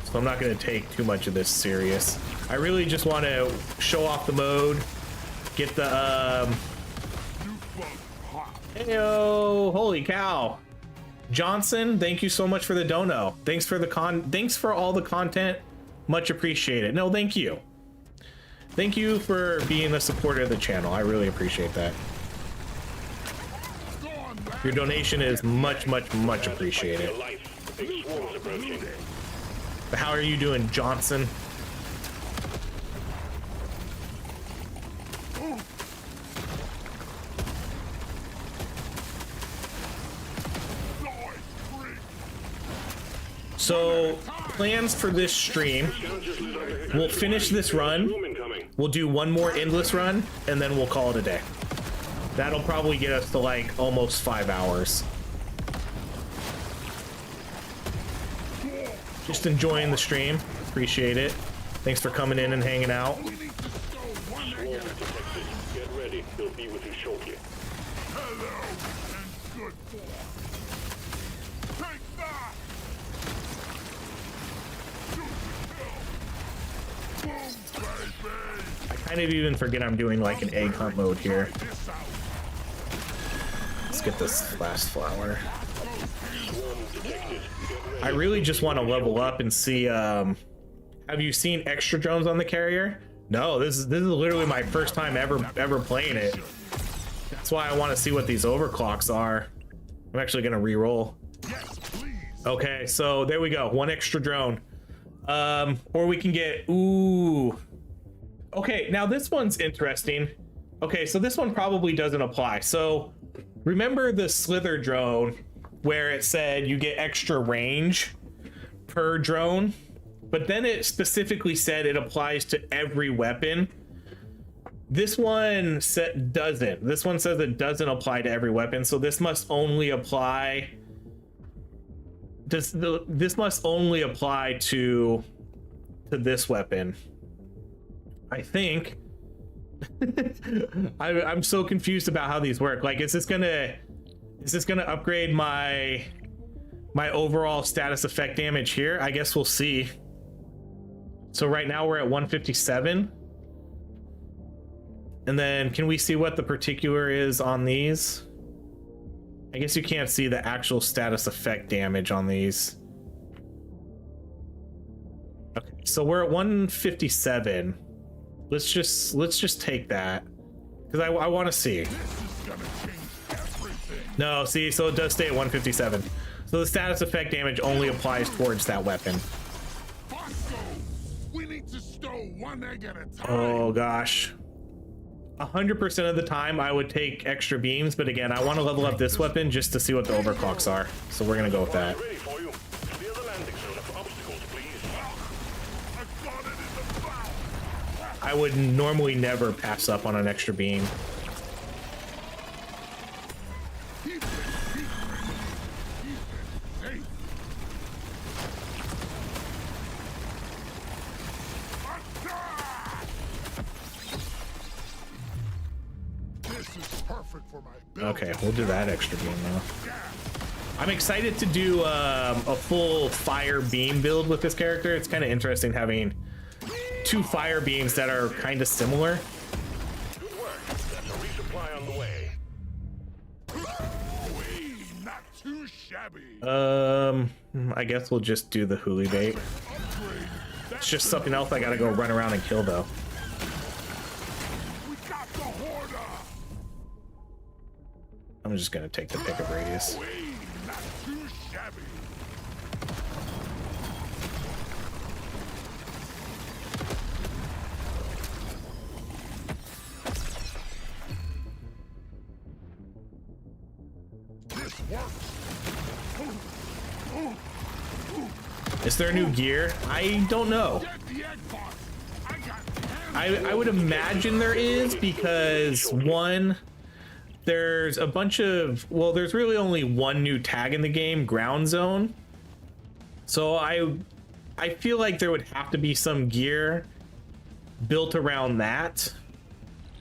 So I'm not gonna take too much of this serious. I really just want to show off the mode, get the You bug hot. Heyo, holy cow. Johnson, thank you so much for the dono. Thanks for all the content. Much appreciated. No, thank you. Thank you for being a supporter of the channel. I really appreciate that. Go on, lad. Your donation is much appreciated. Your life. Big swarms approaching. But how are you doing, Johnson? Noise free. So, plans for this stream. We'll finish this run. Boom incoming. We'll do one more endless run, and then we'll call it a day. That'll probably get us to like almost 5 hours. Just enjoying the stream. Appreciate it. Thanks for coming in and hanging out. We need to stow one egg Swarms at a detected. time. Get ready. They'll be with you shortly. Hello and good boy. Take that. Shoot to kill. Boom, baby. I kind of even forget I'm doing like an egg hunt mode here. Try this out. Let's get this last flower. Swarm detected. Get ready. I really just want to level up and see. Have you seen extra drones on the carrier? No, this is literally my first time ever playing it. That's why I want to see what these overclocks are. I'm actually gonna re-roll. Yes, please. Okay, so there we go. One extra drone. Or we can get. Ooh. Okay, now this one's interesting. Okay, so this one probably doesn't apply. So remember the slither drone where it said you get extra range per drone, but then it specifically said it applies to every weapon. This one doesn't. This one says it doesn't apply to every weapon, so this must only apply. This must only apply to this weapon. I think. I'm so confused about how these work. Like, is this gonna upgrade my overall status effect damage here? I guess we'll see. So right now we're at 157. And then can we see what the particular is on these? I guess you can't see the actual status effect damage on these. Okay, so we're at 157. Let's just take that, because I want to see. No, see, so it does stay at 157. So the status effect damage only applies towards that weapon. We need to stow one egg at a time. Oh gosh. 100% of the time I would take extra beams, but again, I want to level up this weapon just to see what the overclocks are. So we're gonna go with that. Ready for you. Clear the landing zone of obstacles, please. I got it in the bow. I would normally never pass up on an extra beam. Keep it safe. This is perfect for my build. Okay, we'll do that extra beam now. I'm excited to do a full fire beam build with this character. It's kind of interesting having two fire beams that are kind of similar. Good work. That's a resupply on the way. Not too shabby. I guess we'll just do the huli bait. Upgrade. It's just something else I gotta go run around and kill though. We got the horde. I'm just gonna take the pickup radius. Not too shabby. This works. Is there new gear? I don't know. Get the egg pot. I got I would imagine there is, because one, there's a bunch of, well, there's really only one new tag in the game, ground zone. So I feel like there would have to be some gear built around that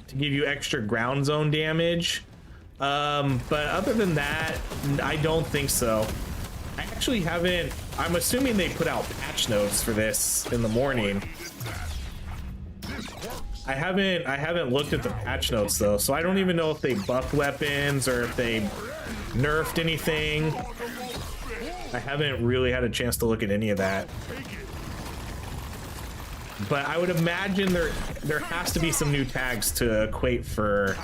to give you extra ground zone damage. But other than that, I don't think so. I actually haven't, I'm assuming they put out patch notes for this in the morning. I haven't looked at the patch notes though, so I don't even know if they buffed weapons or if they nerfed anything. I haven't really had a chance to look at any of that. But I would imagine there has to be some new tags to equate for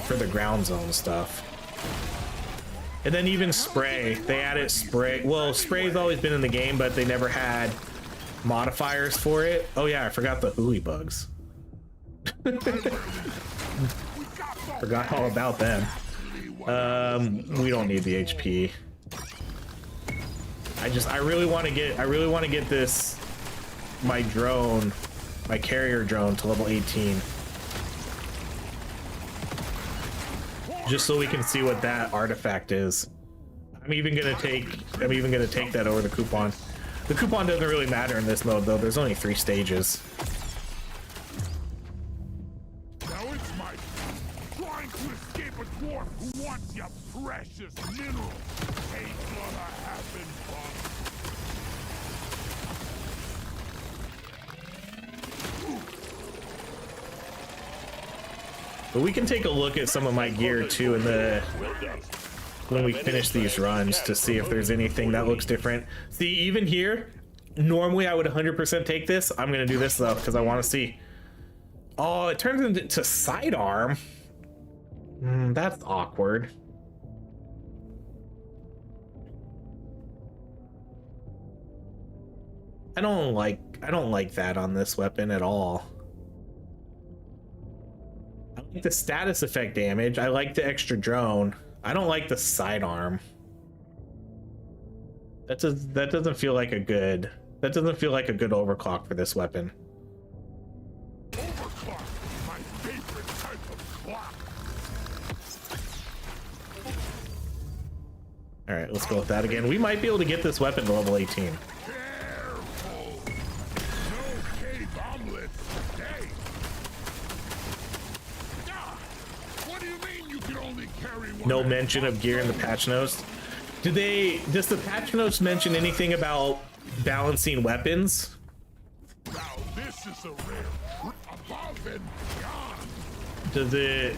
the ground zone stuff. And then even spray, they added spray. Well, spray's always been in the game, but they never had modifiers for it. Oh yeah, I forgot the huli bugs. Forgot all about them. We don't need the HP. I really want to get this, my drone, my carrier drone to level 18. Just so we can see what that artifact is. I'm even gonna take that over the coupon. The coupon doesn't really matter in this mode though. There's only 3 stages. Now it's my turn. Trying to escape a dwarf who wants your precious minerals. Ain't gonna happen, bud. But we can take a look at some of my gear too in the Well done. when we finish these runs to see if there's anything that looks different. See, even here, normally I would 100% take this. I'm gonna do this though because I want to see. Oh, it turns into sidearm. That's awkward. I don't like that on this weapon at all. I like the status effect damage. I like the extra drone. I don't like the sidearm. That doesn't feel like a good overclock for this weapon. Overclock, my favorite All right, let's go with that again. We might be able to get this weapon to level 18. Careful. No cave omelets today. Ah, what do you mean you can only carry one? No mention of gear in the patch notes. Does the patch notes mention anything about balancing weapons? Now this is a rare above and beyond. Does it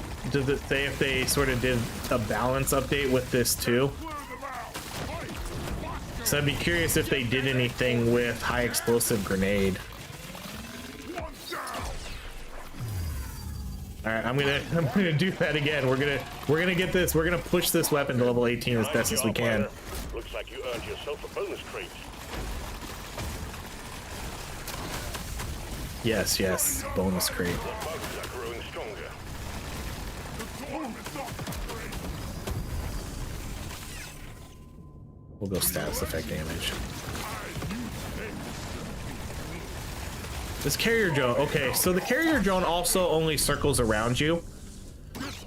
say if they sort of did a balance update with this too? Clear them out. Fight. So I'd be curious if they did anything with high explosive grenade. One down. All right, I'm gonna do that again. We're gonna get this. We're gonna push this weapon to level 18 as best as we can. Looks like you earned yourself a bonus crate. Yes, bonus crate. The bugs are growing stronger. The storm is not great. We'll go status effect damage. This carrier drone. Okay, so the carrier drone also only circles around you.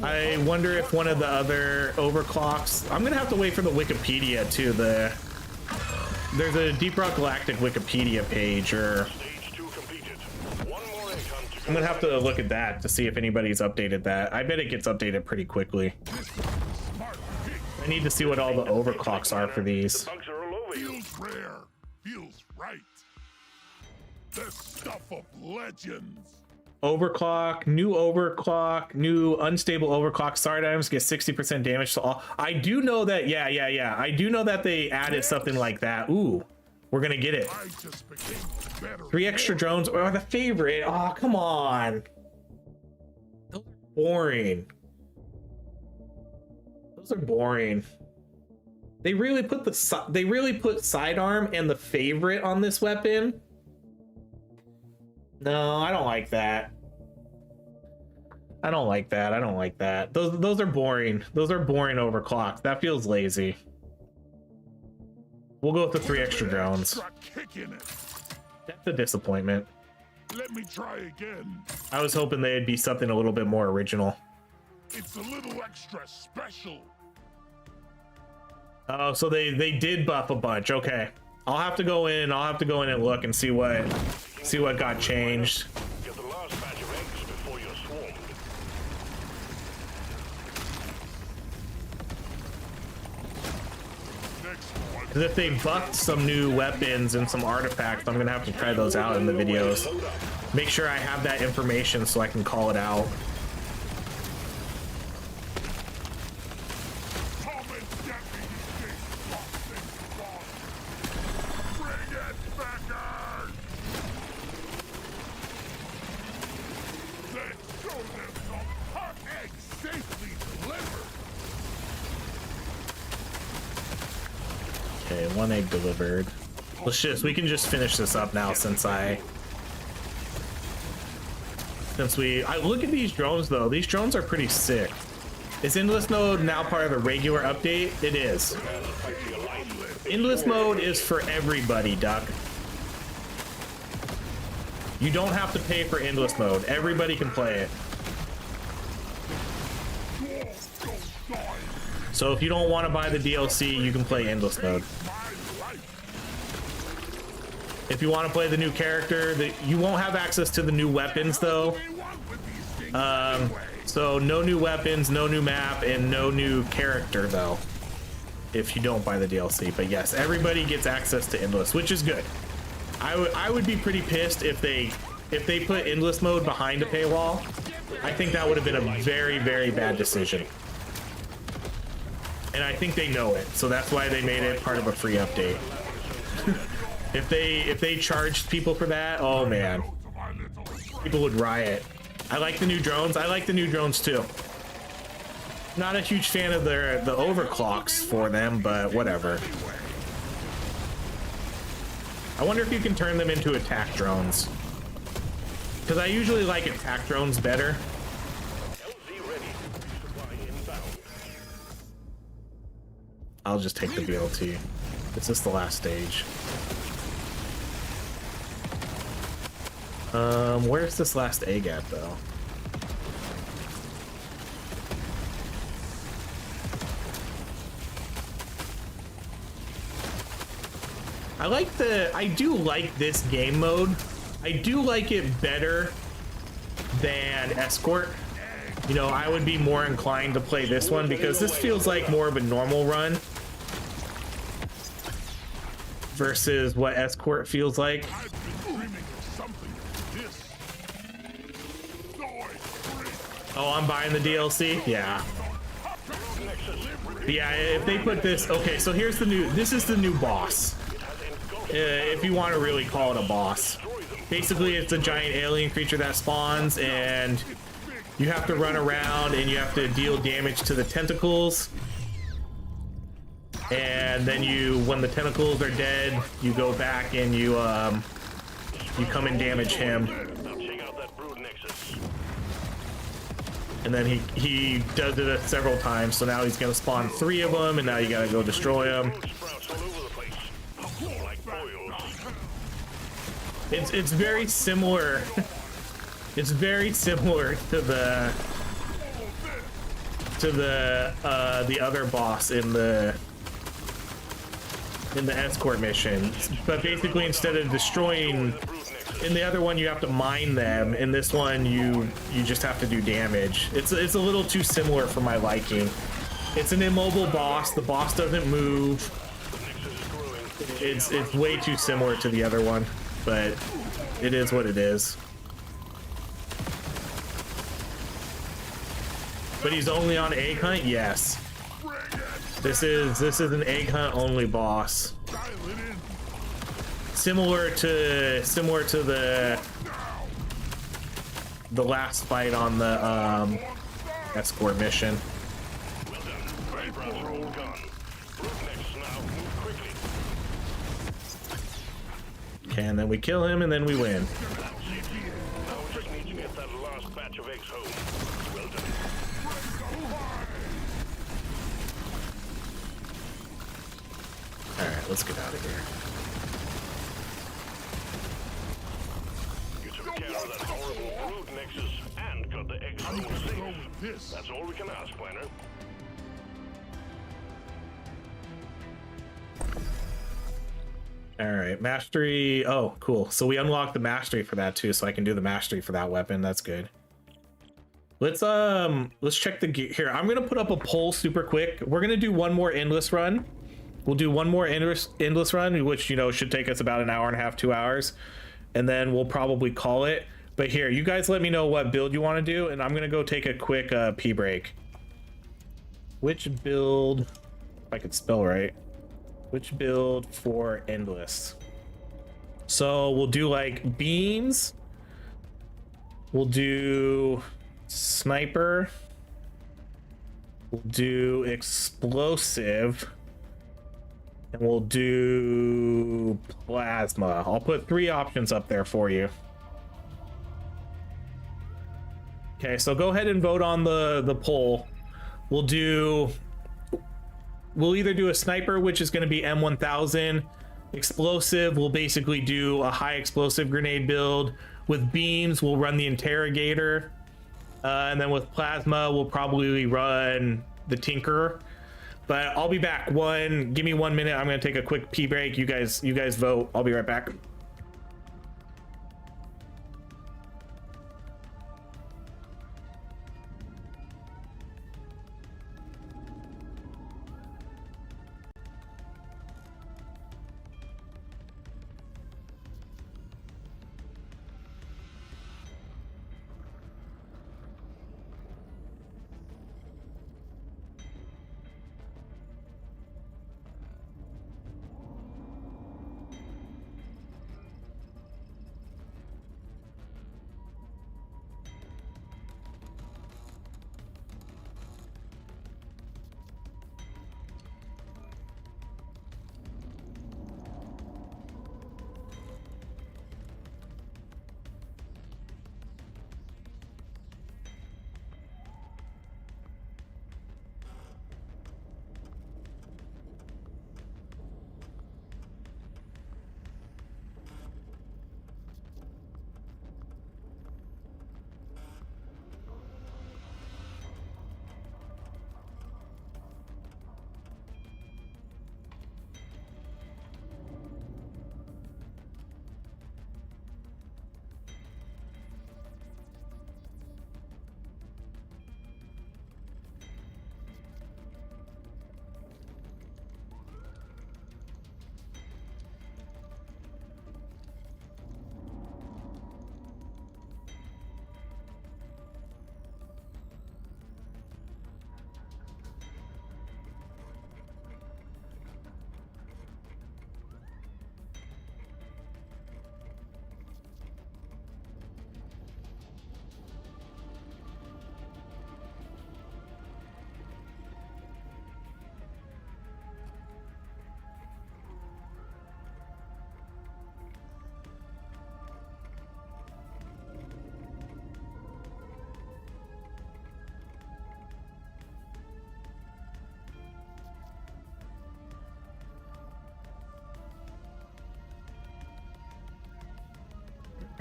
I wonder if one of the other overclocks. I'm gonna have to wait for the Wikipedia too. There's a Deep Rock Galactic Wikipedia page, or Stage 2 completed. One more egg hunt to I'm gonna have to look at that to see if anybody's updated that. I bet it gets updated pretty quickly. I need to see what all the overclocks are for these. Bugs are all over you. Feels rare. Feels right. The stuff of legends. Overclock, new unstable overclock. Start items get 60% damage to all. I do know that. Yeah. I do know that they added something like that. Ooh, we're gonna get it. I just became a better 3 extra drones are the favorite. Oh, come on. Those are boring. Those are boring. They really put sidearm and the favorite on this weapon. No, I don't like that. I don't like that. Those are boring. Those are boring overclocks. That feels lazy. We'll go with the 3 extra drones. kick in it. That's a disappointment. Let me try again. I was hoping they'd be something a little bit more original. It's a little extra special. Oh, so they did buff a bunch. Okay. I'll have to go in and look and see what got changed. Get the last batch of eggs before you're swarmed. Next one. Because if they buffed some new weapons and some artifacts, I'm gonna have to try those out in the videos. Make sure I have that information so I can call it out. Come and get me, you big boxing boss. Bring it, backers! Let's show them some hot eggs safely delivered. Okay, 1 egg delivered. We can just finish this up now since I look at these drones though. These drones are pretty sick. Is Endless Mode now part of the regular update? It is. Endless Mode is for everybody, Duck. You don't have to pay for Endless Mode. Everybody can play it. So if you don't want to buy the DLC, you can play Endless Mode. If you want to play the new character, you won't have access to the new weapons though. So no new weapons, no new map, and no new character though, if you don't buy the DLC. But yes, everybody gets access to Endless, which is good. I would be pretty pissed if they put Endless Mode behind a paywall. I think that would have been a very, very bad decision. And I think they know it, so that's why they made it part of a free update. If they charged people for that, oh man, people would riot. I like the new drones. I like the new drones too. Not a huge fan of the overclocks for them, but whatever. I wonder if you can turn them into attack drones, because I usually like attack drones better. LZ ready. Supply inbound. I'll just take the BLT. This is the last stage. Where's this last egg at though? I do like this game mode. I do like it better than Escort. You know, I would be more inclined to play this one because this feels like more of a normal run versus what Escort feels like. I've been dreaming of something like this. Oh, I'm buying the DLC? Yeah. Yeah, if they put this... Okay, so here's the new... This is the new boss. If you want to really call it a boss. Basically, it's a giant alien creature that spawns, and you have to run around, and you have to deal damage to the tentacles. And then you, when the tentacles are dead, you go back and you come and damage him. And then he does it several times, so now he's gonna spawn 3 of them, and now you gotta go destroy them. It's very similar. It's very similar to the other boss in the escort mission, but basically instead of destroying, in the other one you have to mine them, in this one you just have to do damage. It's a little too similar for my liking. It's an immobile boss. The boss doesn't move. It's way too similar to the other one, but it is what it is. But he's only on egg hunt? Yes. This is an egg hunt only boss. Similar to the last fight on the escort mission. Okay, and then we kill him, and then we win. Alright, let's get out of here. You took care of that horrible brood nexus and got the egg home safe. That's all we can ask, Planner. Alright, mastery. Oh, cool. So we unlocked the mastery for that too, so I can do the mastery for that weapon. That's good. Let's check the gear here. I'm gonna put up a poll super quick. We're gonna do one more endless run. We'll do one more endless run, which, you know, should take us about an hour and a half, 2 hours, and then we'll probably call it. But here, you guys let me know what build you want to do, and I'm gonna go take a quick pee break. Which build, if I could spell right, which build for endless? So we'll do like beams, we'll do sniper, we'll do explosive, and we'll do plasma. I'll put 3 options up there for you. Okay, so go ahead and vote on the poll. We'll either do a sniper, which is going to be M1000. Explosive, we'll basically do a high explosive grenade build. With beams, we'll run the interrogator. And then with plasma, we'll probably run the tinkerer. But I'll be back. Give me 1 minute. I'm going to take a quick pee break. You guys vote. I'll be right back.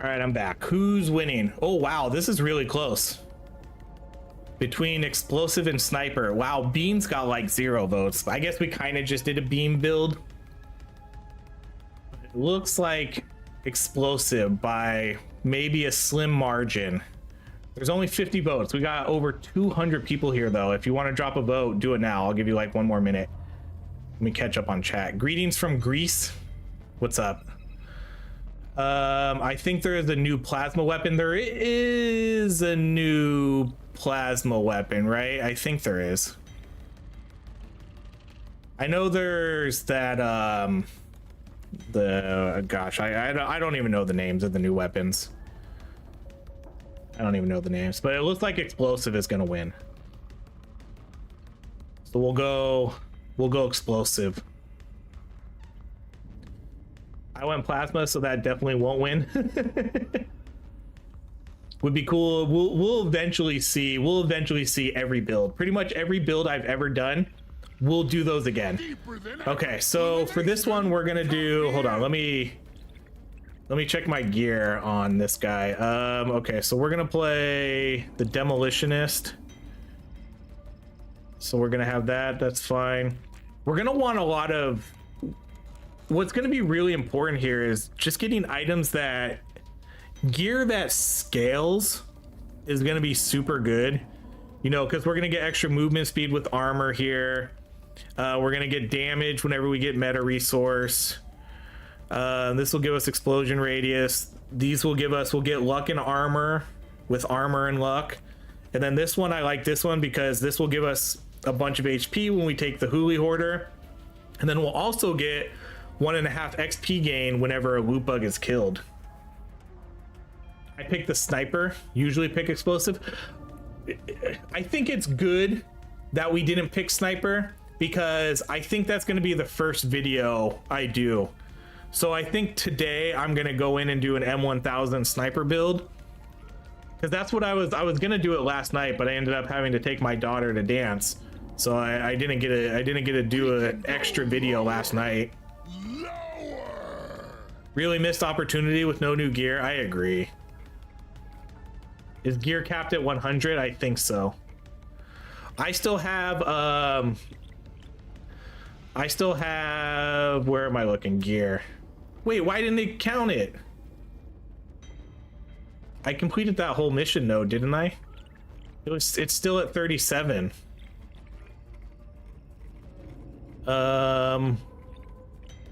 All right, I'm back. Who's winning? Oh, wow, this is really close. Between explosive and sniper. Wow, Beam's got like 0 votes. I guess we kind of just did a Beam build. It looks like explosive by maybe a slim margin. There's only 50 votes. We got over 200 people here though. If you want to drop a vote, do it now. I'll give you like 1 more minute. Let me catch up on chat. Greetings from Greece. What's up? I think there is a new plasma weapon. There is a new plasma weapon, right? I think there is. I know there's that I don't even know the names of the new weapons. I don't even know the names, but it looks like explosive is gonna win. So we'll go explosive. I went plasma, so that definitely won't win. Would be cool. We'll eventually see. We'll eventually see every build. Pretty much every build I've ever done, we'll do those again. Okay, so for this one, we're gonna do. Hold on. Let me check my gear on this guy. Okay, so we're gonna play the demolitionist. So we're gonna have that. That's fine. We're gonna want a lot of. What's going to be really important here is just getting items that gear that scales is going to be super good, you know, because we're going to get extra movement speed with armor here. We're going to get damage whenever we get meta resource. This will give us explosion radius. These will give us, we'll get luck and armor with armor and luck. And then this one, I like this one because this will give us a bunch of HP when we take the Huli Hoarder. And then we'll also get 1.5 XP gain whenever a loot bug is killed. I pick the sniper, usually pick explosive. I think it's good that we didn't pick sniper because I think that's going to be the first video I do. So I think today I'm going to go in and do an M1000 sniper build because that's what I was going to do it last night, but I ended up having to take my daughter to dance. So I didn't get to do an extra video last night. Really missed opportunity with no new gear. I agree. Is gear capped at 100? I think so. I still have where am I looking? Gear. Wait, why didn't it count it? I completed that whole mission node, didn't I? It's still at 37.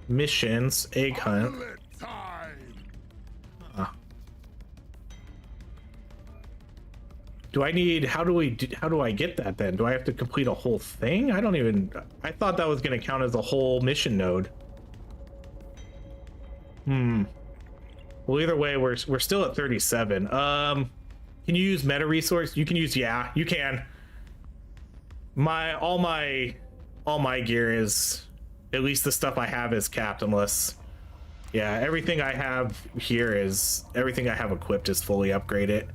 Missions, egg hunt. Do I need, how do I get that then? Do I have to complete a whole thing? I thought that was going to count as a whole mission node. Well, either way, we're still at 37. Can you use meta resource? You can use, yeah, you can. All my gear is, at least the stuff I have is capped unless, yeah, everything I have here is, everything I have equipped is fully upgraded.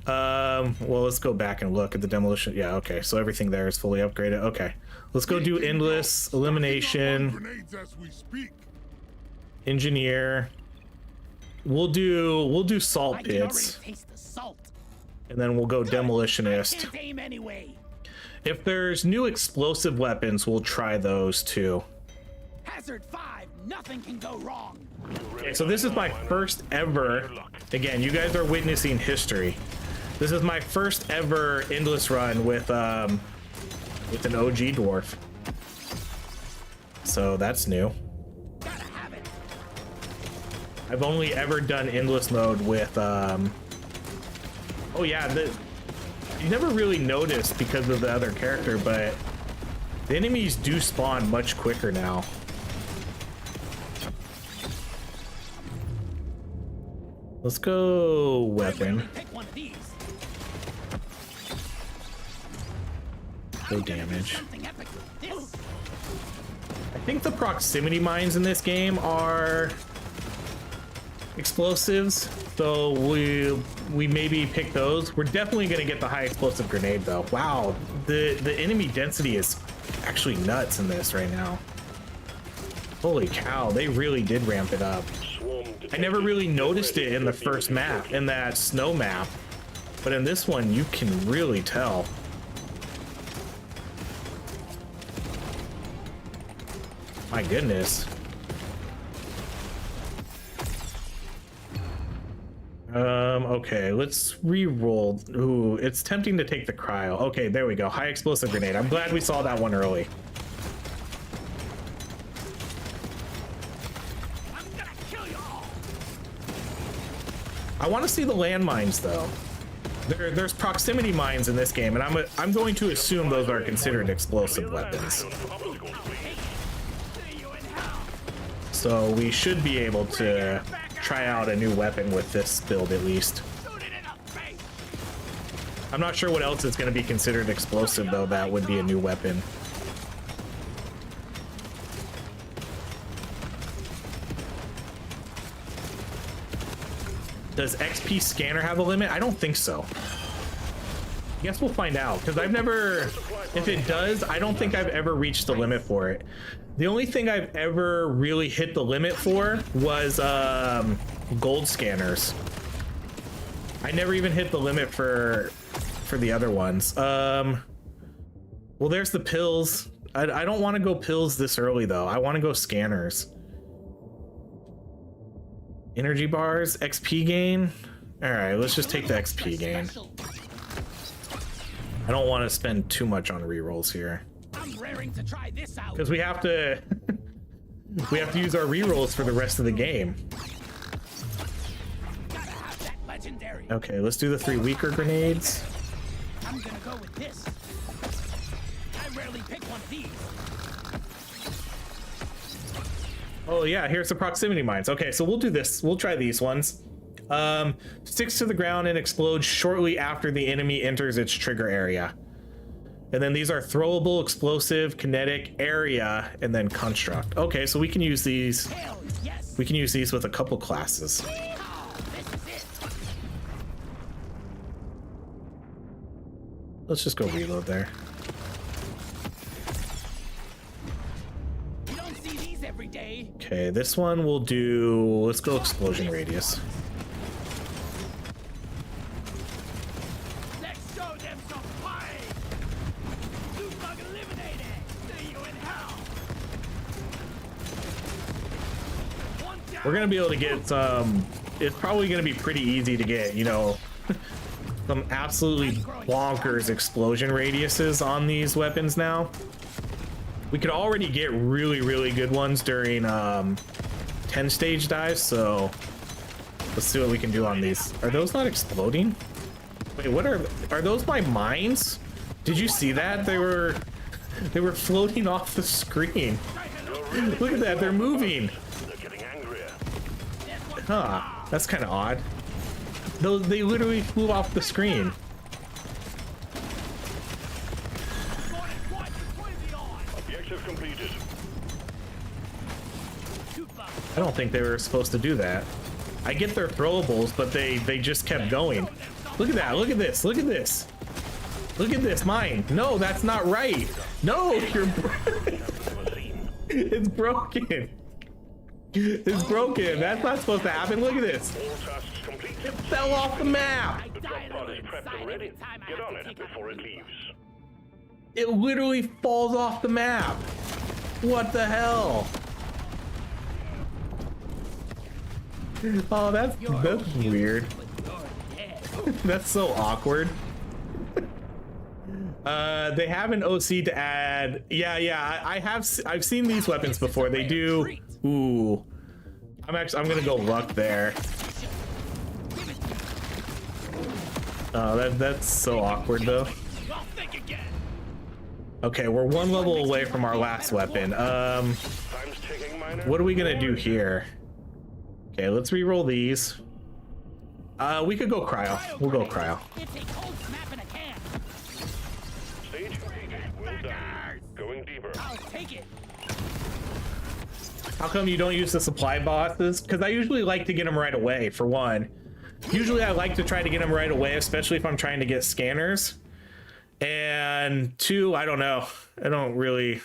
Well, let's go back and look at the demolition. Yeah, okay, so everything there is fully upgraded. Okay, let's go do endless elimination, engineer. We'll do salt pits, and then we'll go demolitionist. If there's new explosive weapons, we'll try those too. Hazard 5, nothing can go wrong. Okay, so this is my first ever, again, you guys are witnessing history. This is my first ever endless run with an OG dwarf. So that's new. Gotta have it. I've only ever done endless mode with oh yeah, you never really noticed because of the other character, but the enemies do spawn much quicker now. Let's go weapon. Pick one of these. No damage. Something epic with this. I think the proximity mines in this game are explosives, so we maybe pick those. We're definitely gonna get the high explosive grenade though. Wow, the enemy density is actually nuts in this right now. Holy cow, they really did ramp it up. Swarm I never really noticed it in the first map, in that snow map. But in this one, you can really tell. My goodness. Okay, let's re-roll. Ooh, it's tempting to take the cryo. Okay, there we go. High explosive grenade. I'm glad we saw that one early. I'm gonna kill you all. I want to see the landmines though. There's proximity mines in this game, and I'm going to assume those are considered explosive weapons. So we should be able to try out a new weapon with this build at least. I'm not sure what else is going to be considered explosive though. That would be a new weapon. Does XP scanner have a limit? I don't think so. I guess we'll find out, because I've never, if it does, I don't think I've ever reached the limit for it. The only thing I've ever really hit the limit for was gold scanners. I never even hit the limit for the other ones. Well, there's the pills. I don't want to go pills this early though. I want to go scanners. Energy bars, XP gain. All right, let's just take the XP gain. I don't want to spend too much on rerolls here, because we have to use our rerolls for the rest of the game. Okay, let's do the 3 weaker grenades. I'm gonna go with this. I rarely pick one of these. Oh yeah, here's the proximity mines. Okay, so we'll do this. We'll try these ones. Sticks to the ground and explodes shortly after the enemy enters its trigger area. And then these are throwable, explosive, kinetic, area, and then construct. Okay, so we can use these. Yes. We can use these with a couple classes. Let's just go reload there. You don't see these every day. Okay, this one we'll do. Let's go explosion radius. Let's show them some fight. Deep Rock eliminated. See you in hell. One down. We're gonna be able to get some. It's probably gonna be pretty easy to get, you know, some absolutely bonkers explosion radiuses on these weapons now. We could already get really, really good ones during 10 stage dives, so let's see what we can do on these. Are those not exploding? Wait, what are those my mines? Did you see that? They were floating off the screen. Look at that, they're moving. They're getting angrier. Huh, that's kind of odd. They literally flew off the screen. Objective completed. I don't think they were supposed to do that. I get their throwables, but they just kept going. Look at that, look at this, look at this. Look at this, mine. No, that's not right. No, you're it's broken. It's broken. That's not supposed to happen. Look at this. All tasks complete. It fell off the map. The drop pod is prepped and ready. Get on it before it leaves. It literally falls off the map. What the hell? Oh, that's weird. That's so awkward. They have an OC to add. Yeah, I've seen these weapons before. They do. Ooh, I'm gonna go luck there. Oh, that's so awkward though. Okay, we're 1 level away from our last weapon. What are we gonna do here? Okay, let's re-roll these. We could go cryo. We'll go cryo. It's a cold snap in a can. Stage completed. Well done. Going deeper. I'll take it. How come you don't use the supply bosses? Because I usually like to get them right away, for one. Usually I like to try to get them right away, especially if I'm trying to get scanners. And 2, I don't know. I don't really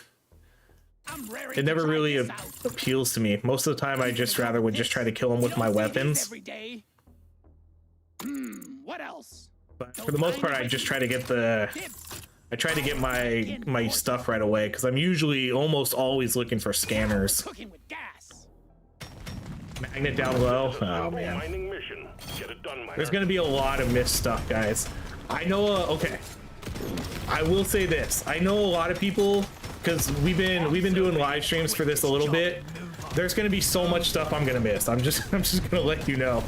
it never really appeals to me. Most of the time, I just rather would just try to kill them with my weapons. What else? But for the most part, I just try to get my stuff right away because I'm usually almost always looking for scanners. Cooking with gas. Magnet down low. Oh man. Mining mission. Get it done, miner. There's gonna be a lot of missed stuff, guys. I know. Okay. I will say this. I know a lot of people because we've been doing live streams for this a little bit. There's gonna be so much stuff I'm gonna miss. I'm just gonna let you know.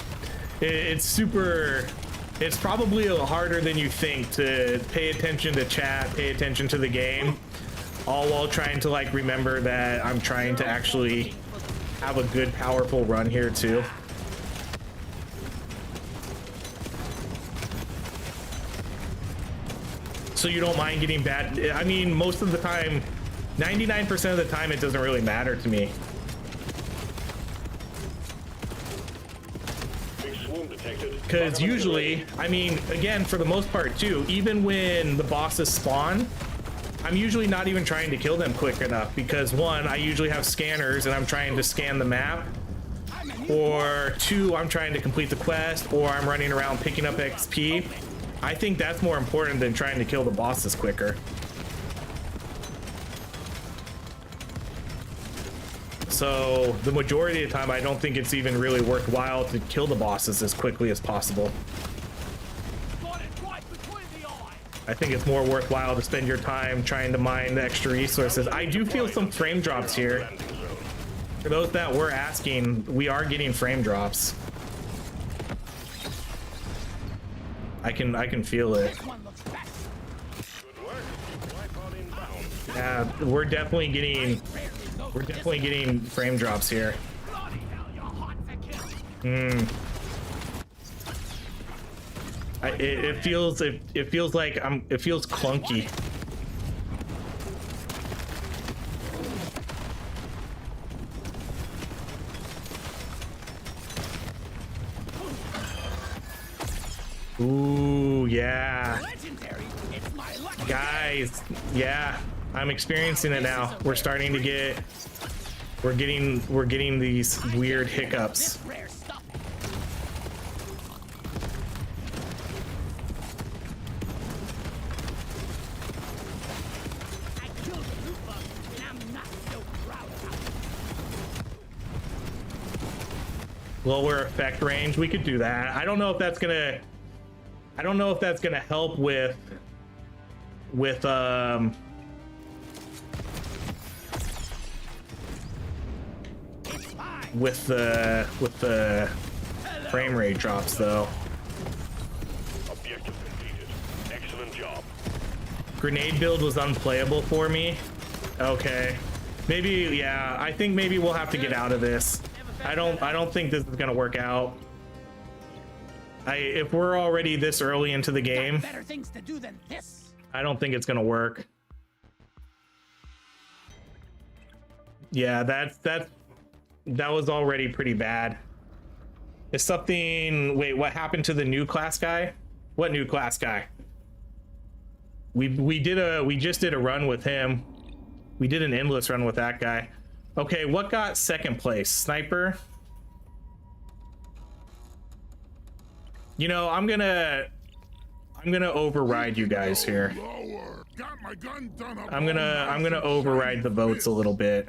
It's probably a little harder than you think to pay attention to chat, pay attention to the game, all while trying to like remember that I'm trying to actually have a good, powerful run here too. So you don't mind getting bad. I mean, most of the time, 99% of the time, it doesn't really matter to me. Because usually, I mean, again, for the most part too, even when the bosses spawn, I'm usually not even trying to kill them quick enough because one, I usually have scanners and I'm trying to scan the map, or two, I'm trying to complete the quest, or I'm running around picking up XP. I think that's more important than trying to kill the bosses quicker. So the majority of the time, I don't think it's even really worthwhile to kill the bosses as quickly as possible. I think it's more worthwhile to spend your time trying to mine the extra resources. I do feel some frame drops here. For those that were asking, we are getting frame drops. I can feel it. Yeah, we're definitely getting frame drops here. It feels like it feels clunky. Ooh, yeah. Guys, yeah. I'm experiencing it now. We're starting to get, we're getting these weird hiccups. Lower effect range, we could do that. I don't know if that's gonna help with the frame rate drops though. Objective completed. Excellent job. Grenade build was unplayable for me. Okay. Maybe, yeah, I think maybe we'll have to get out of this. I don't think this is gonna work out. If we're already this early into the game, better things to do than this. I don't think it's gonna work. Yeah, that was already pretty bad. Is something, wait, what happened to the new class guy? What new class guy? We just did a run with him. We did an endless run with that guy. Okay, what got second place? Sniper? You know, I'm gonna override you guys here. I'm gonna override the votes a little bit.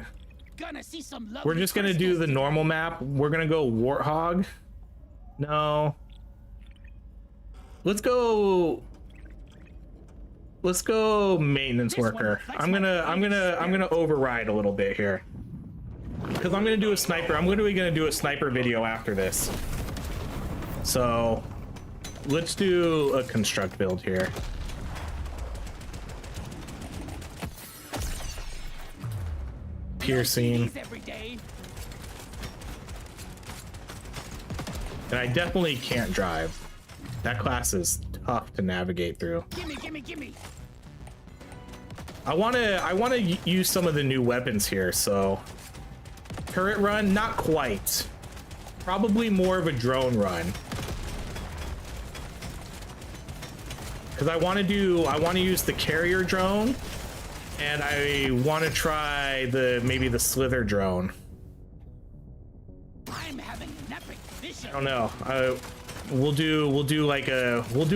We're just gonna do the normal map. We're gonna go Warthog. No. Let's go maintenance worker. I'm gonna override a little bit here. Because I'm gonna do a sniper. I'm literally gonna do a sniper video after this. So let's do a construct build here. Piercing. And I definitely can't drive. That class is tough to navigate through. Gimme. I wanna use some of the new weapons here, so turret run, not quite. Probably more of a drone run. Because I want to use the carrier drone And I want to try maybe the slither drone. I'm having an epic vision. I don't know. We'll do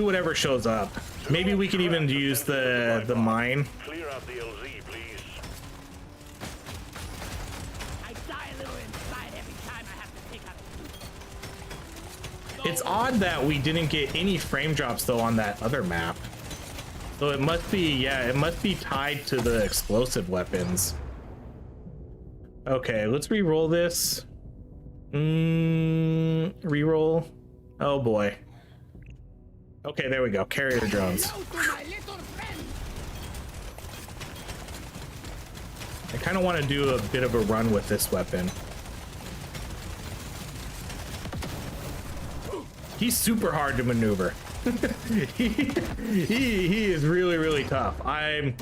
whatever shows up. Maybe we can even use the mine. Clear out the LZ, please. I die a little inside every time I have to take out a It's odd that we didn't get any frame drops though on that other map. So it must be, yeah, it must be tied to the explosive weapons. Okay, let's re-roll this. Re-roll. Oh boy. Okay, there we go. Carrier drones. I kind of want to do a bit of a run with this weapon. He's super hard to maneuver. he is really tough. I'm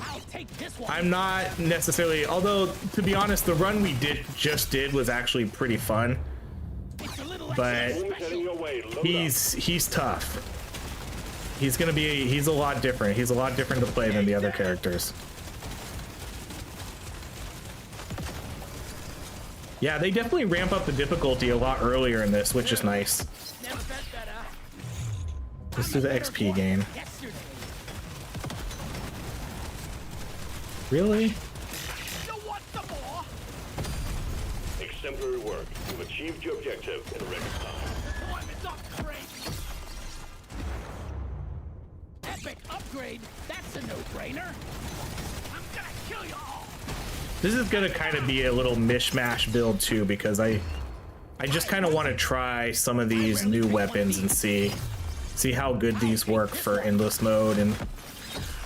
not necessarily, although to be honest, the run we just did was actually pretty fun. But he's tough. He's a lot different. He's a lot different to play than the other characters. Yeah, they definitely ramp up the difficulty a lot earlier in this, which is nice. Let's do the XP gain. Really? Exemplary work. You've achieved your objective in record time. Epic upgrade? That's a no-brainer. I'm gonna kill you all. This is gonna kind of be a little mishmash build too, because I just kind of want to try some of these new weapons and see how good these work for endless mode, and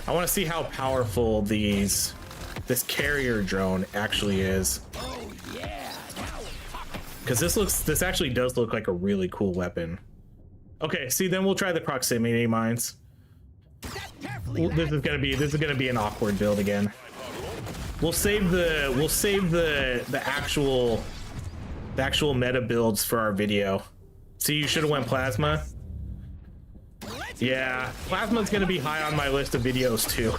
I want to see how powerful this carrier drone actually is. Oh yeah, because this actually does look like a really cool weapon. Okay, see, then we'll try the proximity mines. This is gonna be an awkward build again. We'll save the actual meta builds for our video. See, you should have went plasma. Yeah, plasma's gonna be high on my list of videos too.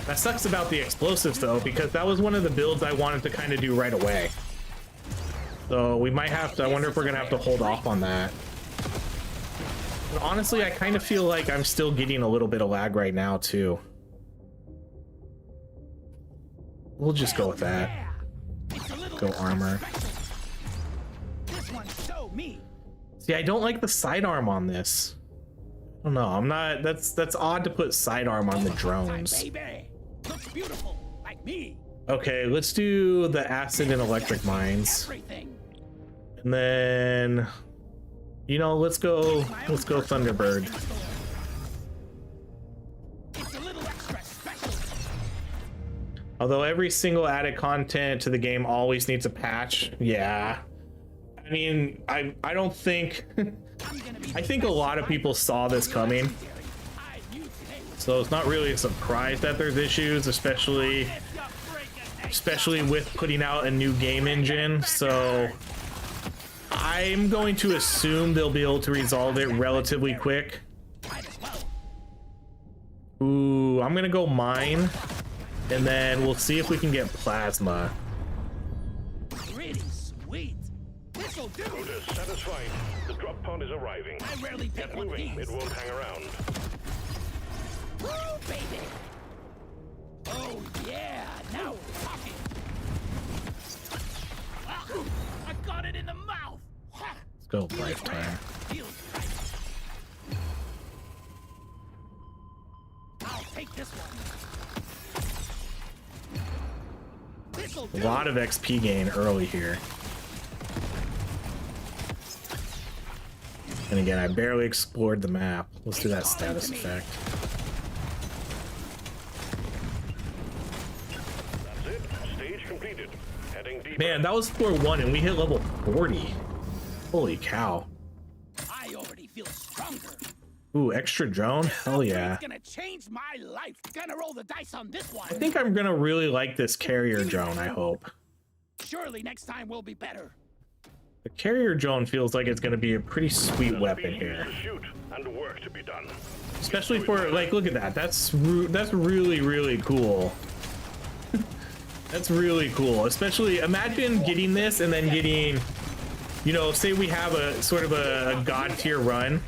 That sucks about the explosives though, because that was one of the builds I wanted to kind of do right away. So we might have to, I wonder if we're gonna have to hold off on that. But honestly, I kind of feel like I'm still getting a little bit of lag right now too. We'll just go with that. Go armor. See, I don't like the sidearm on this. I don't know. I'm not. That's odd to put sidearm on the drones. Looks beautiful, like me. Okay, let's do the acid and electric mines, and then, you know, let's go Thunderbird. Although every single added content to the game always needs a patch. Yeah. I mean, I don't think I think a lot of people saw this coming, so it's not really a surprise that there's issues, especially with putting out a new game engine. So I'm going to assume they'll be able to resolve it relatively quick. Ooh, I'm gonna go mine, and then we'll see if we can get plasma. Orders satisfied. The drop pod is arriving. I rarely pick Get one of moving. these. It won't hang around. Woo, baby. Oh yeah, now we're talking. I got it in the mouth. Let's go lifetime. I'll take this one. A lot of XP gain early here. And again, I barely explored the map. Let's do that status effect. That's it. Stage completed. Heading deeper. Man, that was floor 1 and we hit level 40. Holy cow. I already feel stronger. Ooh, extra drone? Hell yeah. It's gonna change my life. Gonna roll the dice on this one. I think I'm gonna really like this carrier drone, I hope. Surely next time will be better. The carrier drone feels like it's going to be a pretty sweet weapon Speed here, to shoot and work to be done. especially for like, look at that. That's really cool. That's really cool. Especially imagine getting this and then getting, you know, say we have a sort of a god tier run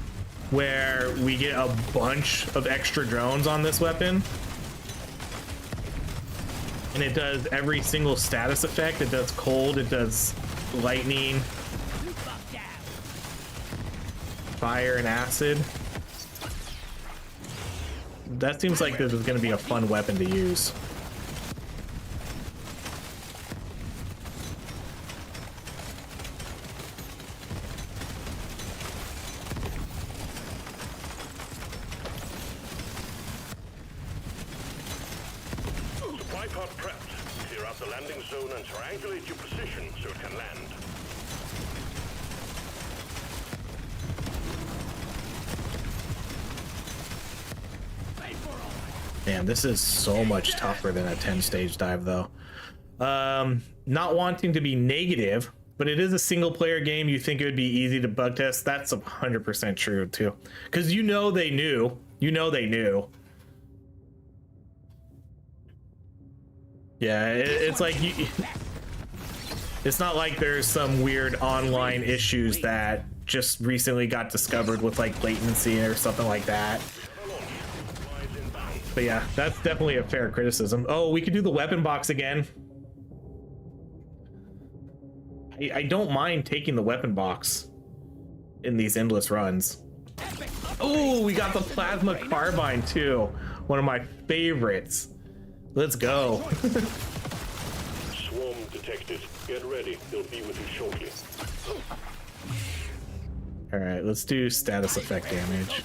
where we get a bunch of extra drones on this weapon. And it does every single status effect. It does cold, it does lightning, fire, and acid. That seems like this is going to be a fun weapon to use. Supply pod prepped. Clear out the landing zone and triangulate your position so it can land. Man, this is so much tougher than a 10-stage dive, though. Not wanting to be negative, but it is a single-player game. You think it would be easy to bug test? That's 100% true, too. Because you know they knew. You know they knew. Yeah, it's like... it's not like there's some weird online issues that just recently got discovered with, like, latency or something like that. But yeah, that's definitely a fair criticism. Oh, we could do the weapon box again. I don't mind taking the weapon box in these endless runs. Oh, we got the plasma carbine too. One of my favorites. Let's go. Swarm detected. Get ready. They'll be with you shortly. All right, let's do status effect damage.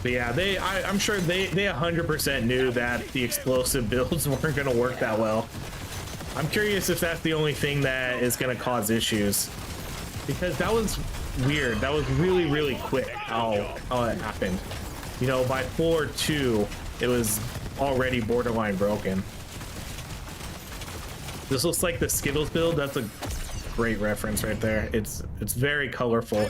But yeah, I'm sure they 100% knew that the explosive builds weren't going to work that well. I'm curious if that's the only thing that is going to cause issues, because that was weird. That was really quick how it happened. You know, by floor 2, it was already borderline broken. This looks like the Skittles build. That's a great reference right there. It's very colorful.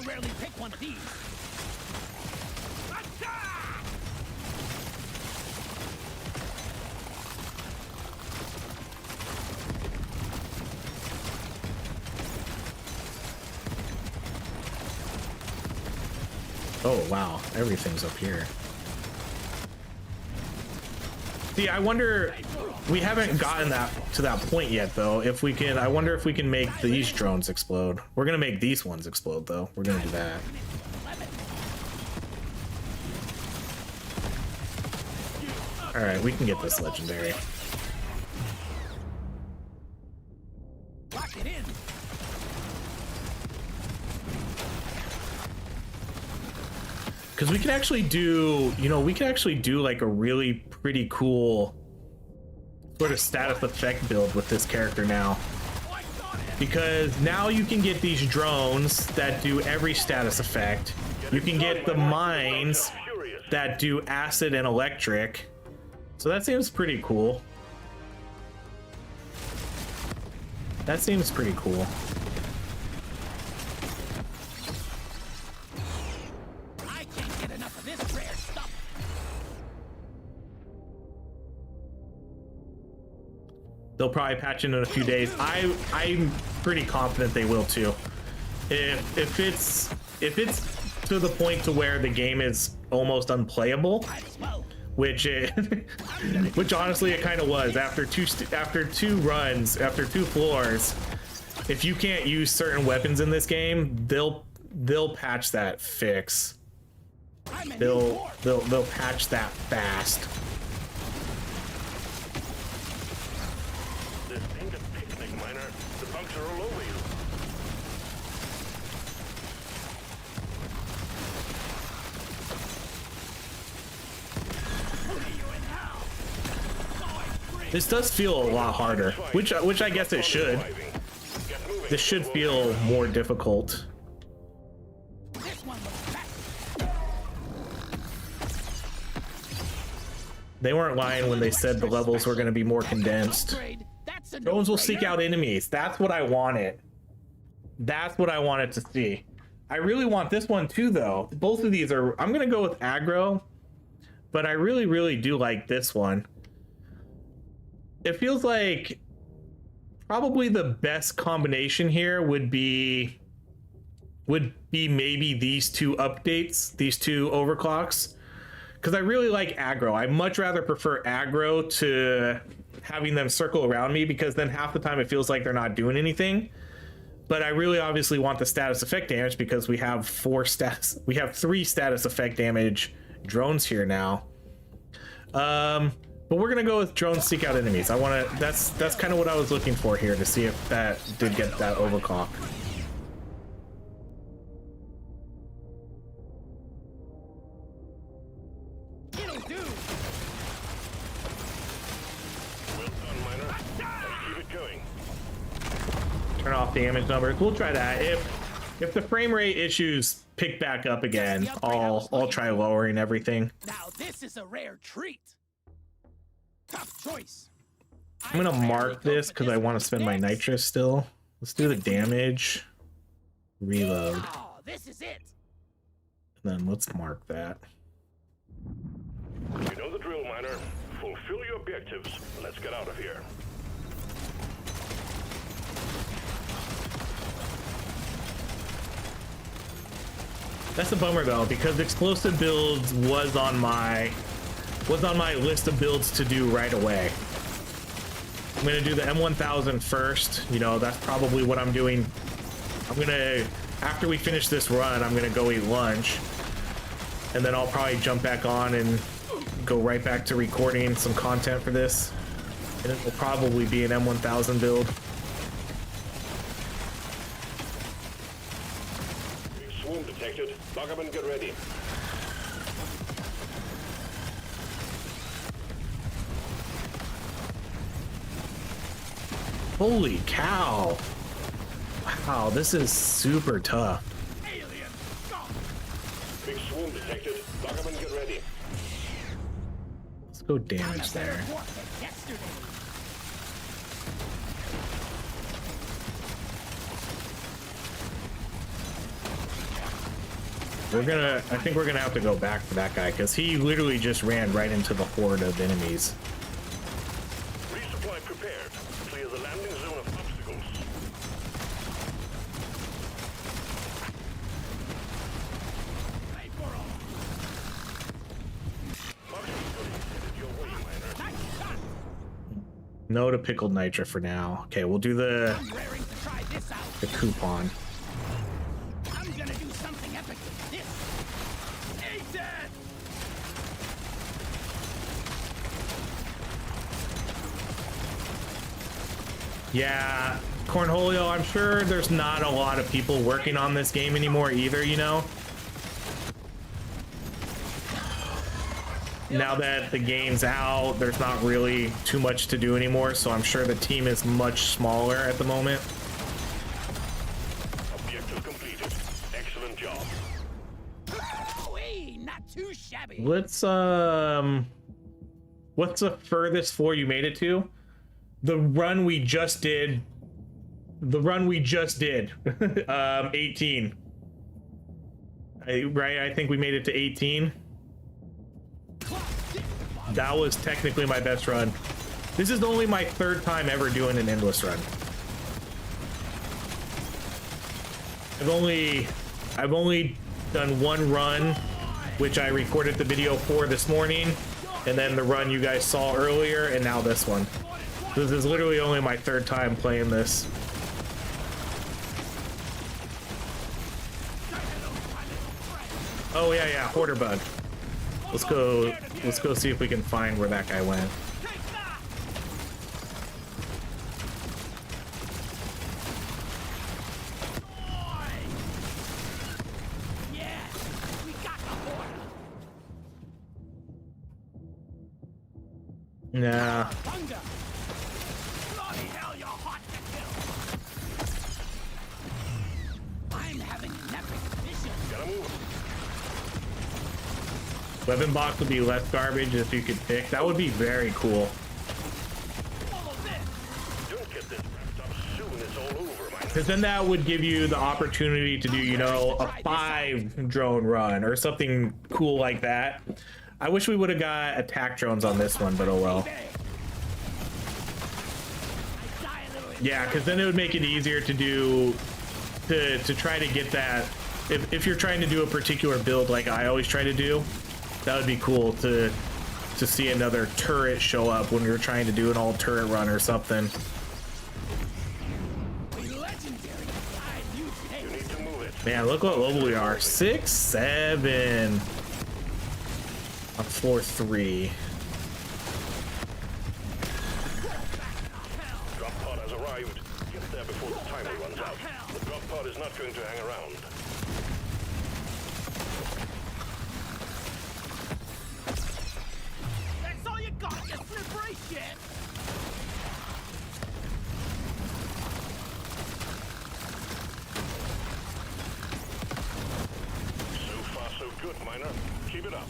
Oh wow, everything's up here. See, I wonder, we haven't gotten to that point yet though. If we can, I wonder if we can make these drones explode. We're gonna make these ones explode though. We're gonna do that. All right, we can get this legendary. Because we can actually do, you know, we can actually do like a really pretty cool sort of status effect build with this character now. Because now you can get these drones that do every status effect. You can get the mines that do acid and electric. So that seems pretty cool. That seems pretty cool. They'll probably patch in a few days. I'm pretty confident they will too. If it's to the point to where the game is almost unplayable, which honestly it kind of was after two runs, after 2 floors. If you can't use certain weapons in this game, they'll patch that fix. They'll patch that fast. This does feel a lot harder, which I guess it should. This should feel more difficult. This one looks back. They weren't lying when they said the levels were going to be more condensed. Upgrade. That's a Drones will seek no-brainer. out enemies. That's what I wanted. That's what I wanted to see. I really want this one too, though. Both of these are... I'm going to go with aggro, but I really, really do like this one. It feels like probably the best combination here would be maybe these two updates, these two overclocks. Because I really like aggro. I much rather prefer aggro to having them circle around me, because then half the time it feels like they're not doing anything. But I really obviously want the status effect damage, because we have three status effect damage drones here now. But we're gonna go with drones seek out enemies. That's kind of what I was looking for here, to see if that did get that overclock. It'll do. Well done, miner. Let's keep it going. Turn off damage numbers. We'll try that. If the frame rate issues pick back up again, I'll try lowering everything. Now this is a rare treat. Tough choice. I'm gonna mark this because I want to spend my nitrous still. Let's do the damage. Reload. Oh, this is it. And then let's mark that. You know the drill, miner. Fulfill your objectives. Let's get out of here. That's a bummer though, because explosive builds was on my list of builds to do right away. I'm gonna do the M1000 first. You know, that's probably what I'm doing. After we finish this run, I'm gonna go eat lunch, and then I'll probably jump back on and go right back to recording some content for this. And it will probably be an M1000 build. Swoon detected. Buggerman, get ready. Holy cow. Wow, this is super tough. Alien. Go. Big swoon detected. Buggerman, get ready. Let's go damage there. Dwarf than yesterday. I think we're gonna have to go back for that guy, because he literally just ran right into the horde of enemies. Resupply prepared. Clear the landing zone of obstacles. Ready for all. Headed your way, miner. Nice shot. No to pickled nitra for now. Okay, we'll do the I'm raring to try this out. coupon. I'm gonna do something epic with this. Hey, Dad! Yeah, Cornholio, I'm sure there's not a lot of people working on this game anymore either, you know? Now that the game's out, there's not really too much to do anymore, so I'm sure the team is much smaller at the moment. Objective completed. Excellent job. Wee, not too shabby. Let's, what's the furthest floor you made it to? The run we just did. 18. Right, I think we made it to 18. That was technically my best run. This is only my third time ever doing an endless run. I've only done one run, which I recorded the video for this morning, and then the run you guys saw earlier, and now this one. This is literally only my third time playing this. Oh yeah, hoarder bug. Let's go see if we can find where that guy went. Yes, we got the order. Nah, Thunder. Bloody hell, you're hot to kill. I'm having an epic mission. Gotta move. Weapon box would be less garbage if you could pick. That would be very cool. Follow this. Don't get this wrapped up soon. It's all over, man. Because then that would give you the opportunity to do, you know, a 5 drone run or something cool like that. I wish we would have got attack drones on this one, but oh well. Yeah, because then it would make it easier to do, to try to get that. If you're trying to do a particular build like I always try to do, that would be cool to see another turret show up when you're trying to do an all turret run or something. Man, look what level we are. 6, 7. On floor 3. Drop pod has arrived. Get there before the timer runs out. The drop pod is not going to hang around. That's all you got, you slippery shit. So far, so good, Miner. Keep it up.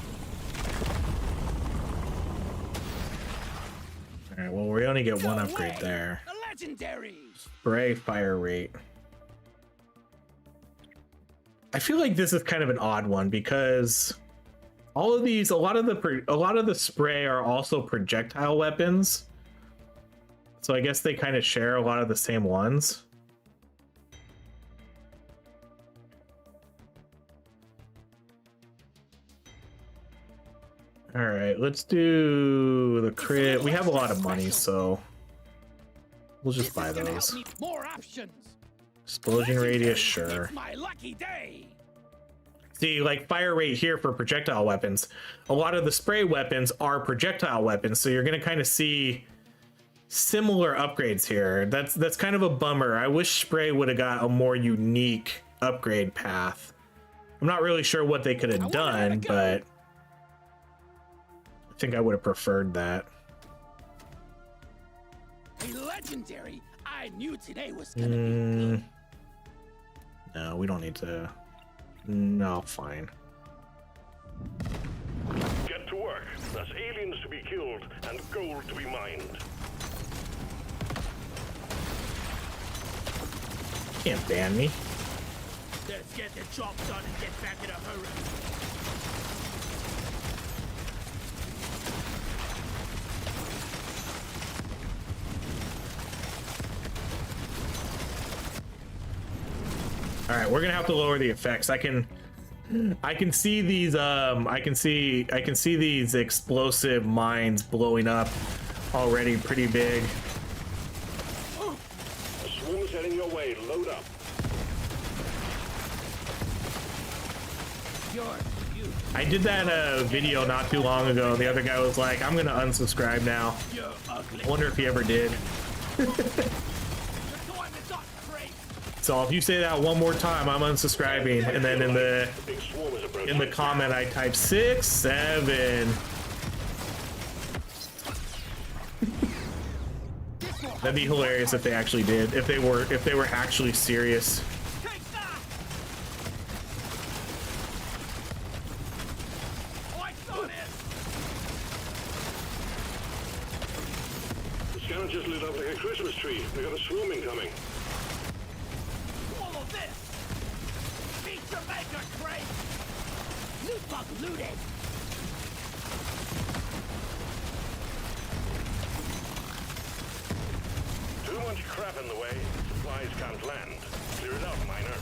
All right, well, we only get one upgrade there. A legendary. Spray fire rate. I feel like this is kind of an odd one because all of these, a lot of the spray are also projectile weapons. So I guess they kind of share a lot of the same ones. All right, let's do the crit. We have a lot of money, so we'll just buy those. More options. Explosion radius, sure. It's my lucky day. See, like fire rate here for projectile weapons. A lot of the spray weapons are projectile weapons, so you're gonna kind of see similar upgrades here. That's kind of a bummer. I wish spray would have got a more unique upgrade path. I'm not really sure what they could have done, but I think I would have preferred that. A legendary. I knew today was gonna be good. No, we don't need to. No, fine. Get to work. There's aliens to be killed and gold to be mined. Can't ban me. Let's get the job done and get back in a hurry. All right, we're gonna have to lower the effects. I can see these. I can see these explosive mines blowing up already, pretty big. A swarm is heading your way. Load up. I did that video not too long ago. The other guy was like, "I'm gonna unsubscribe now." I wonder if he ever did. So if you say that one more time, I'm unsubscribing. And then in the comment, I type 6, 7. That'd be hilarious if they actually did. If they were actually serious. The scanner just lit up like a Christmas tree. We got a swarm incoming. Looted. Too much crap in the way. Supplies can't land. Clear it out, Miner.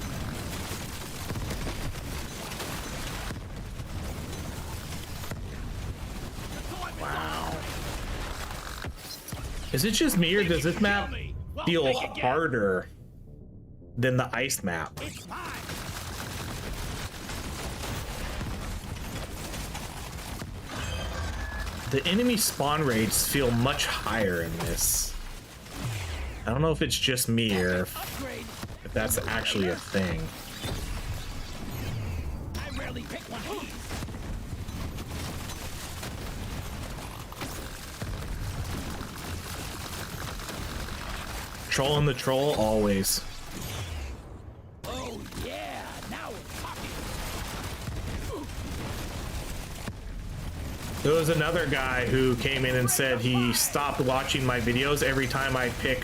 Wow. Is it just me, or does this map feel harder than the ice map? The enemy spawn rates feel much higher in this. I don't know if it's just me or if that's actually a thing. I rarely pick one of these. Trolling the troll always. Oh yeah. There was another guy who came in and said he stopped watching my videos every time I pick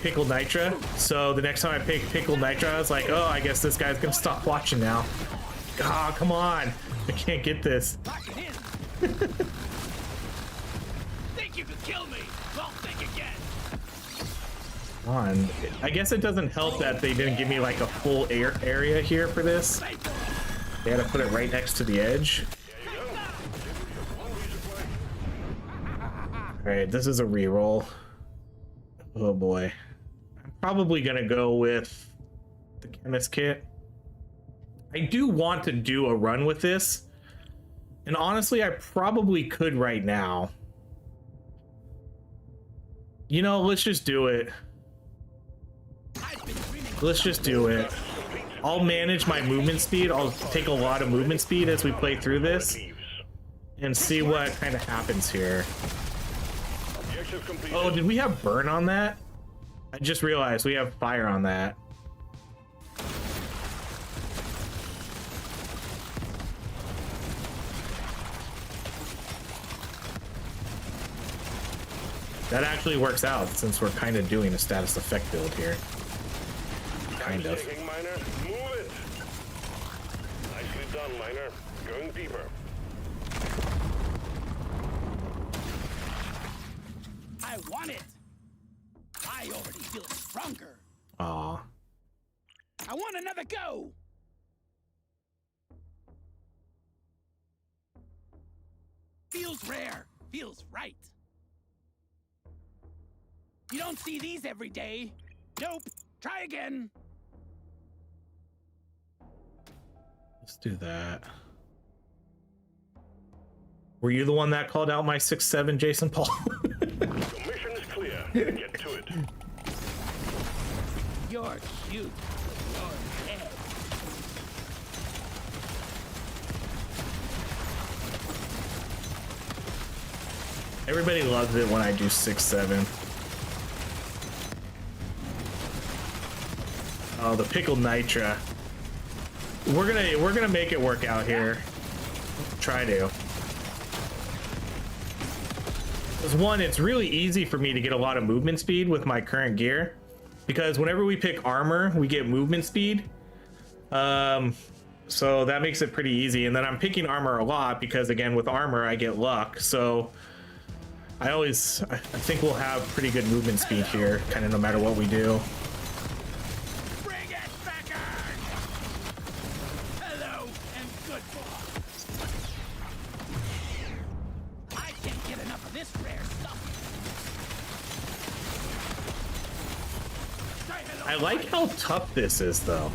pickled nitra. So the next time I pick pickled nitra, I was like, oh, I guess this guy's gonna stop watching now. Ah, come on, I can't get this. Think you could kill me? Well, think again. Come on. I guess it doesn't help that they didn't give me like a full area here for this. They had to put it right next to the edge. Alright, this is a reroll. Oh boy. I'm probably gonna go with the chemist kit. I do want to do a run with this. And honestly, I probably could right now. You know, let's just do it. Let's just do it. I'll manage my movement speed. I'll take a lot of movement speed as we play through this and see what kind of happens here. Oh, did we have burn on that? I just realized we have fire on that. That actually works out since we're kind of doing a status effect build here. Kind of. Move it. Nicely done, miner. Going deeper. I want it. I already feel stronger. Aw. I want another go. Feels rare. Feels right. You don't see these every day. Nope. Try again. Let's do that. Were you the one that called out my 6'7" Jason Paul? The mission is clear. Get to it. You're cute. You're dead. Everybody loves it when I do 6'7". Oh, the pickled nitra. We're gonna make it work out here. Try to. Because one, it's really easy for me to get a lot of movement speed with my current gear, because whenever we pick armor, we get movement speed. So that makes it pretty easy. And then I'm picking armor a lot because, again, with armor I get luck. So I think we'll have pretty good movement speed here, kind of no matter what we do. Bring it back on. Hello and good boy. I can't get enough of this rare stuff. Say hello. I like how tough this is, though.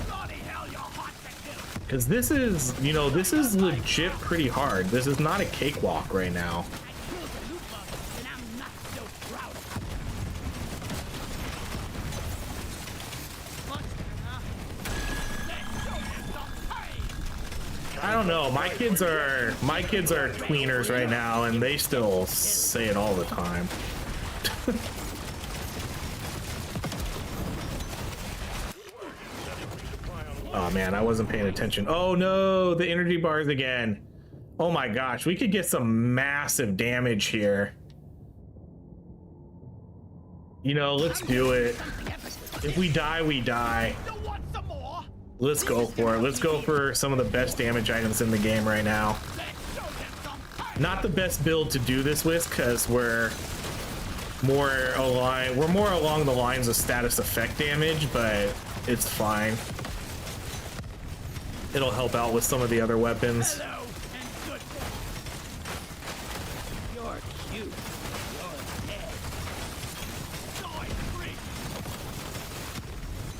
Bloody hell, you're hot to kill. Because this is, you know, this is legit pretty hard. This is not a cakewalk right now. I killed the loot bug, and I'm not so proud of it. Monster, huh? Let's show them some pain. I don't know. My kids are tweeners right now, and they still say it all the time. Oh man, I wasn't paying attention. Oh no, the energy bars again. Oh my gosh, we could get some massive damage here. You know, let's do it. If we die, we die. You want some more? Let's go for it. Let's go for some of the best damage items in the game right now. Let's show them some pain. Not the best build to do this with, because we're more along the lines of status effect damage, but it's fine. It'll help out with some of the other weapons. Hello and good boy. You're cute. You're dead. Die free.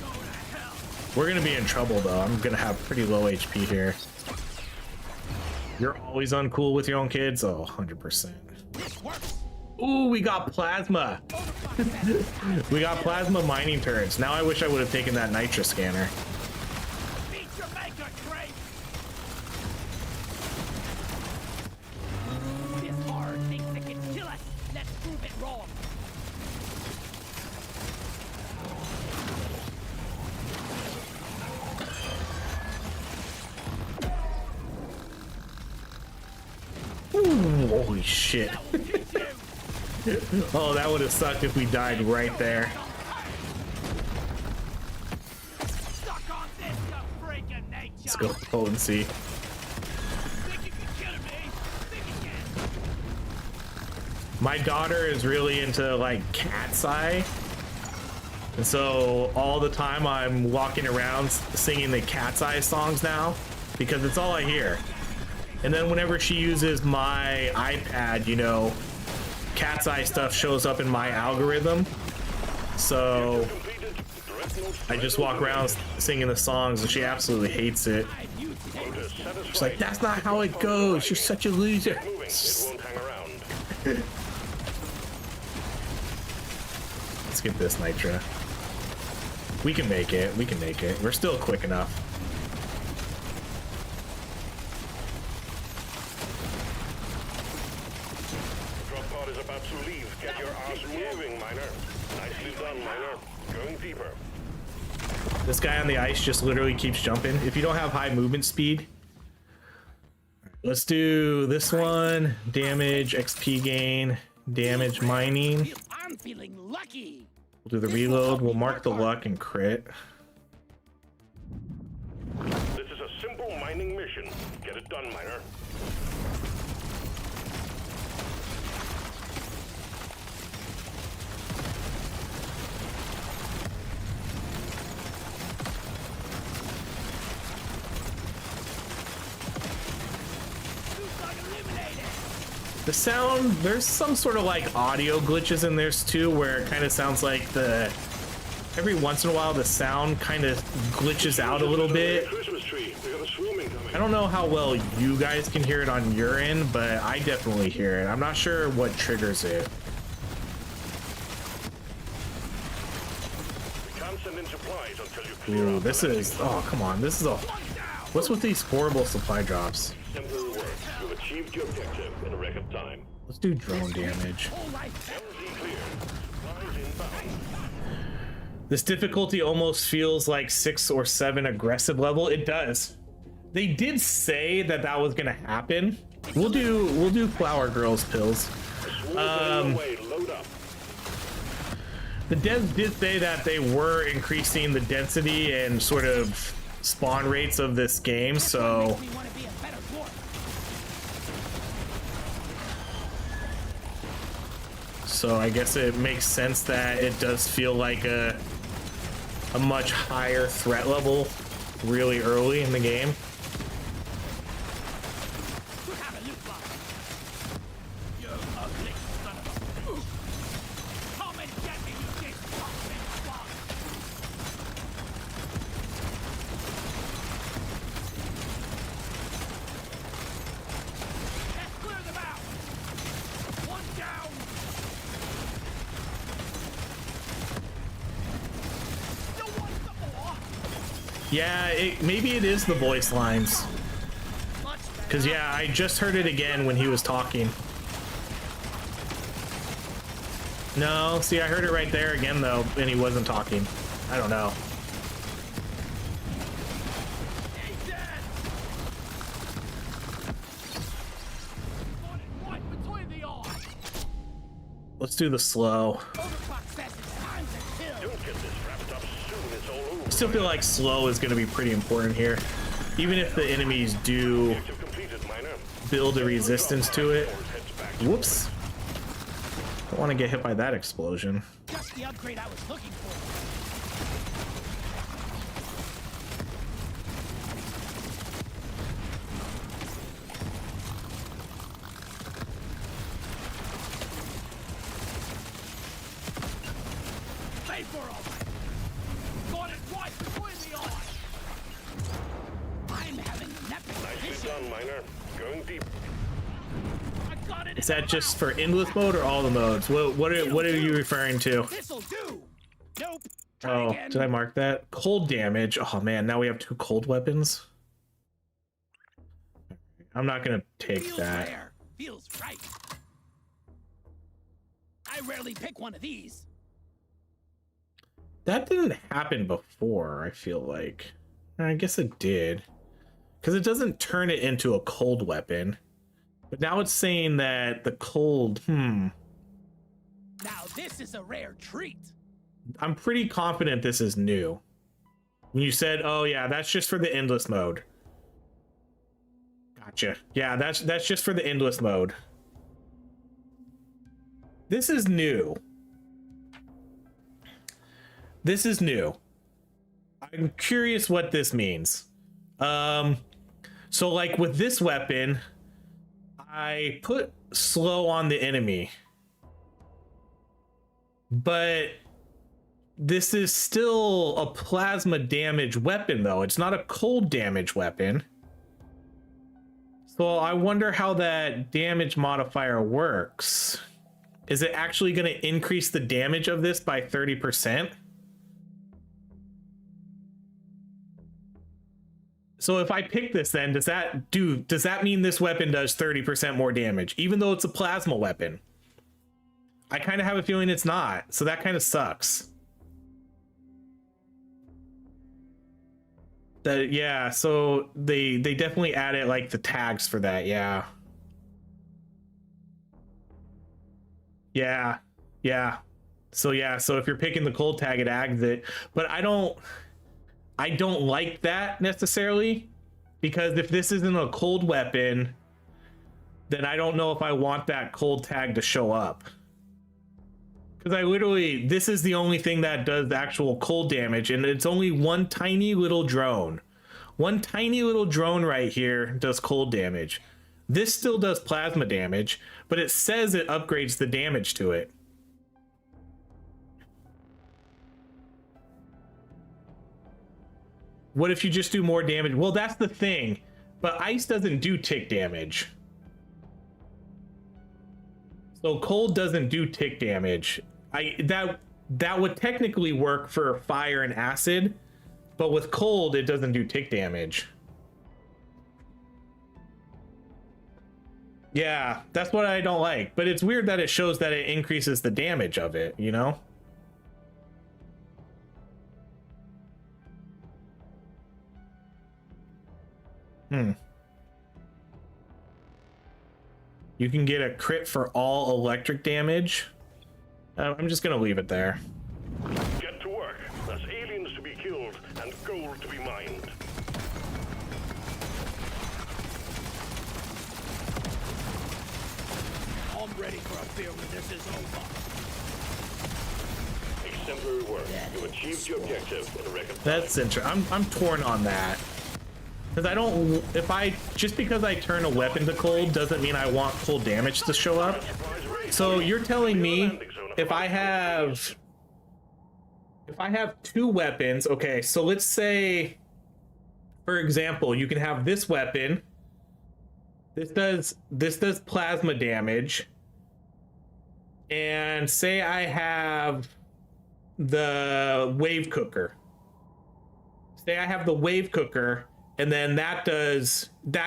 Go to hell. We're gonna be in trouble though. I'm gonna have pretty low HP here. You're always uncool with your own kids? Oh, 100%. This works. Ooh, we got plasma. We got plasma mining turrets. Now I wish I would have taken that nitra scanner. Beat your maker, Drake. This horror thinks it can kill us. Let's prove it wrong. shit. Oh, that would have sucked if we died right there. Let's go potency. My daughter is really into like cat's eye. And so all the time I'm walking around singing the cat's eye songs now because it's all I hear. And then whenever she uses my iPad, you know, cat's eye stuff shows up in my algorithm. So I just walk around singing the songs and she absolutely hates it. She's like, that's not how it goes. You're such a loser. Let's get this Nitra. We can make it. We can make it. We're still quick enough. Drop pod is about to leave. Get your ass moving, miner. Nicely done, miner. Going deeper. This guy on the ice just literally keeps jumping. If you don't have high movement speed, let's do this one. Damage, XP gain, damage mining. I'm feeling lucky. We'll do the reload. We'll mark the luck and crit. This is a simple mining mission. Get it done, miner. The sound, there's some sort of like audio glitches in theirs too, where it kind of sounds like every once in a while the sound kind of glitches out a little bit. I don't know how well you guys can hear it on your end, but I definitely hear it. I'm not sure what triggers it. Ooh, this is, oh come on, this is a, what's with these horrible supply drops? You've achieved your objective in a record time. Let's do drone damage. This difficulty almost feels like 6 or 7 aggressive level. It does. They did say that that was gonna happen. We'll do Flower Girls pills. The devs did say that they were increasing the density and sort of spawn rates of this game, so I guess it makes sense that it does feel like a much higher threat level really early in the game. Yeah, maybe it is the voice lines. Because, yeah, I just heard it again when he was talking. No, see, I heard it right there again, though, and he wasn't talking. I don't know. Let's do the slow. I still feel like slow is going to be pretty important here. Even if the enemies do build a resistance to it. Whoops. Don't want to get hit by that explosion. Just the upgrade I was looking for. Is that just for endless mode or all the modes? What are you referring to? Nope. Oh, did I mark that? Cold damage. Oh man, now we have 2 cold weapons. I'm not gonna take that. Rare. Feels right. I rarely pick one of these. That didn't happen before, I feel like. I guess it did. Because it doesn't turn it into a cold weapon. But now it's saying that the cold, Now this is a rare treat. I'm pretty confident this is new. You said, oh yeah, that's just for the endless mode. Gotcha. Yeah, that's just for the endless mode. This is new. This is new. I'm curious what this means. So like with this weapon, I put slow on the enemy, but this is still a plasma damage weapon though. It's not a cold damage weapon. So I wonder how that damage modifier works. Is it actually going to increase the damage of this by 30%? So if I pick this, then does that mean this weapon does 30% more damage, even though it's a plasma weapon? I kind of have a feeling it's not, so that kind of sucks. Yeah, so they definitely added like the tags for that. Yeah. So if you're picking the cold tag, it adds it, but I don't like that necessarily, because if this isn't a cold weapon, then I don't know if I want that cold tag to show up. Because this is the only thing that does actual cold damage, and it's only one tiny little drone. One tiny little drone right here does cold damage. This still does plasma damage, but it says it upgrades the damage to it. What if you just do more damage? Well, that's the thing, but ice doesn't do tick damage. So cold doesn't do tick damage. That would technically work for fire and acid, but with cold, it doesn't do tick damage. Yeah, that's what I don't like, but it's weird that it shows that it increases the damage of it, you know? You can get a crit for all electric damage. I'm just gonna leave it there. Get to work. There's aliens to be killed and gold to be mined. I'm ready for a beer when this is over. Exemplary work. You achieved your objective in record time. That's interesting. I'm torn on that. Because I don't, just because I turn a weapon to cold doesn't mean I want cold damage to show up. So you're telling me if I have two weapons, okay, so let's say, for example, you can have this weapon. This does plasma damage. And say I have the wave cooker. Say I have the wave cooker. And then that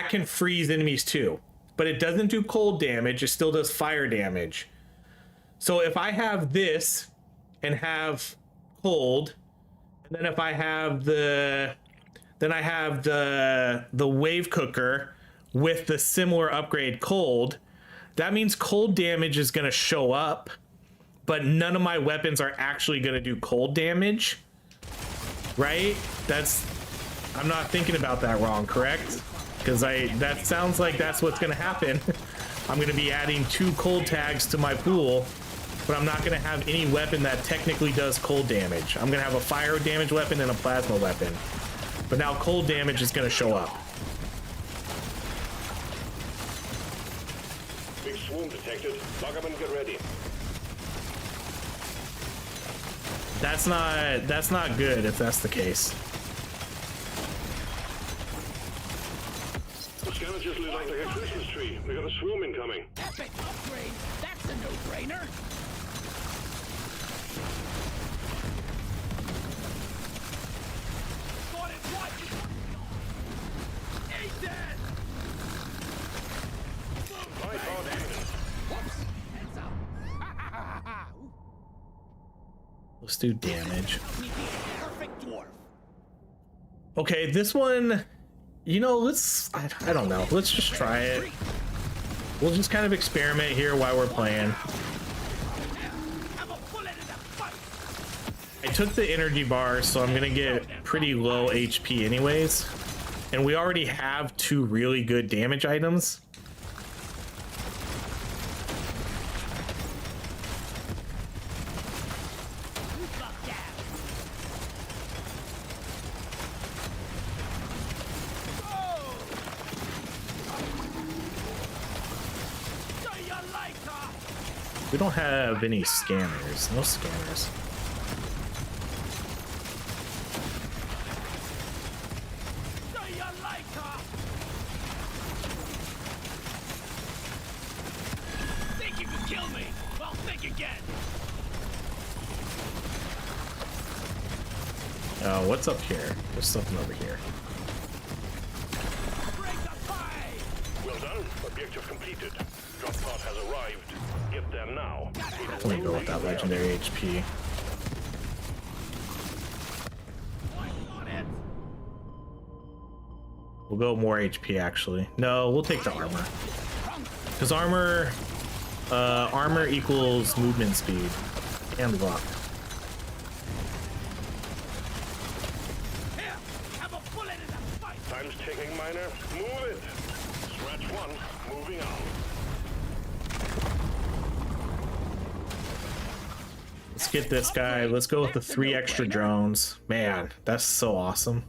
can freeze enemies too, but it doesn't do cold damage. It still does fire damage. So if I have this and have cold, and then if I have the wave cooker with the similar upgrade cold, that means cold damage is going to show up, but none of my weapons are actually going to do cold damage, right? I'm not thinking about that wrong, correct? Because that sounds like that's what's going to happen. I'm going to be adding 2 cold tags to my pool, but I'm not going to have any weapon that technically does cold damage. I'm going to have a fire damage weapon and a plasma weapon. But now cold damage is going to show up. Big swarm detected. Lock up and get ready. That's not good if that's the case. The scanner just lit up like a Christmas tree. We got a swarm incoming. Epic upgrade. That's a no-brainer. Got it. What? Ain't dead. High power imminent. Whoops. Heads up. Let's do damage. Perfect dwarf. Okay, this one, you know, I don't know. Let's just try it. We'll just kind of experiment here while we're playing. I took the energy bar, so I'm gonna get pretty low HP anyways. And we already have 2 really good damage items. We don't have any scanners. No scanners. Think you can kill me? Well, think again. What's up here? There's something over here. Break the pie! Well done. Objective completed. Drop pod has arrived. Get there now. Let me go with that legendary HP. We'll go more HP actually. No, we'll take the armor. Because armor equals movement speed and luck. Here, have a bullet in the fight. Time's ticking, miner. Move it. Scratch 1. Moving on. Let's get this guy. Let's go with the 3 extra drones. Man, that's so awesome.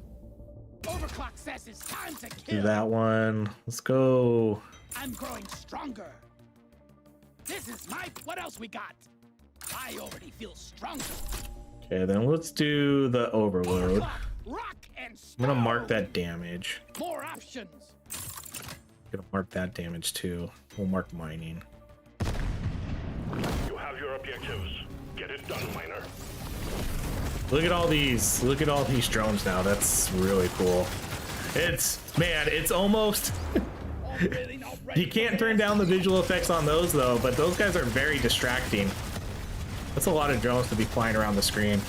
Overclock says it's time to Do kill. that one. Let's go. I'm growing stronger. This is my. What else we got? I already feel stronger. Okay, then let's do the overload. Overclock, rock and I'm stone. gonna mark that damage. More options. I'm gonna mark that damage too. We'll mark mining. You have your objectives. Get it done, miner. Look at all these. Look at all these drones now. That's really cool. Man, it's almost. You can't turn down the visual effects on those though, but those guys are very distracting. That's a lot of drones to be flying around the screen.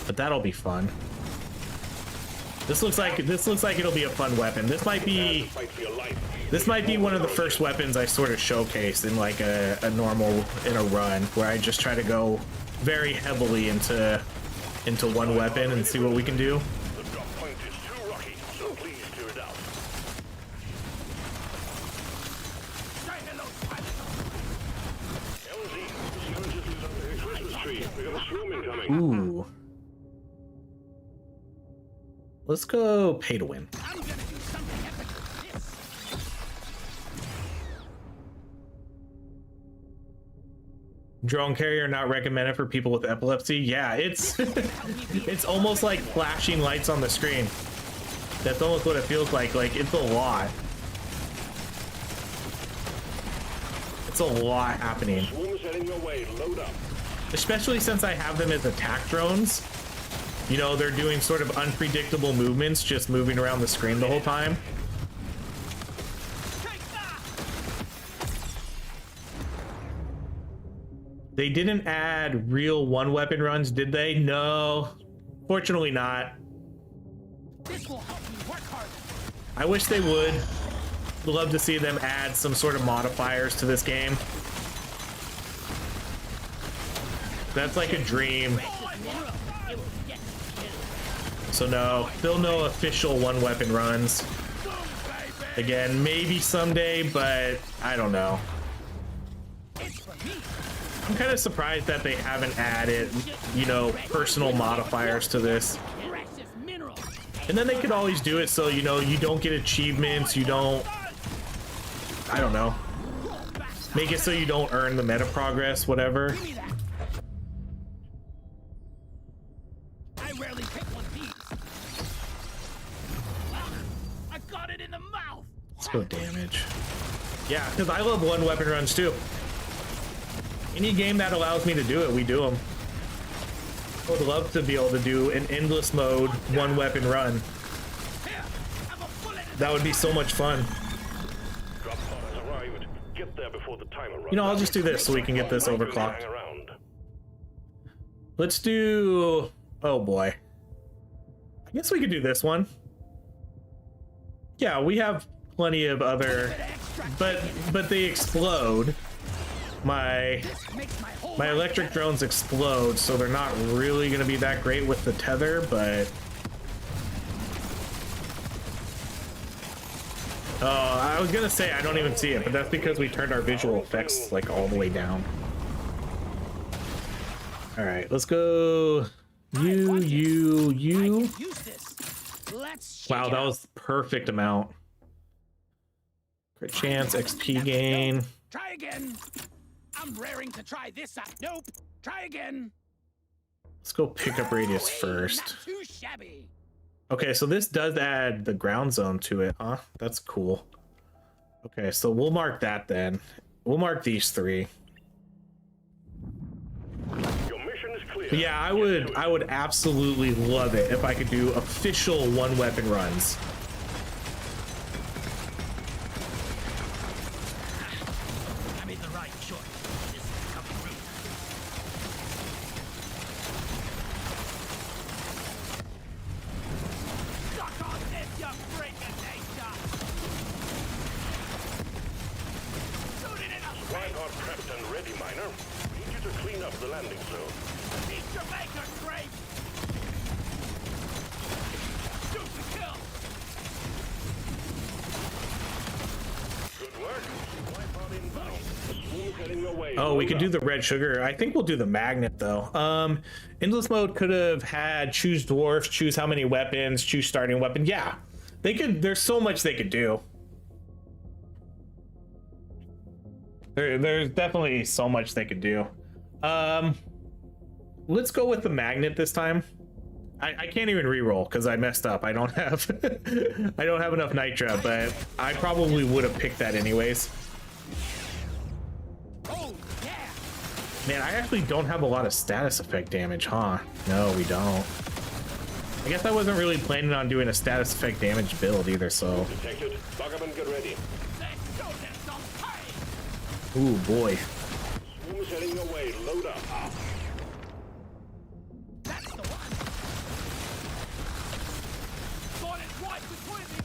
But that'll be fun. This looks like it'll be a fun weapon. This might be one of the first weapons I sort of showcased in like a run where I just try to go very heavily into one weapon and see what we can do. The drop point is too rocky, so please clear it out. Say hello, pilot. LZ, the is under the Christmas tree. We got a swarm incoming. Ooh. Let's go pay to win. I'm gonna do something epic with this. Drone carrier not recommended for people with epilepsy. Yeah, it's almost like flashing lights on the screen. That's almost what it feels like. Like it's a lot. It's a lot happening. Swarm is heading your way. Load up. Especially since I have them as attack drones. You know, they're doing sort of unpredictable movements, just moving around the screen the whole time. Take that! They didn't add real one weapon runs, did they? No, fortunately not. This will help me work harder. I wish they would. Love to see them add some sort of modifiers to this game. That's like a dream. So no, still no official one weapon runs. Again, maybe someday, but I don't know. I'm kind of surprised that they haven't added, you know, personal modifiers to this. And then they could always do it so, you know, you don't get achievements, you don't, I don't know. Make it so you don't earn the meta progress, whatever. I rarely pick one of these. I got it in the mouth. Let's go damage. Yeah, because I love one weapon runs too. Any game that allows me to do it, we do them. I would love to be able to do an endless mode one weapon run. That would be so much fun. Drop pod has arrived. Get there before the timer runs. You know, I'll just do this so we can get this overclocked. Let's do Oh boy. I guess we could do this one. Yeah, we have plenty of other, but they explode. My electric drones explode, so they're not really going to be that great with the tether, but I was gonna say I don't even see it, but that's because we turned our visual effects like all the way down. All right, let's go. You. Wow, that was perfect amount. Crit chance, XP gain. Try again. I'm raring to try this out. Nope. Try again. Let's go pick up radius first. Not too shabby. Okay, so this does add the ground zone to it, huh? That's cool. Okay, so we'll mark that then. We'll mark these three. Your mission is clear. But yeah, I would absolutely love it if I could do official one weapon runs. I made the right choice. This is coming through. Suck on this, you freaking nature! Shoot it in the face! Tripod prepped and ready, miner. Need you to clean up the landing zone. Eat Jamaica grape! Shoot to kill! Good work. Tripod inbound. Swoon heading your way. Oh, we could do the red sugar. I think we'll do the magnet though. Endless mode could have had choose dwarf, choose how many weapons, choose starting weapon. Yeah, they could. There's so much they could do. There's definitely so much they could do. Let's go with the magnet this time. I can't even re-roll because I messed up. I don't have I don't have enough nitra, but I probably would have picked that anyways. Oh, yeah! Man, I actually don't have a lot of status effect damage, huh? No, we don't. I guess I wasn't really planning on doing a status effect damage build either, so. Detected. Buggerman, get ready. Let's go, there's some pain! Ooh, boy. Swoon's heading your way. Load up. That's the one! Thought it right between you!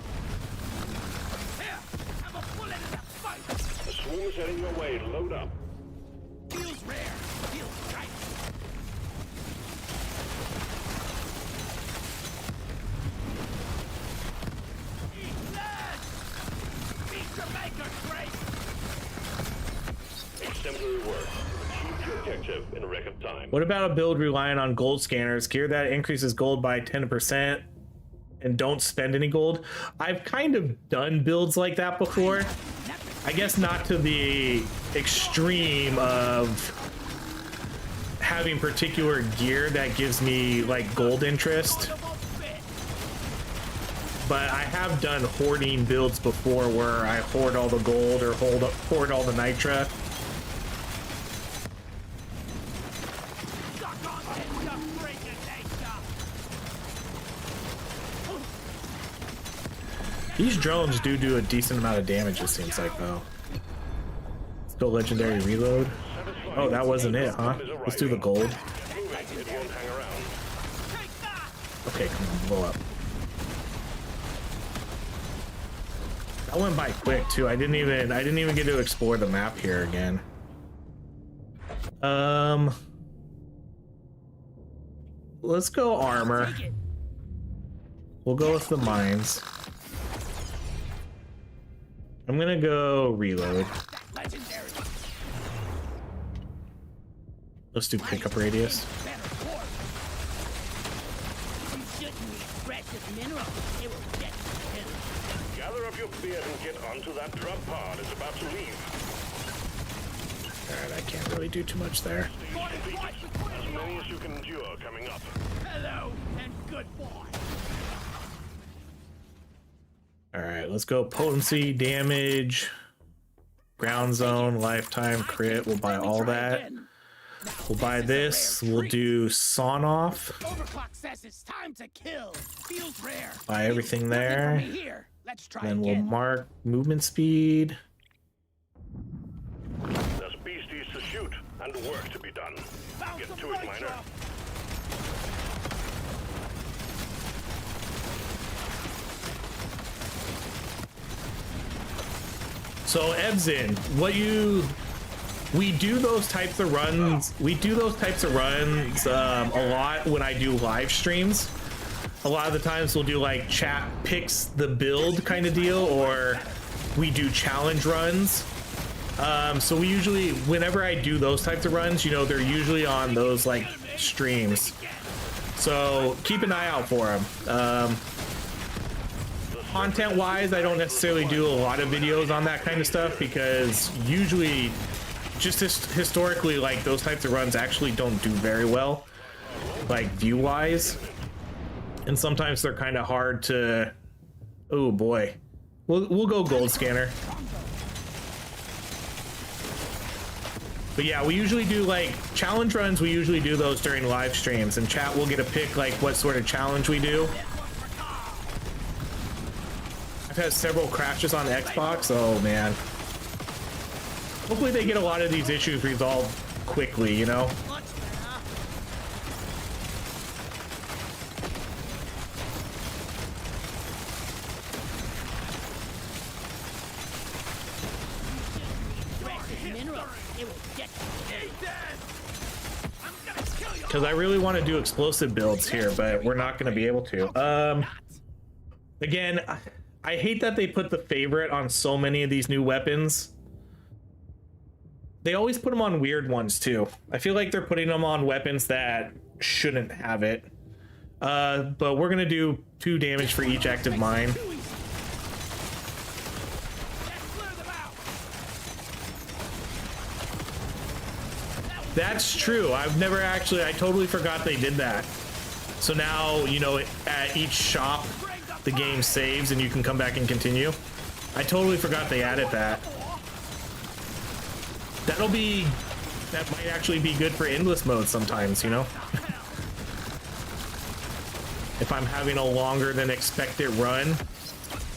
Here, have a bullet in the fight! The swoon's heading your way. Load up. Feels rare, feels right. Eat lead! Beat Jamaica great! Exemplary work. Achieve your objective in record time. What about a build relying on gold scanners? Gear that increases gold by 10% and don't spend any gold. I've kind of done builds like that before. I guess not to the extreme of having particular gear that gives me like gold interest. But I have done hoarding builds before where I hoard all the gold or hoard all the nitra. These drones do a decent amount of damage, it seems like, though. Let's go legendary reload. Oh, that wasn't it, huh? Let's do the gold. It won't hang around. Okay, come on, blow up. That went by quick too. I didn't even get to explore the map here again. Let's go armor. We'll go with the mines. I'm gonna go reload. Let's do pickup radius. Gather up your beer and get onto that drop pod. It's about to leave. Alright, I can't really do too much there. As many as you can endure coming up. Hello and goodbye. Alright, let's go potency, damage, ground zone, lifetime, crit. We'll buy all that. We'll buy this. We'll do sawn off. Overclock says it's time to kill. Feels rare. Buy everything there. Let's try Then we'll again. mark movement speed. There's beasties to shoot and work to be done. Get to it, miner. So Ebzen, we do those types of runs. A lot when I do live streams. A lot of the times we'll do like chat picks the build kind of deal, or we do challenge runs. So we usually, whenever I do those types of runs, you know, they're usually on those like streams. So keep an eye out for them. Content wise, I don't necessarily do a lot of videos on that kind of stuff, because usually just historically, like those types of runs actually don't do very well, like view wise. And sometimes they're kind of hard to, oh boy, we'll go gold scanner. But yeah, we usually do like challenge runs. We usually do those during live streams, and chat will get a pick like what sort of challenge we do. I've had several crashes on Xbox. Oh man. Hopefully they get a lot of these issues resolved quickly, you know? Because I really want to do explosive builds here, but we're not going to be able to. Again, I hate that they put the favorite on so many of these new weapons. They always put them on weird ones too. I feel like they're putting them on weapons that shouldn't have it. But we're going to do 2 damage for each active mine. That's true. I've never actually, I totally forgot they did that. So now, you know, at each shop, the game saves and you can come back and continue. I totally forgot they added that. That might actually be good for endless mode sometimes, you know? If I'm having a longer than expected run,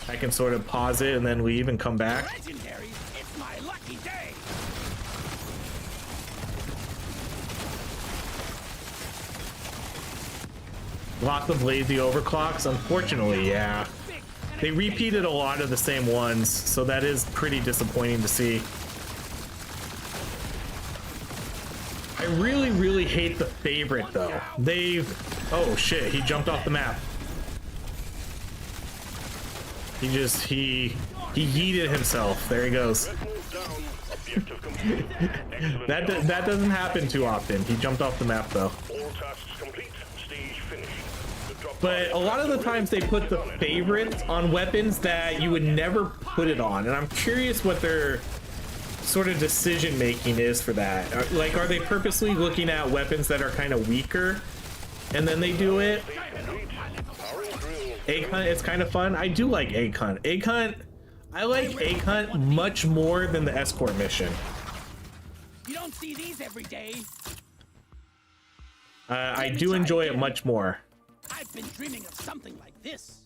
I can sort of pause it and then leave and come back. It's my lucky day. Lots of lazy overclocks, unfortunately, yeah. They repeated a lot of the same ones, so that is pretty disappointing to see. I really, really hate the favorite though. Oh shit, he jumped off the map. He yeeted himself. There he goes. that doesn't happen too often. He jumped off the map though. But a lot of the times they put the favorites on weapons that you would never put it on, and I'm curious what their sort of decision making is for that. Like, are they purposely looking at weapons that are kind of weaker and then they do it? Egg hunt is kind of fun. I do like egg hunt. I like egg hunt much more than the escort mission. You don't see these every day. I do enjoy it much more. I've been dreaming of something like this.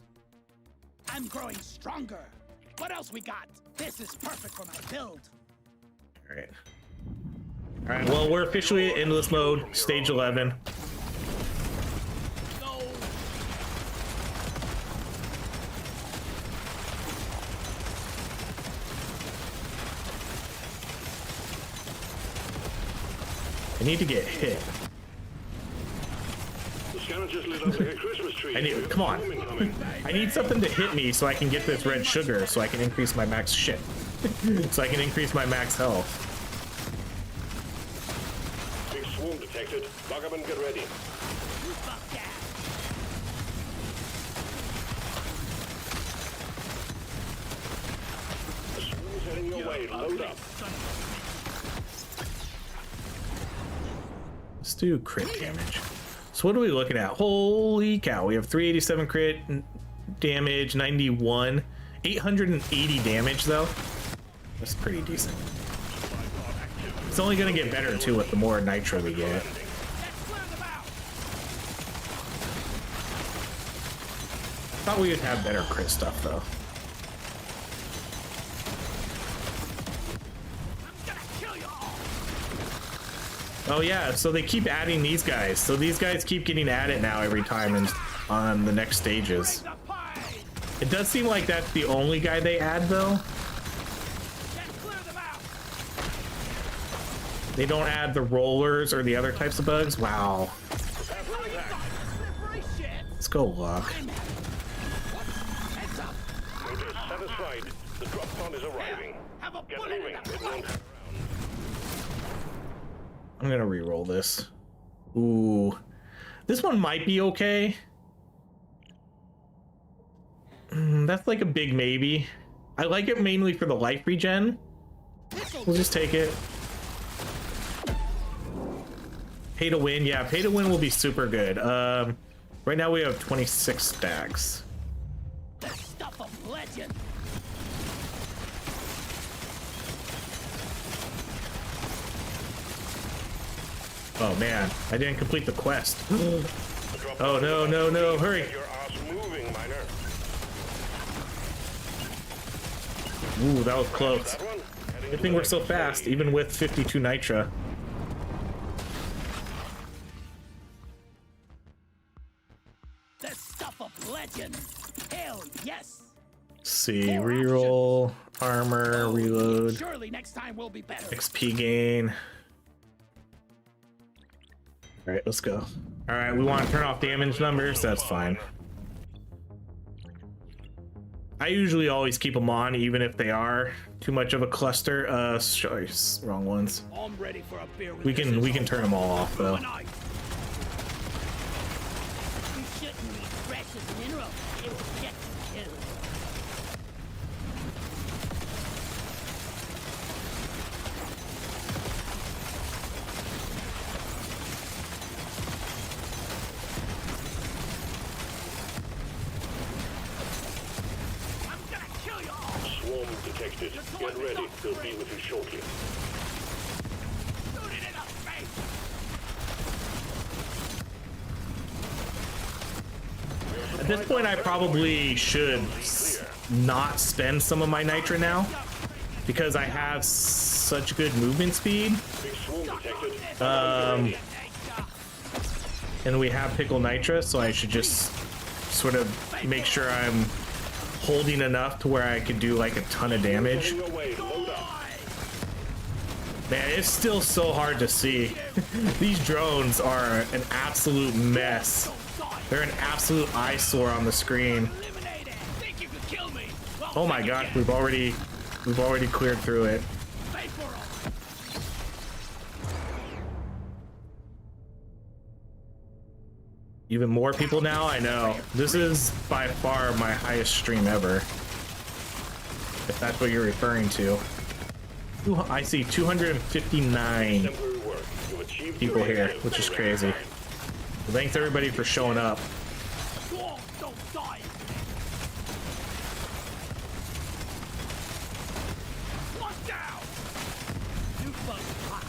I'm growing stronger. What else we got? This is perfect for my build. All right, well, we're officially at endless mode, stage 11. Go. I need to get hit. Just lit up like a Christmas tree. Come on. I need something to hit me so I can get this red sugar, so I can increase my max shit. So I can increase my max health. Big swarm detected. Bug up and get ready. The swarm's heading your way. Load up. Let's do crit damage. So what are we looking at? Holy cow, we have 387 crit damage, 91, 880 damage though. That's pretty decent. It's only gonna get better too with the more nitro we get. Thought we would have better crit stuff though. Oh yeah, so they keep adding these guys. So these guys keep getting added now every time and on the next stages. It does seem like that's the only guy they add though. They don't add the rollers or the other types of bugs. Wow. Let's go, Luck. Notice satisfied. The drop pod is arriving. Get moving. It won't. I'm gonna re-roll this. Ooh. This one might be okay. That's like a big maybe. I like it mainly for the life regen. We'll just take it. Pay to win. Yeah, pay to win will be super good. Right now we have 26 stacks. The stuff of legend. Oh man, I didn't complete the quest. Oh no, no, no, hurry. Your ass moving, miner. Ooh, that was close. That one? Heading Good to thing the we're so next fast, stage. even with 52 nitra. The stuff of legend. Hell yes. Let's see, reroll, armor, reload, Surely next time will be better. XP gain. All right, let's go. All right, we want to turn off damage numbers. That's fine. I usually always keep them on, even if they are too much of a cluster. Choice, wrong ones. I'm ready for a beer with We can turn them all off though. You shouldn't eat precious mineral. It will get you killed. I'm gonna kill you all. Swarm detected. Get ready. They'll be with you shortly. Shoot it in the face. At this point, I probably should not spend some of my nitra now because I have such good movement speed. Big swarm detected. And we have pickle nitra, so I should just sort of make sure I'm holding enough to where I could do like a ton of damage. Heading away. Load up. Man, it's still so hard to see. These drones are an absolute mess. They're an absolute eyesore on the screen. Eliminate it. Think you could kill me? Well, Oh my think gosh, again. we've already cleared through it. Pay for it. Even more people now? I know. This is by far my highest stream ever. If that's what you're referring to. I see 259 Temporary work. You've achieved people your here, aim. which is crazy. Well, thanks everybody for showing up. Dwarf, don't die. One down. You folks hot.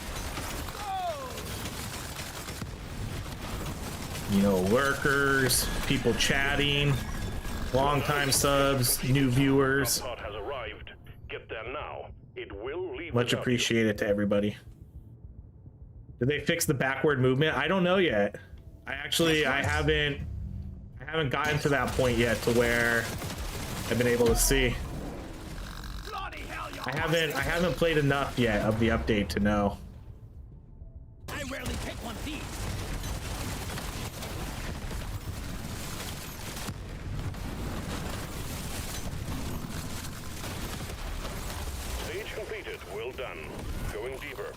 You know, lurkers, people chatting, long-time subs, new viewers. Drop pod has arrived. Get there now. It will leave. Much without you. appreciated to everybody. Did they fix the backward movement? I don't know yet. I haven't gotten to that point yet to where I've been able to see. Bloody hell, you I haven't played enough yet of the update to know. I rarely take one of these. Stage completed. Well done. Going deeper.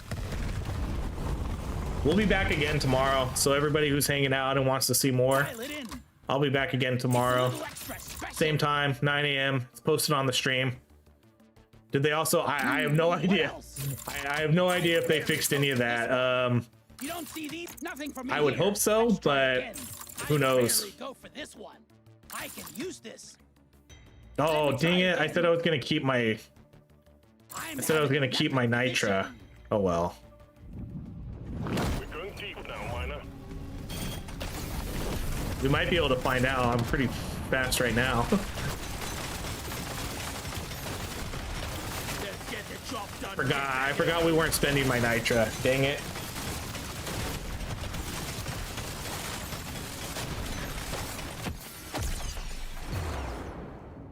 We'll be back again tomorrow, so everybody who's hanging out and wants to see more, Dial it in. I'll be back again tomorrow. Little extra special. Same time, 9 a.m. It's posted on the stream. Did they also? I have no idea. I have no idea if they fixed any of that. You don't see these? Nothing from me I would here. hope so, Let's try but again. who I knows? barely go for this one. I can use this. Oh dang it! I said I was gonna keep my. I'm I said I was having gonna keep my another nitra. vision. Oh well. We're going deep now, miner. We might be able to find out. I'm pretty fast right now. Let's get the job done. I forgot we weren't spending my nitra. Dang it.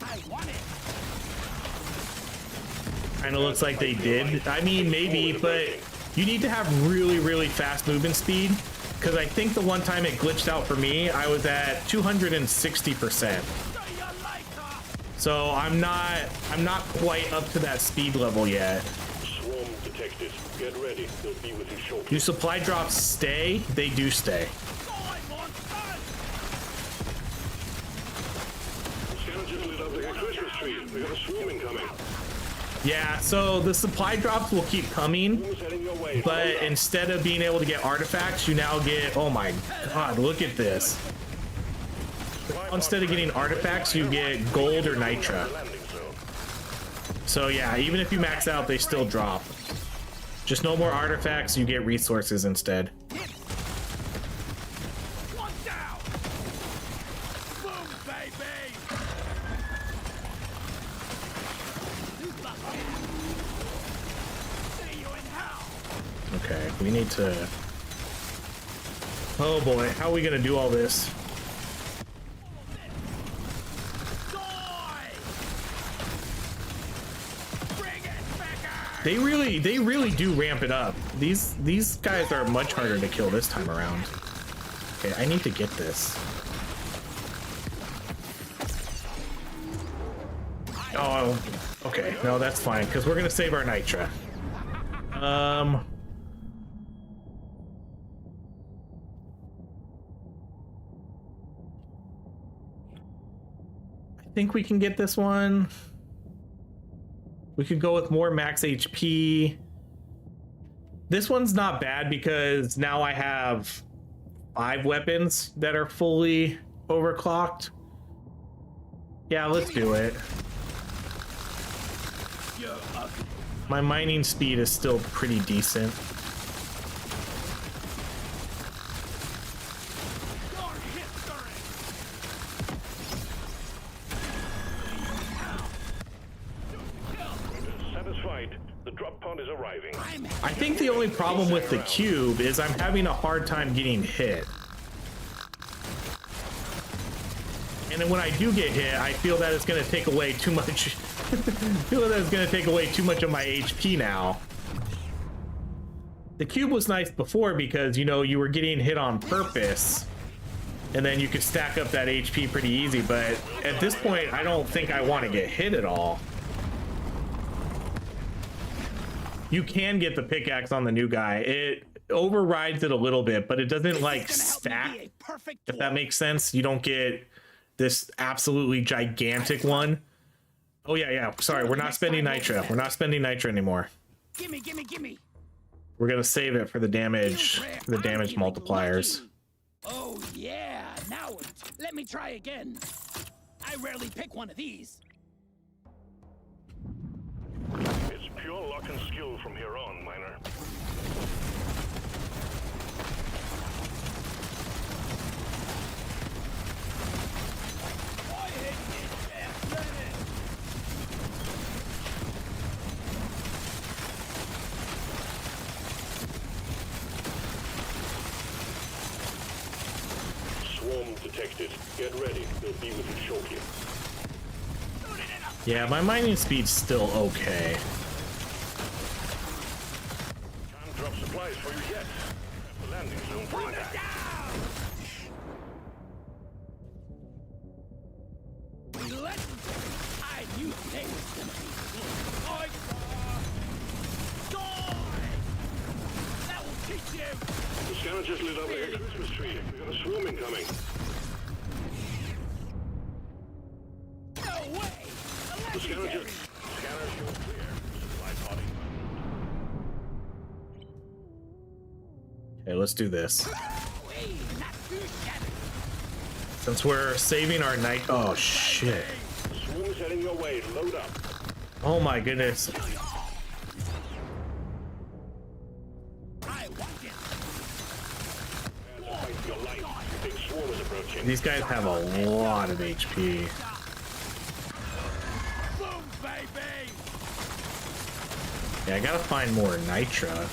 I want it. Kind of looks like they did. I mean, maybe, but You need to have really, really fast movement speed, because I think the one time it glitched out for me, I was at 260%. So I'm not quite up to that speed level yet. Swarm detected. Get ready. They'll be with you shortly. Do supply drops stay? They do stay. Scanner just lit up like a Christmas tree. We got a swarm incoming. Yeah, so the supply drops will keep coming, Swarm's heading your way. but instead of being able to get artifacts, you now get, oh my god, look at this. Instead of getting artifacts, you get gold or nitra. So yeah, even if you max out, they still drop. Just no more artifacts, you get resources instead. One down. Boom, baby. See you in hell. Okay, we need to... Oh boy, how are we gonna do all this? They really do ramp it up. These guys are much harder to kill this time around. Okay, I need to get this. Oh, okay. No, that's fine, because we're gonna save our nitra. I think we can get this one. We could go with more max HP. This one's not bad because now I have 5 weapons that are fully overclocked. Yeah, let's do it. My mining speed is still pretty decent. I think the only problem with the cube is I'm having a hard time getting hit. And then when I do get hit, I feel that it's going to take away too much. I feel that it's going to take away too much of my HP now. The cube was nice before because, you know, you were getting hit on purpose. And then you could stack up that HP pretty easy. But at this point, I don't think I want to get hit at all. You can get the pickaxe on the new guy. It overrides it a little bit, but it doesn't like stack, if that makes sense. You don't get this absolutely gigantic one. Oh yeah. Sorry, we're not spending nitra. We're not spending nitra anymore. Gimme. We're gonna save it for the damage, multipliers. Oh yeah, now let me try again. I rarely pick one of these. It's pure luck and skill from here on, miner. Swarm detected. Get ready. They'll be with you shortly. Yeah, my mining speed's still okay. Can't drop supplies for you yet. The landing zone for attack. I knew they was gonna be. That will teach you. The scanner just lit up like a Christmas tree. We got a swarm incoming. No way. The scanner just... Scanner show clear. Supply body. Okay, let's do this. Not too shabby. Since we're saving our night. Oh shit. The swarm is heading your way. Load up. Oh my goodness. I want it. Fight for your life. Big swarm is approaching. These guys have a lot of HP. Boom, baby. Yeah, I gotta find more nitra.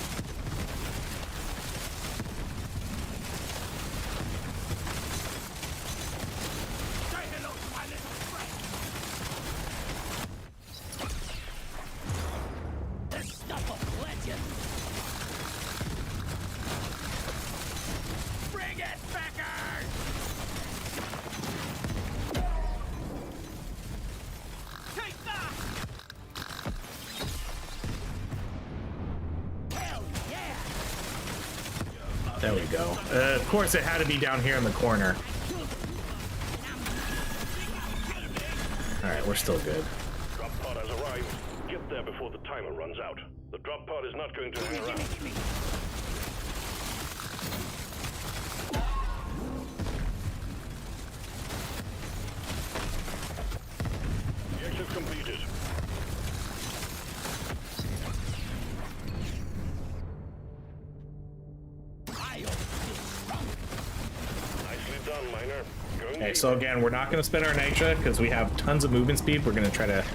Say hello to my little friend. The stuff of legend. There we go. Of course, it had to be down here in the corner. All right, we're still good. Drop pod has arrived. Get there before the timer runs out. The drop pod is not going to hang around. The exit completed. Nicely done, Miner. Okay, so again, we're not going to spend our nitra because we have tons of movement speed. We're going to try to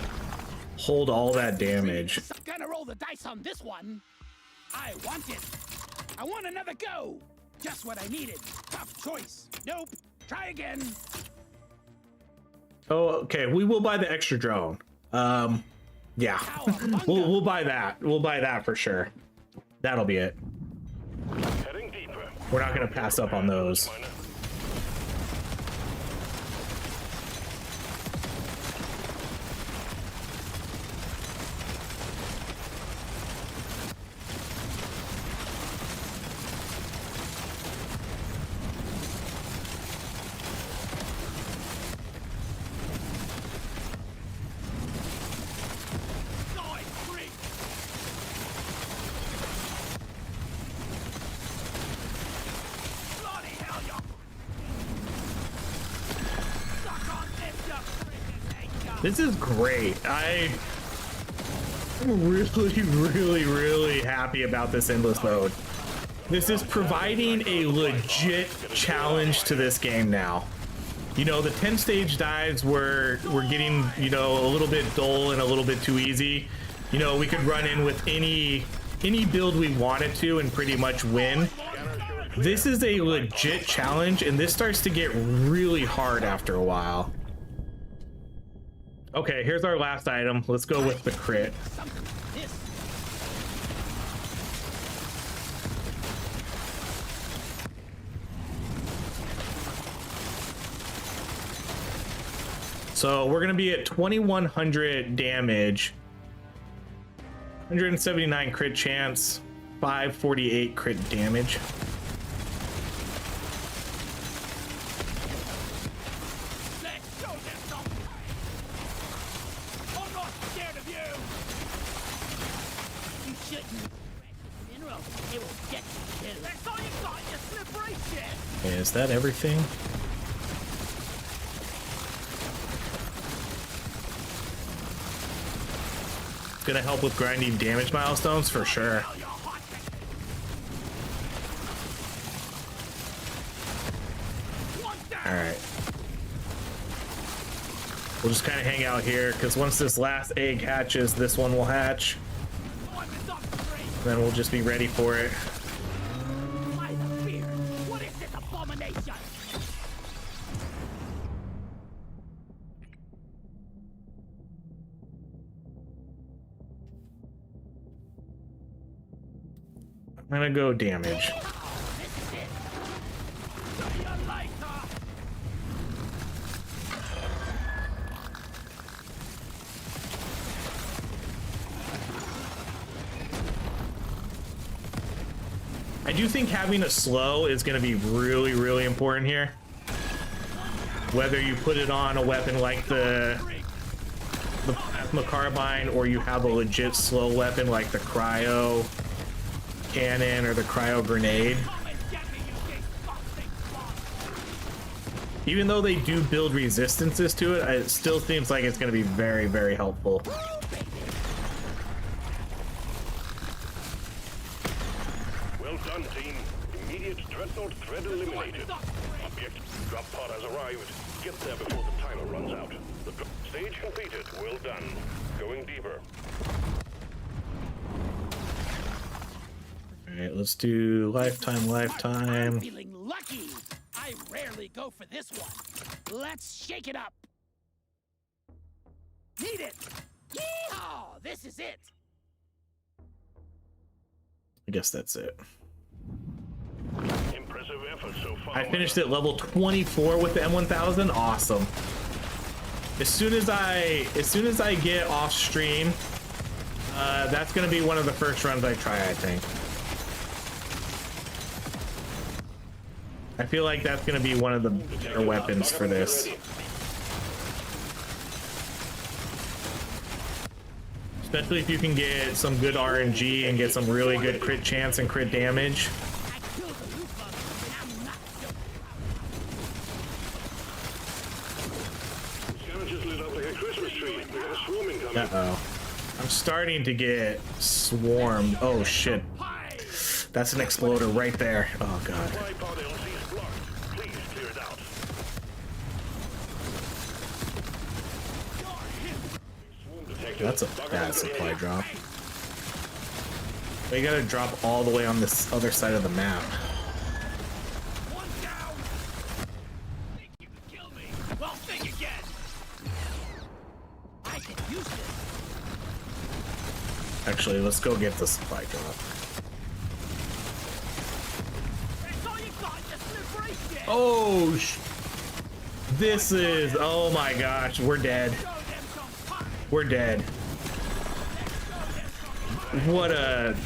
hold all that damage. Gonna roll the dice on this one. I want it. I want another go. Just what I needed. Tough choice. Nope. Try again. Oh, okay. We will buy the extra drone. Yeah, we'll buy that. We'll buy that for sure. That'll be it. Heading deeper. We're not going to pass up on those. Miner. This is great. I'm really happy about this endless mode. This is providing a legit challenge to this game now. You know, the 10 stage dives were getting, you know, a little bit dull and a little bit too easy. You know, we could run in with any build we wanted to and pretty much win. This is a legit challenge, and this starts to get really hard after a while. Okay, here's our last item. Let's go with the crit. So we're gonna be at 2100 damage, 179 crit chance, 548 crit damage. Is that everything? It's gonna help with grinding damage milestones for sure. Alright. We'll just kind of hang out here because once this last egg hatches, this one will hatch. Then we'll just be ready for it. I'm gonna go damage. I do think having a slow is going to be really important here. Whether you put it on a weapon like the plasma carbine, or you have a legit slow weapon like the cryo cannon or the cryo grenade. Even though they do build resistances to it, it still seems like it's going to be very helpful. Well done, team. Immediate dreadnought threat eliminated. Object drop pod has arrived. Get there before the timer runs out. The stage completed. Well done. Going deeper. All right, let's do lifetime. I'm feeling lucky. I rarely go for this one. Let's shake it up. Need it. Yeehaw! This is it. I guess that's it. Impressive effort so far. I finished at level 24 with the M1000. Awesome. As soon as I get off stream, that's gonna be one of the first runs I try, I think. I feel like that's going to be one of the better weapons for this. Especially if you can get some good RNG and get some really good crit chance and crit damage. Uh-oh. I'm starting to get swarmed. Oh shit. That's an exploder right there. Oh god. That's a bad supply drop. They gotta drop all the way on this other side of the map. Actually, let's go get the supply drop. Oh, this is, oh my gosh, we're dead. We're dead. What a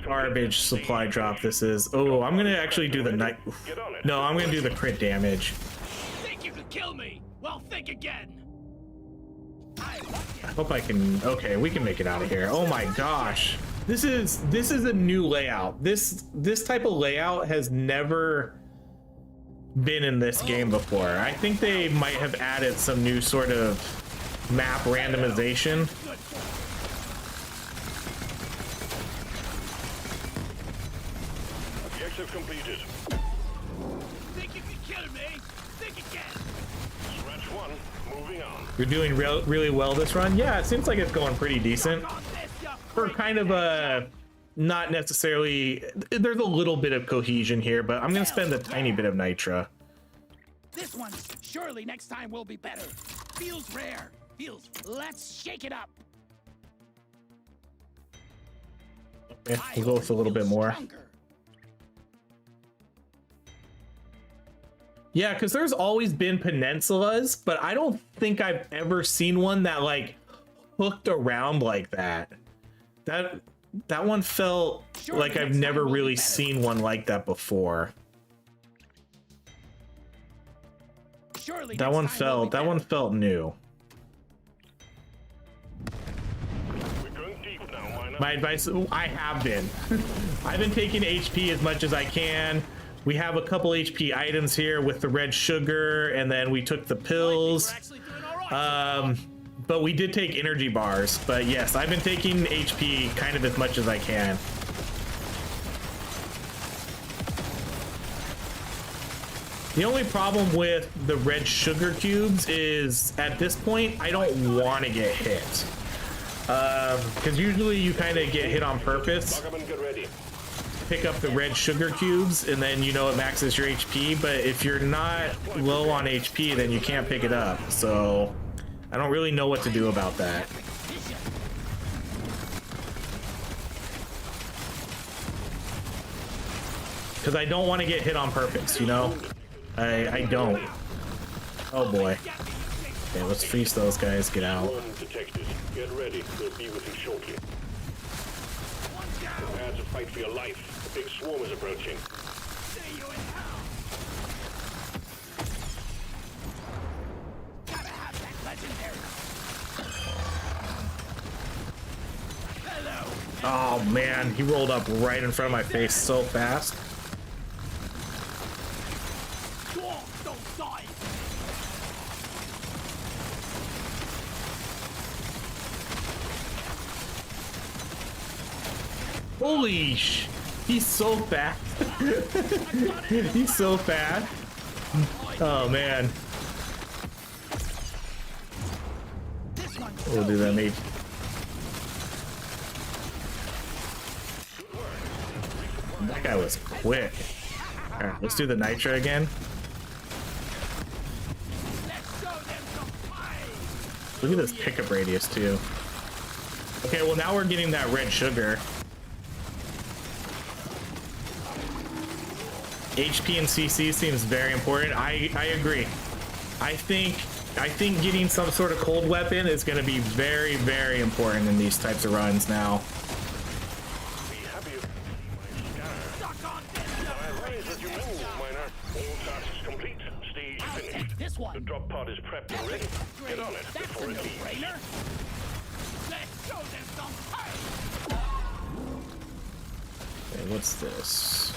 garbage supply drop this is. Oh, I'm gonna actually do the night. No, I'm gonna do the crit damage. Think you could kill me? Well, think again. I hope I can. Okay, we can make it out of here. Oh my gosh, this is a new layout. This type of layout has never been in this game before. I think they might have added some new sort of map randomization. Objective completed. Think you could kill me? Think again. Stretch one, moving on. You're doing really well this run. Yeah, it seems like it's going pretty decent for kind of a not necessarily. There's a little bit of cohesion here, but I'm gonna spend a tiny bit of nitra. This one, surely next time will be better. Feels rare. Feels. Let's shake it up. Okay, we'll go with a little bit more. Yeah, because there's always been peninsulas, but I don't think I've ever seen one that like hooked around like that. That one felt like I've never really seen one like that before. That one felt new. My advice, I have been. I've been taking HP as much as I can. We have a couple HP items here with the red sugar, and then we took the pills. But we did take energy bars. But yes, I've been taking HP kind of as much as I can. The only problem with the red sugar cubes is at this point, I don't want to get hit. Because usually you kind of get hit on purpose. Pick up the red sugar cubes and then you know it maxes your HP, but if you're not low on HP then you can't pick it up, so I don't really know what to do about that. Because I don't want to get hit on purpose, you know? I don't. Oh boy. Okay, let's freeze those guys, get out. Get ready, we'll be with you shortly. Prepare to fight for your life. The big swarm is approaching. See you in hell. Gotta have that legendary. Hello. Oh man, he rolled up right in front of my face so fast. Dwarf, don't die. Holy sh! He's so fast. He's so fast. Oh man. We'll do that, mate. That guy was quick. Alright, let's do the nitro again. Look at this pickup radius too. Okay, well now we're getting that red sugar. HP and CC seems very important. I agree. I think getting some sort of cold weapon is going to be very, very important in these types of runs now. The drop pod is prepped and ready. Get on it before it leaves. Let's show them some fight. Okay, what's this?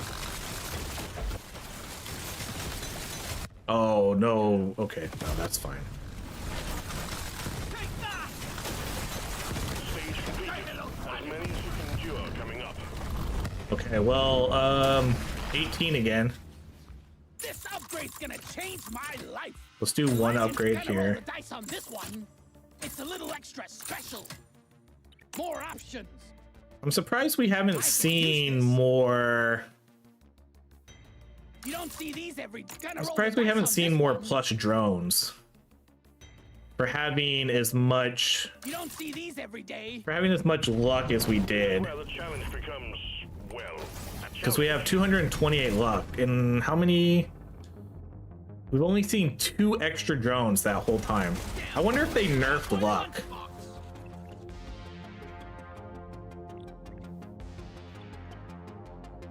Oh no. Okay, no, that's fine. Take that. Stage completed. As many as you can endure coming up. Okay, well, 18 again. This upgrade's gonna change my life. Let's do one upgrade Instead of roll here. the dice on this one, it's a little extra special. More options. I'm surprised we haven't seen more. You don't see these every. I'm surprised we haven't seen more plush drones. For having as much. You don't see these every day. For having as much luck as we did. Where the challenge becomes, well, Because we have 228 luck. And how many? We've only seen 2 extra drones that whole time. I wonder if they nerfed luck.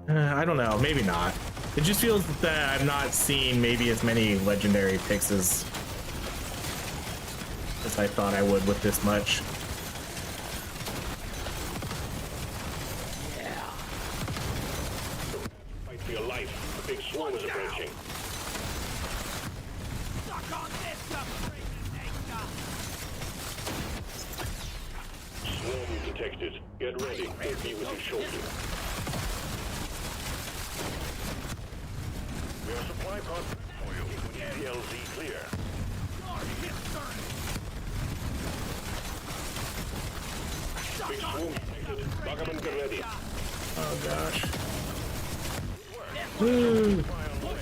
I don't know, maybe not. It just feels that I'm not seeing maybe as many legendary picks as I thought I would with this much. fight for your life. A big swarm is approaching. Suck on this, you freaking nigga. Swarm detected. Get ready. Hit me with your shoulder. We have supply pod for you. DLZ clear. Big swarm detected. Lock up and get ready. Oh gosh. Woo. Fire on the way.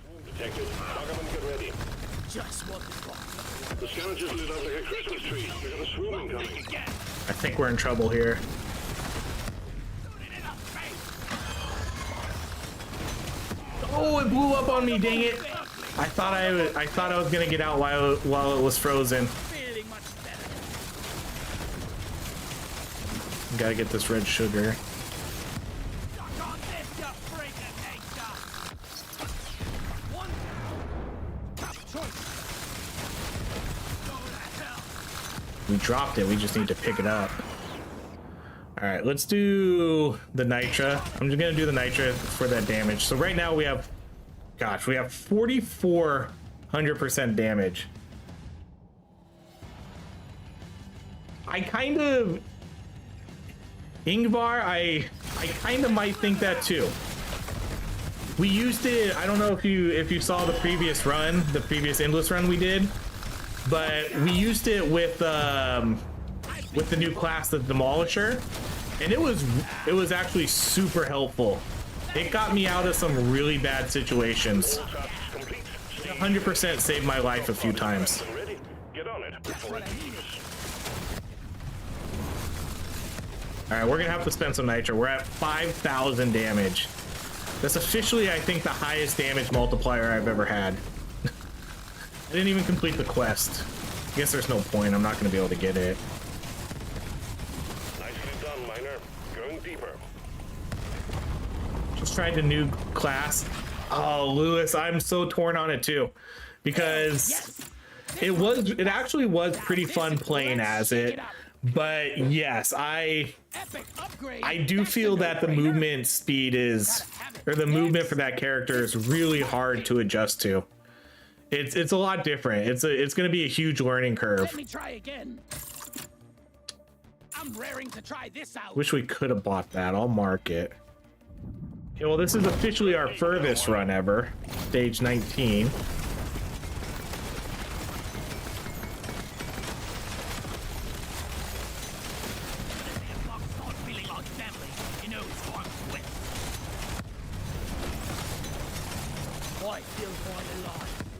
Swarm detected. Lock up and get ready. Just what the fuck. The scavengers lit up like a Christmas tree. We got a swarm incoming. Again. I think we're in trouble here. Shoot it in the face. Oh, it blew up on me, dang it. I thought I was gonna get out while it was frozen. Feeling much better. Gotta get this red sugar. Suck on this, you freaking nigga. One down. Tough choice. Go to hell. We dropped it, we just need to pick it up. All right, let's do the nitra. I'm just gonna do the nitra for that damage. So right now we have, gosh, we have 4,400% damage. I kind of, Ingvar, I kind of might think that too. We used it, I don't know if you saw the previous run, the previous endless run we did, but we used it with the new class, the Demolisher, and it was actually super helpful. It got me out of some really bad situations. 100% saved my life a few times. Ready? Get on it before it leaves. All right, we're gonna have to spend some nitro. We're at 5,000 damage. That's officially, I think, the highest damage multiplier I've ever had. I didn't even complete the quest. I guess there's no point. I'm not gonna be able to get it. Nicely done, Miner. Going deeper. Just tried a new class. Oh, Lewis, I'm so torn on it too, because it actually was pretty fun playing as it. But yes, I do feel that the movement speed is, or the movement for that character is really hard to adjust to. It's a lot different. It's going to be a huge learning curve. Let me try again. I'm raring to try this out. Wish we could have bought that. I'll mark it. Okay, well, this is officially our furthest run ever. Stage 19.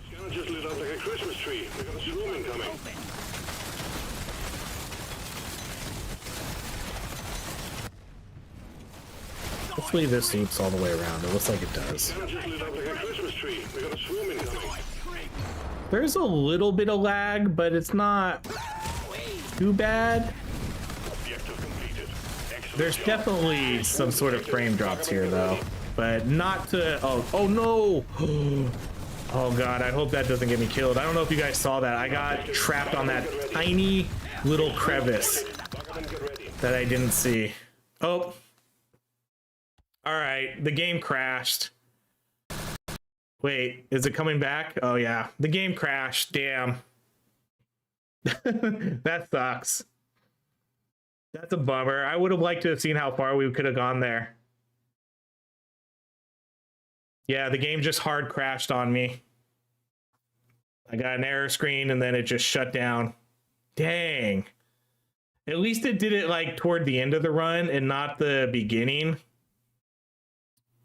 Scavengers lit up like a Christmas tree. We got a swarm incoming. Hopefully this loops all the way around. It looks like it does. Scavengers lit up like a Christmas tree. We got a swarm incoming. There's a little bit of lag, but it's not too bad. Objective completed. Excellent There's job. definitely some sort of frame drops here though, but not to, oh no. Oh god, I hope that doesn't get me killed. I don't know if you guys saw that. I got trapped on that tiny little crevice that I didn't see. Oh. Alright, the game crashed. Wait, is it coming back? Oh yeah, the game crashed, damn. That sucks. That's a bummer. I would have liked to have seen how far we could have gone there. Yeah, the game just hard crashed on me. I got an error screen and then it just shut down. Dang. At least it did it like toward the end of the run and not the beginning.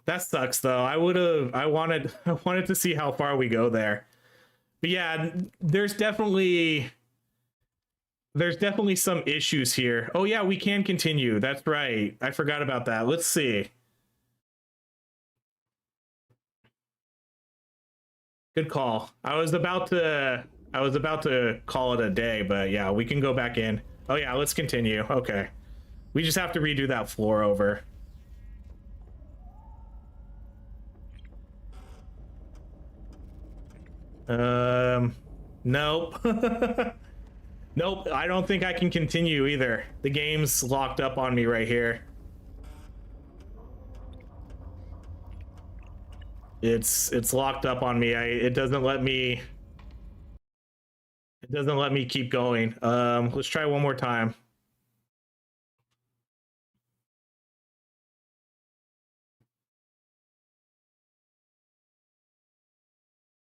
That sucks though. I wanted to see how far we go there. But yeah, there's definitely some issues here. Oh yeah, we can continue. That's right. I forgot about that. Let's see. Good call. I was about to call it a day, but yeah, we can go back in. Oh yeah, let's continue. Okay. We just have to redo that floor over. Nope. Nope, I don't think I can continue either. The game's locked up on me right here. It's locked up on me. It doesn't let me keep going. Let's try one more time.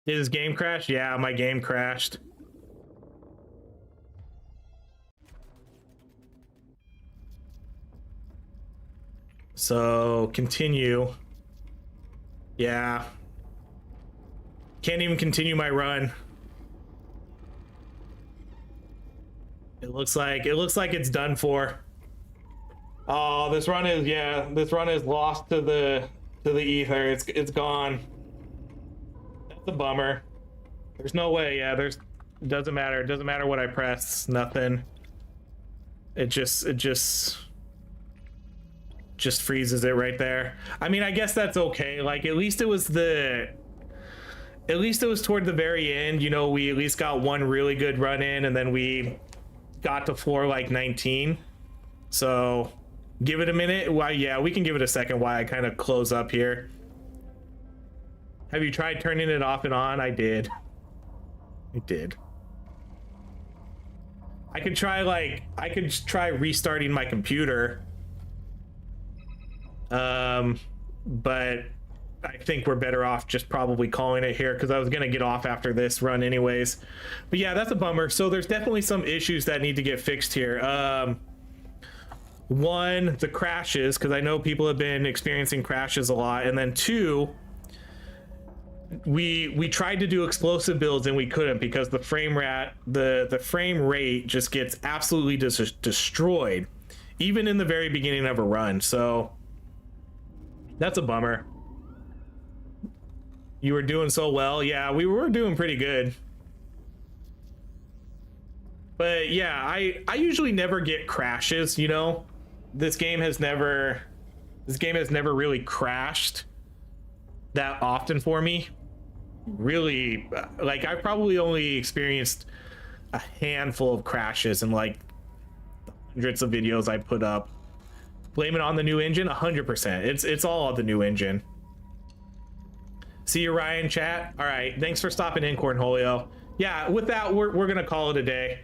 Did his game crash? Yeah, my game crashed. So continue. Yeah. Can't even continue my run. It looks like it's done for. Oh, this run is lost to the ether. It's gone. That's a bummer. There's no way. Yeah, it doesn't matter. It doesn't matter what I press. Nothing. It just freezes it right there. I mean, I guess that's okay. Like at least it was toward the very end, you know, we at least got one really good run in and then we got to floor like 19. So give it a minute. Why, yeah, we can give it a second while I kind of close up here. Have you tried turning it off and on? I did. I could try restarting my computer. But I think we're better off just probably calling it here because I was gonna get off after this run anyways. But yeah, that's a bummer. So there's definitely some issues that need to get fixed here. One, the crashes, because I know people have been experiencing crashes a lot, and then two, we tried to do explosive builds and we couldn't because the frame rate just gets absolutely destroyed, even in the very beginning of a run. So that's a bummer. You were doing so well. Yeah, we were doing pretty good. But yeah, I usually never get crashes, you know. This game has never really crashed that often for me. Really, like I've probably only experienced a handful of crashes in like the hundreds of videos I put up. Blame it on the new engine? 100%. It's all on the new engine. See you, Ryan, chat. All right, thanks for stopping in, Cornholio. Yeah, with that, we're gonna call it a day.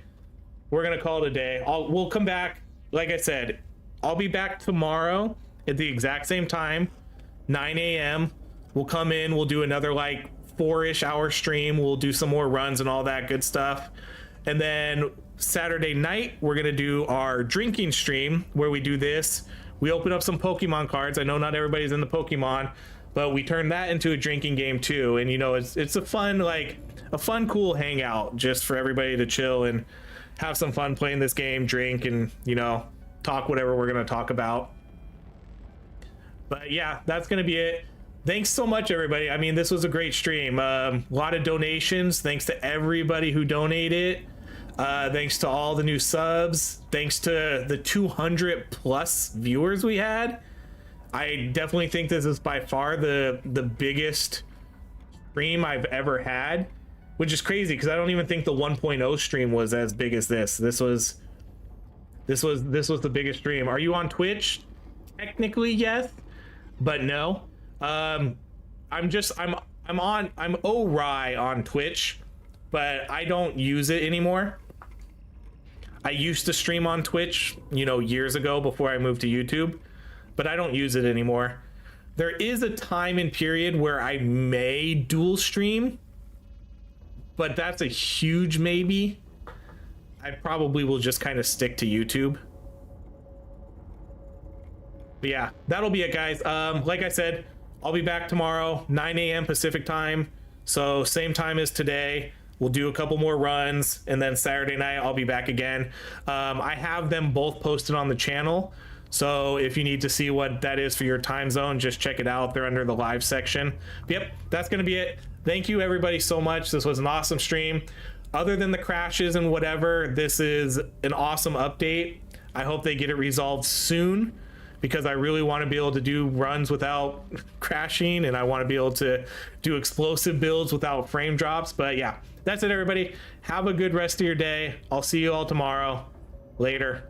We'll come back. Like I said, I'll be back tomorrow at the exact same time, 9 a.m. We'll come in. We'll do another like 4-ish hour stream. We'll do some more runs and all that good stuff, and then Saturday night we're gonna do our drinking stream where we do this. We open up some Pokemon cards. I know not everybody's in the Pokemon, but we turn that into a drinking game too. And you know, it's a fun, cool hangout just for everybody to chill and have some fun playing this game, drink, and you know, talk whatever we're gonna talk about. But yeah, that's gonna be it. Thanks so much, everybody. I mean, this was a great stream. A lot of donations. Thanks to everybody who donated. Thanks to all the new subs. Thanks to the 200 plus viewers we had. I definitely think this is by far the biggest stream I've ever had, which is crazy because I don't even think the 1.0 stream was as big as this. This was the biggest stream. Are you on Twitch? Technically, yes, but no. I'm OHRye on Twitch, but I don't use it anymore. I used to stream on Twitch, you know, years ago before I moved to YouTube, but I don't use it anymore. There is a time and period where I may dual stream, but that's a huge maybe. I probably will just kind of stick to YouTube. But yeah, that'll be it, guys. Like I said, I'll be back tomorrow, 9 a.m. Pacific time. So same time as today. We'll do a couple more runs, and then Saturday night I'll be back again. I have them both posted on the channel. So if you need to see what that is for your time zone, just check it out. They're under the live section. Yep, that's going to be it. Thank you everybody so much. This was an awesome stream. Other than the crashes and whatever, this is an awesome update. I hope they get it resolved soon, because I really want to be able to do runs without crashing, and I want to be able to do explosive builds without frame drops. But yeah, that's it everybody. Have a good rest of your day. I'll see you all tomorrow. Later.